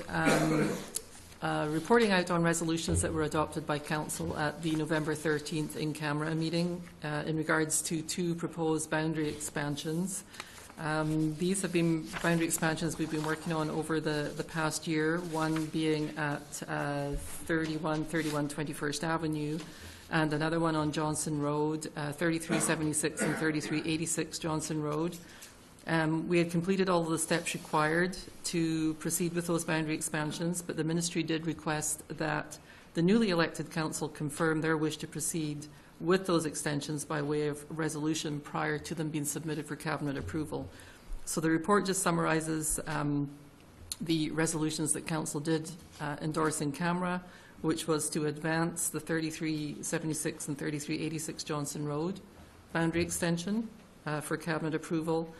reporting out on resolutions that were adopted by Council at the November 13th in-camera meeting in regards to 2 proposed boundary expansions. These have been boundary expansions we've been working on over the past year, one being at 3131 21st Avenue, and another one on Johnson Road, 3376 and 3386 Johnson Road. We had completed all of the steps required to proceed with those boundary expansions, but the Ministry did request that the newly elected council confirm their wish to proceed with those extensions by way of resolution prior to them being submitted for Cabinet approval. So the report just summarises the resolutions that Council did endorse in camera, which was to advance the 3376 and 3386 Johnson Road boundary extension for Cabinet approval,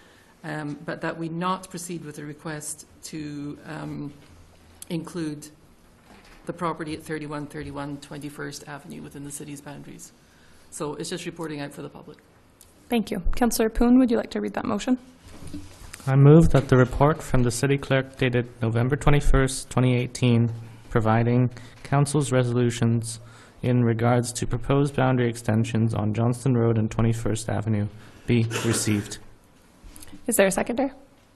but that we not proceed with a request to include the property at 3131 21st Avenue within the city's boundaries. So it's just reporting out for the public. Thank you. Councillor Poon, would you like to read that motion? I move that the report from the city clerk dated November 21st, 2018, providing council's resolutions in regards to proposed boundary extensions on Johnston Road and 21st Avenue be received. Is there a seconder?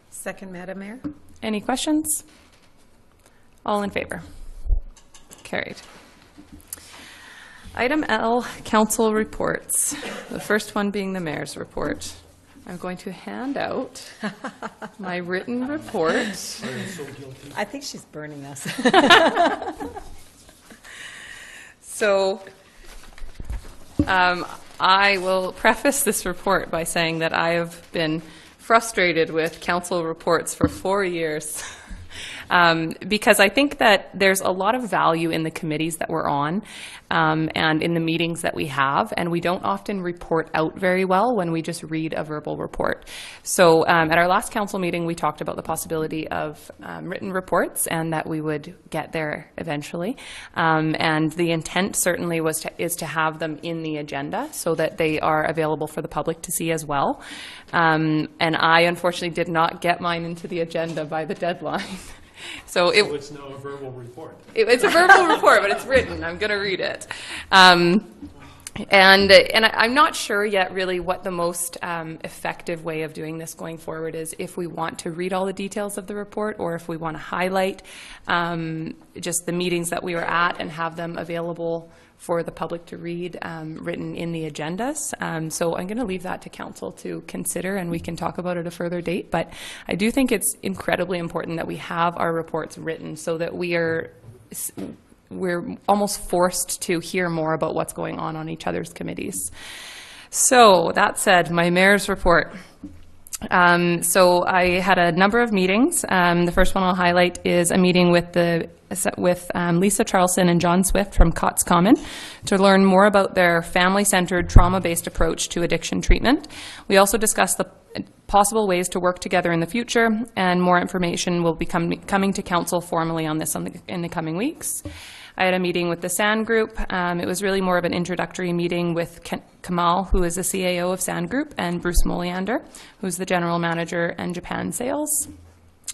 Second, Madam Mayor. Any questions? All in favor? Carried. Item L, council reports. The first one being the mayor's report. I'm going to hand out my written report. I think she's burning us. So I will preface this report by saying that I have been frustrated with council reports for 4 years. Because I think that there's a lot of value in the committees that we're on and in the meetings that we have, and we don't often report out very well when we just read a verbal report. So at our last council meeting, we talked about the possibility of written reports and that we would get there eventually. And the intent certainly is to have them in the agenda so that they are available for the public to see as well. And I unfortunately did not get mine into the agenda by the deadline. So it's now a verbal report. It's a verbal report, but it's written. I'm going to read it. And I'm not sure yet really what the most effective way of doing this going forward is, if we want to read all the details of the report or if we want to highlight just the meetings that we were at and have them available for the public to read written in the agendas. So I'm going to leave that to council to consider, and we can talk about it at a further date. But I do think it's incredibly important that we have our reports written so that we're almost forced to hear more about what's going on each other's committees. So that said, my mayor's report. So I had a number of meetings. The first one I'll highlight is a meeting with Lisa Charlson and John Swift from Cots Common to learn more about their family-centered, trauma-based approach to addiction treatment. We also discussed the possible ways to work together in the future, and more information will be coming to council formally on this in the coming weeks. I had a meeting with the SAN Group. It was really more of an introductory meeting with Kamal, who is the CAO of SAN Group, and Bruce Moliander, who's the General Manager and Japan Sales.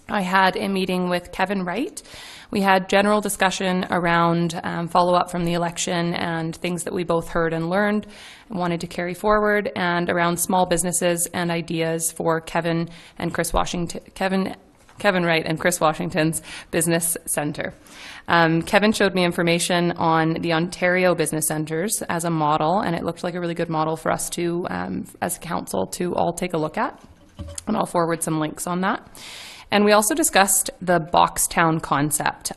I had a meeting with Kevin Wright. We had general discussion around follow-up from the election and things that we both heard and learned and wanted to carry forward, and around small businesses and ideas for Kevin Wright and Chris Washington's Business Centre. Kevin showed me information on the Ontario Business Centres as a model, and it looked like a really good model for us to, as a council, to all take a look at. And I'll forward some links on that. And we also discussed the Boxtown concept,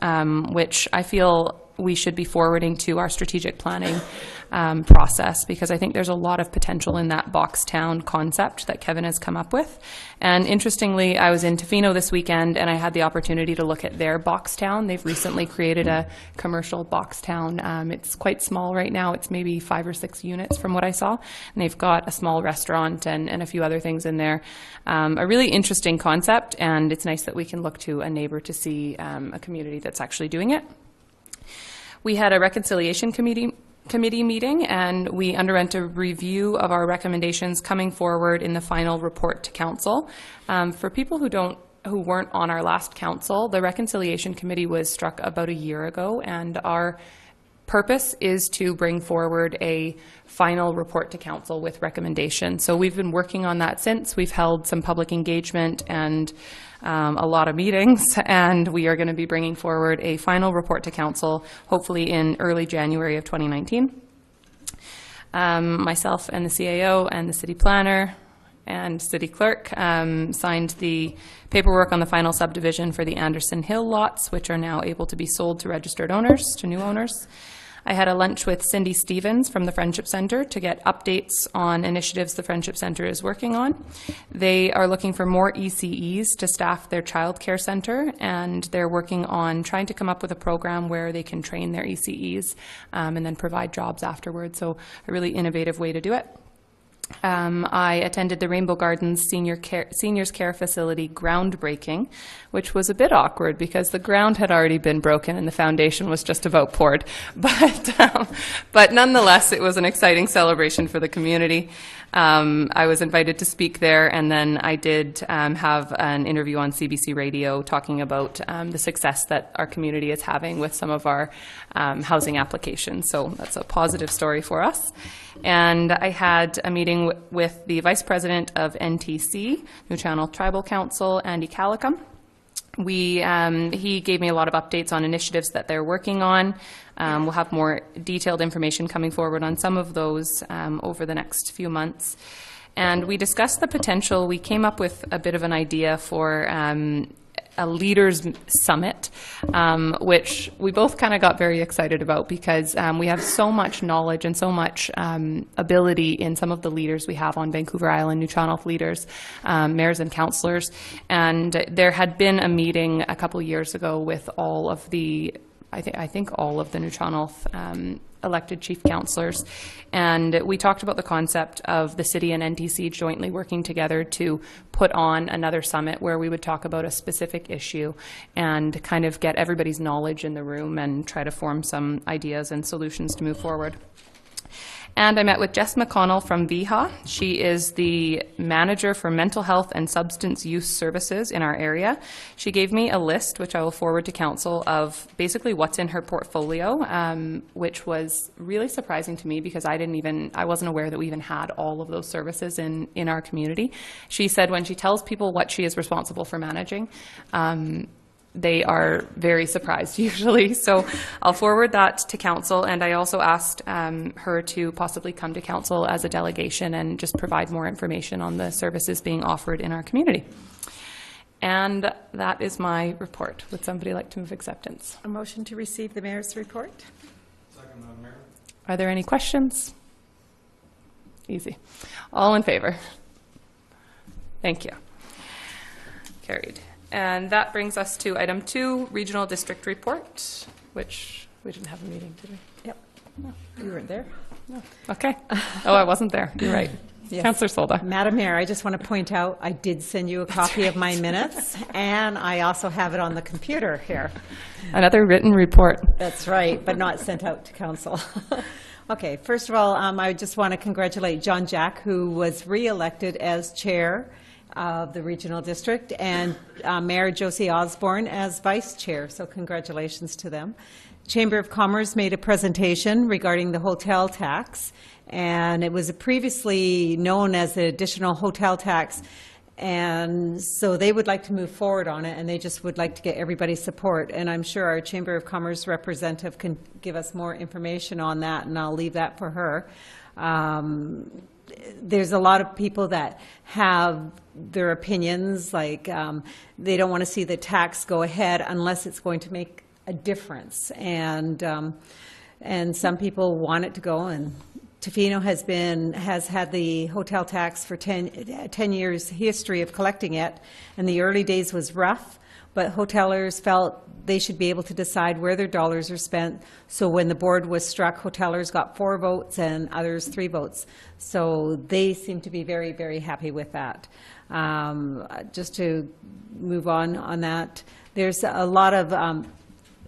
which I feel we should be forwarding to our strategic planning process, because I think there's a lot of potential in that box town concept that Kevin has come up with. And interestingly, I was in Tofino this weekend and I had the opportunity to look at their box town. They've recently created a commercial box town. It's quite small right now. It's maybe 5 or 6 units from what I saw. And they've got a small restaurant and a few other things in there. A really interesting concept, and it's nice that we can look to a neighbor to see a community that's actually doing it. We had a reconciliation committee meeting, and we underwent a review of our recommendations coming forward in the final report to council. For people who weren't on our last council, the reconciliation committee was struck about a year ago, and our purpose is to bring forward a final report to council with recommendations. So we've been working on that since. We've held some public engagement and a lot of meetings, and we are going to be bringing forward a final report to council, hopefully in early January of 2019. Myself and the CAO and the city planner and city clerk signed the paperwork on the final subdivision for the Anderson Hill lots, which are now able to be sold to registered owners, to new owners. I had a lunch with Cindy Stevens from the Friendship Center to get updates on initiatives the Friendship Center is working on. They are looking for more ECEs to staff their childcare center, and they're working on trying to come up with a program where they can train their ECEs and then provide jobs afterwards. So a really innovative way to do it. I attended the Rainbow Gardens Seniors Care Facility groundbreaking, which was a bit awkward because the ground had already been broken and the foundation was just about poured. But nonetheless, it was an exciting celebration for the community. I was invited to speak there, and then I did have an interview on CBC Radio talking about the success that our community is having with some of our housing applications. So that's a positive story for us. And I had a meeting with the Vice President of NTC, New Channel Tribal Council, Andy Calicum. He gave me a lot of updates on initiatives that they're working on. We'll have more detailed information coming forward on some of those over the next few months. And we discussed the potential. We came up with a bit of an idea for a leaders summit, which we both kind of got very excited about because we have so much knowledge and so much ability in some of the leaders we have on Vancouver Island, New Channel leaders, mayors and councillors. And there had been a meeting a couple years ago with all of the, I think all of the New Channel elected chief councillors, and we talked about the concept of the city and NTC jointly working together to put on another summit where we would talk about a specific issue and kind of get everybody's knowledge in the room and try to form some ideas and solutions to move forward. And I met with Jess McConnell from VIHA. She is the manager for mental health and substance use services in our area. She gave me a list, which I will forward to council, of basically what's in her portfolio, which was really surprising to me because I wasn't aware that we even had all of those services in our community. She said when she tells people what she is responsible for managing, they are very surprised usually. So I'll forward that to council, and I also asked her to possibly come to council as a delegation and just provide more information on the services being offered in our community. And that is my report. Would somebody like to move acceptance? A motion to receive the mayor's report. Second, Madam Mayor. Are there any questions? Easy. All in favor? Thank you. Carried. And that brings us to item 2, Regional District Report, which we didn't have a meeting, did we? Yep. No, you weren't there. No. Okay. Oh, I wasn't there. You're right. Yes. Councillor Solda. Madam Mayor, I just want to point out, I did send you a copy of my minutes, and I also have it on the computer here. Another written report. That's right, but not sent out to council. Okay, first of all, I just want to congratulate John Jack, who was re-elected as chair of the regional district, and Mayor Josie Osborne as vice chair, so congratulations to them. Chamber of Commerce made a presentation regarding the hotel tax, and it was previously known as the additional hotel tax, and so they would like to move forward on it, and they just would like to get everybody's support, and I'm sure our Chamber of Commerce representative can give us more information on that, and I'll leave that for her. There's a lot of people that have their opinions, like they don't want to see the tax go ahead unless it's going to make a difference. And some people want it to go, and Tofino has had the hotel tax for 10 years history of collecting it, and the early days was rough, but hotelers felt they should be able to decide where their dollars are spent. So when the board was struck, hotelers got 4 votes and others 3 votes. So they seem to be very, very happy with that. Just to move on that, there's a lot of,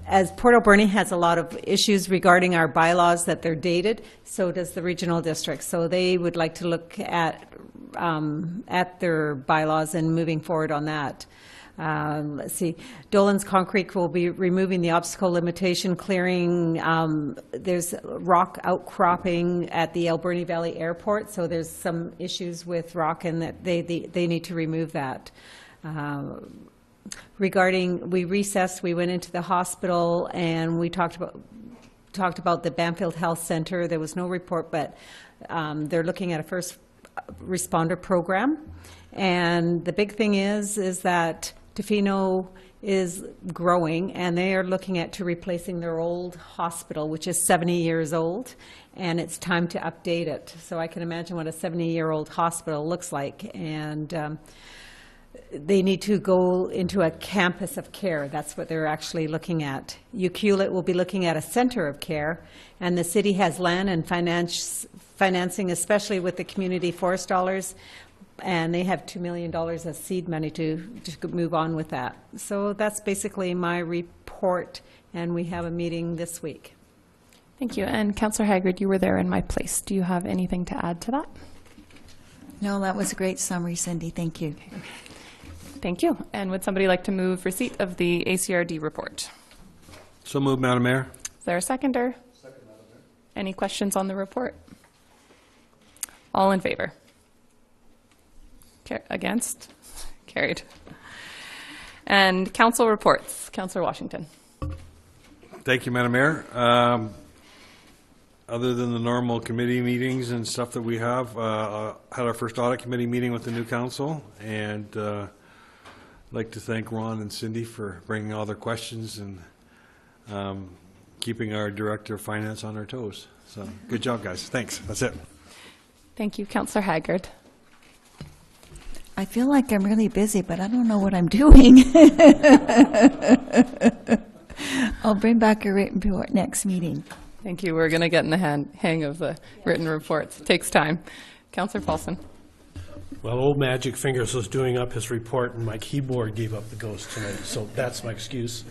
as Port Alberni has a lot of issues regarding our bylaws that they're dated, so does the regional district. So they would like to look at their bylaws and moving forward on that. Let's see, Dolan's Concrete will be removing the obstacle limitation, clearing, there's rock outcropping at the Alberni Valley Airport, so there's some issues with rock and that they need to remove that. Regarding, we recessed, we went into the hospital and we talked about the Banfield Health Center. There was no report, but they're looking at a first responder program. And the big thing is that Tofino is growing, and they are looking at replacing their old hospital, which is 70 years old, and it's time to update it. So I can imagine what a 70-year-old hospital looks like, and they need to go into a campus of care. That's what they're actually looking at. UQLIT will be looking at a center of care, and the city has land and financing, especially with the community forest dollars, and they have $2 million of seed money to move on with that. So that's basically my report, and we have a meeting this week. Thank you. And Councillor Haggard, you were there in my place. Do you have anything to add to that? No, that was a great summary, Cindy. Thank you. Thank you. And would somebody like to move receipt of the ACRD report? So moved, Madam Mayor. Is there a seconder? Second, Madam Mayor. Any questions on the report? All in favor? Against? Carried. And council reports. Councillor Washington. Thank you, Madam Mayor. Other than the normal committee meetings and stuff that we have, had our first audit committee meeting with the new council, and I'd like to thank Ron and Cindy for bringing all their questions and keeping our Director of Finance on our toes. So good job, guys. Thanks. That's it. Thank you, Councillor Haggard. I feel like I'm really busy, but I don't know what I'm doing. I'll bring back a written report next meeting. Thank you. We're going to get in the hang of the written reports. It takes time. Councillor Paulson. Well, old Magic Fingers was doing up his report, and my keyboard gave up the ghost tonight, so that's my excuse.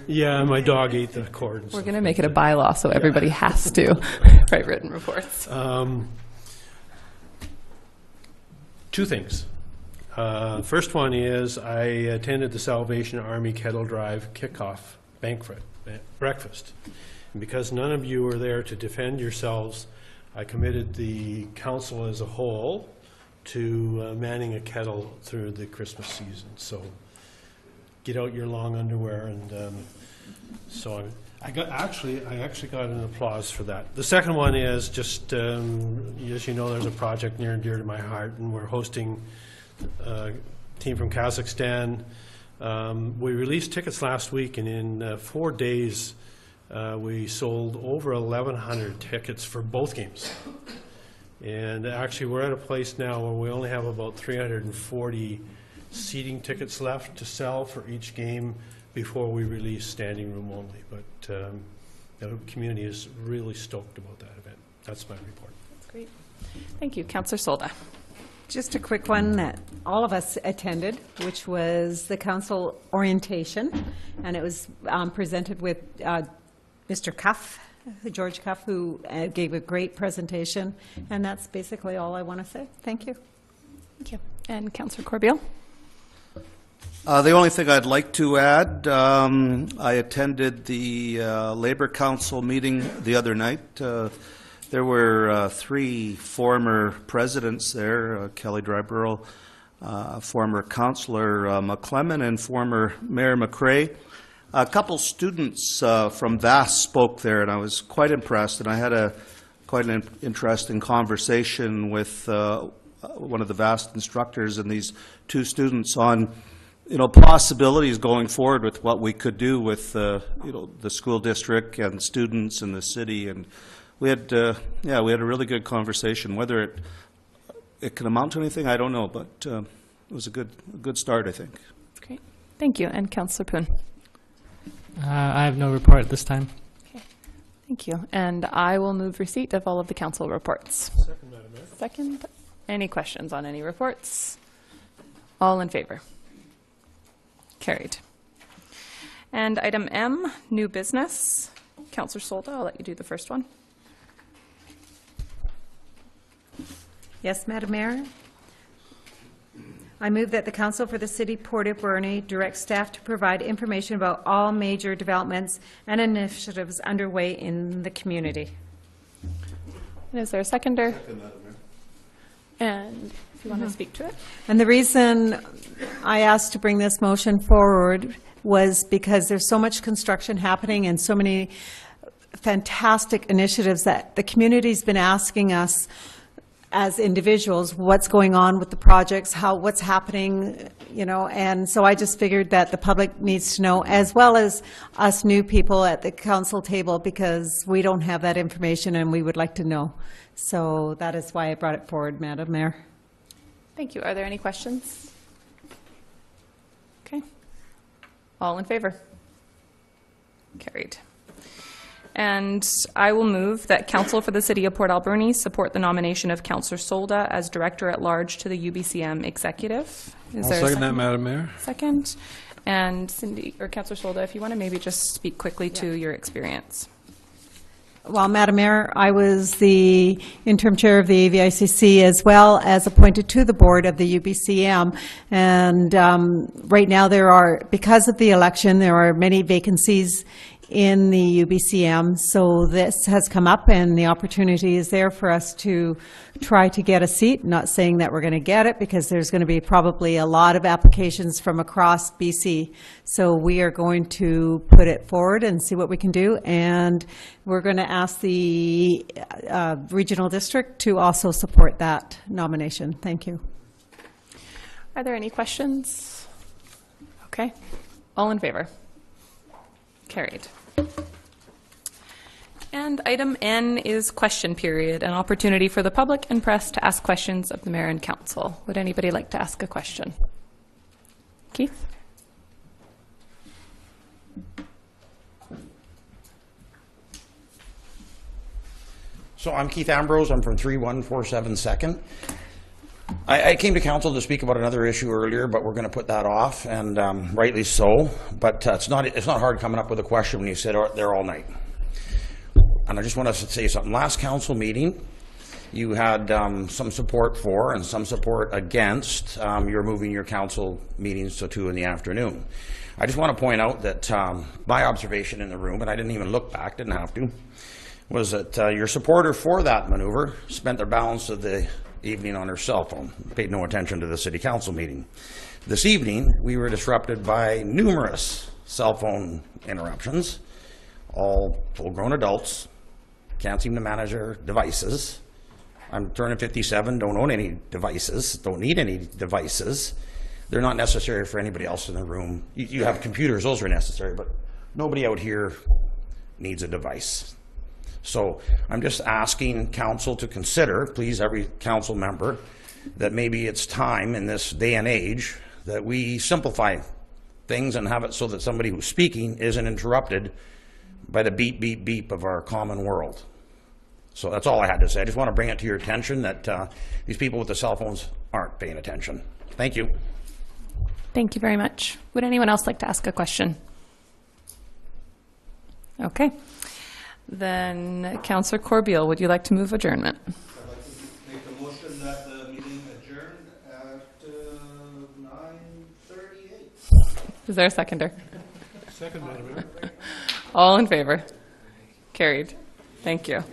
Yeah, my dog ate the cord. We're going to make it a bylaw, so everybody has to write written reports. 2 things. First one is I attended the Salvation Army Kettle Drive kickoff breakfast. And because none of you were there to defend yourselves, I committed the council as a whole to manning a kettle through the Christmas season. So get out your long underwear, and so I actually got an applause for that. The second one is just, as you know, there's a project near and dear to my heart, and we're hosting a team from Kazakhstan. We released tickets last week, and in 4 days, we sold over 1,100 tickets for both games. And actually, we're at a place now where we only have about 340 seating tickets left to sell for each game before we release standing room only. But the community is really stoked about that event. That's my report. Great. Thank you. Councillor Solda. Just a quick one that all of us attended, which was the council orientation, and it was presented with Mr. Cuff, George Cuff, who gave a great presentation, and that's basically all I want to say. Thank you. Thank you. And Councillor Corbeil. The only thing I'd like to add, I attended the Labour Council meeting the other night. There were 3 former presidents there, Kelly Dryborough, former Councillor McClement, and former Mayor McRae. A couple students from VAST spoke there, and I was quite impressed, and I had quite an interesting conversation with one of the VAST instructors and these 2 students on possibilities going forward with what we could do with, the school district and students in the city. And we had, we had a really good conversation. Whether it can amount to anything, I don't know, but it was a good start, I think. Great. Thank you. And Councillor Poon. I have no report at this time. Okay. Thank you. And I will move receipt of all of the council reports. Second, Madam Mayor. Second. Any questions on any reports? All in favor? Carried. And item M, new business. Councillor Solda, I'll let you do the first one. Yes, Madam Mayor. I move that the Council for the City Port Alberni direct staff to provide information about all major developments and initiatives underway in the community. And is there a seconder? Second, Madam Mayor. And if you want to speak to it. And the reason I asked to bring this motion forward was because there's so much construction happening and so many fantastic initiatives that the community's been asking us as individuals, what's going on with the projects, what's happening, and so I just figured that the public needs to know, as well as us new people at the council table, because we don't have that information and we would like to know. So that is why I brought it forward, Madam Mayor. Thank you. Are there any questions? Okay. All in favor? Carried. And I will move that Council for the City of Port Alberni support the nomination of Councillor Solda as Director at Large to the UBCM Executive. I'll second that, Madam Mayor. Second. And Cindy, or Councillor Solda, if you want to maybe just speak quickly to your experience. Well, Madam Mayor, I was the interim chair of the AVICC as well as appointed to the board of the UBCM. And right now because of the election, there are many vacancies in the UBCM, so this has come up and the opportunity is there for us to try to get a seat. Not saying that we're going to get it, because there's going to be probably a lot of applications from across BC. So we are going to put it forward and see what we can do, and we're going to ask the regional district to also support that nomination. Thank you. Are there any questions? Okay. All in favor? Carried. And item N is question period, an opportunity for the public and press to ask questions of the mayor and council. Would anybody like to ask a question? Keith? So I'm Keith Ambrose. I'm from 3147 Second. I came to council to speak about another issue earlier, but we're going to put that off, and rightly so. But it's not hard coming up with a question when you sit there all night. And I just want to say something. Last council meeting, you had some support for and some support against you're moving your council meetings to 2 in the afternoon. I just want to point out that my observation in the room, and I didn't even look back, didn't have to, was that your supporter for that maneuver spent the balance of the evening on her cell phone, paid no attention to the city council meeting. This evening, we were disrupted by numerous cell phone interruptions, all full-grown adults, can't seem to manage their devices. I'm turning 57, don't own any devices, don't need any devices. They're not necessary for anybody else in the room. You have computers, those are necessary, but nobody out here needs a device. So I'm just asking council to consider, please, every council member, that maybe it's time in this day and age that we simplify things and have it so that somebody who's speaking isn't interrupted by the beep, beep, beep of our common world. So that's all I had to say. I just want to bring it to your attention that these people with the cell phones aren't paying attention. Thank you. Thank you very much. Would anyone else like to ask a question? Okay. Then, Councillor Corbeil, would you like to move adjournment? I'd like to make a motion that the meeting adjourned at 9:38. Is there a seconder? Second, Madam Mayor. All in favor? Carried. Thank you.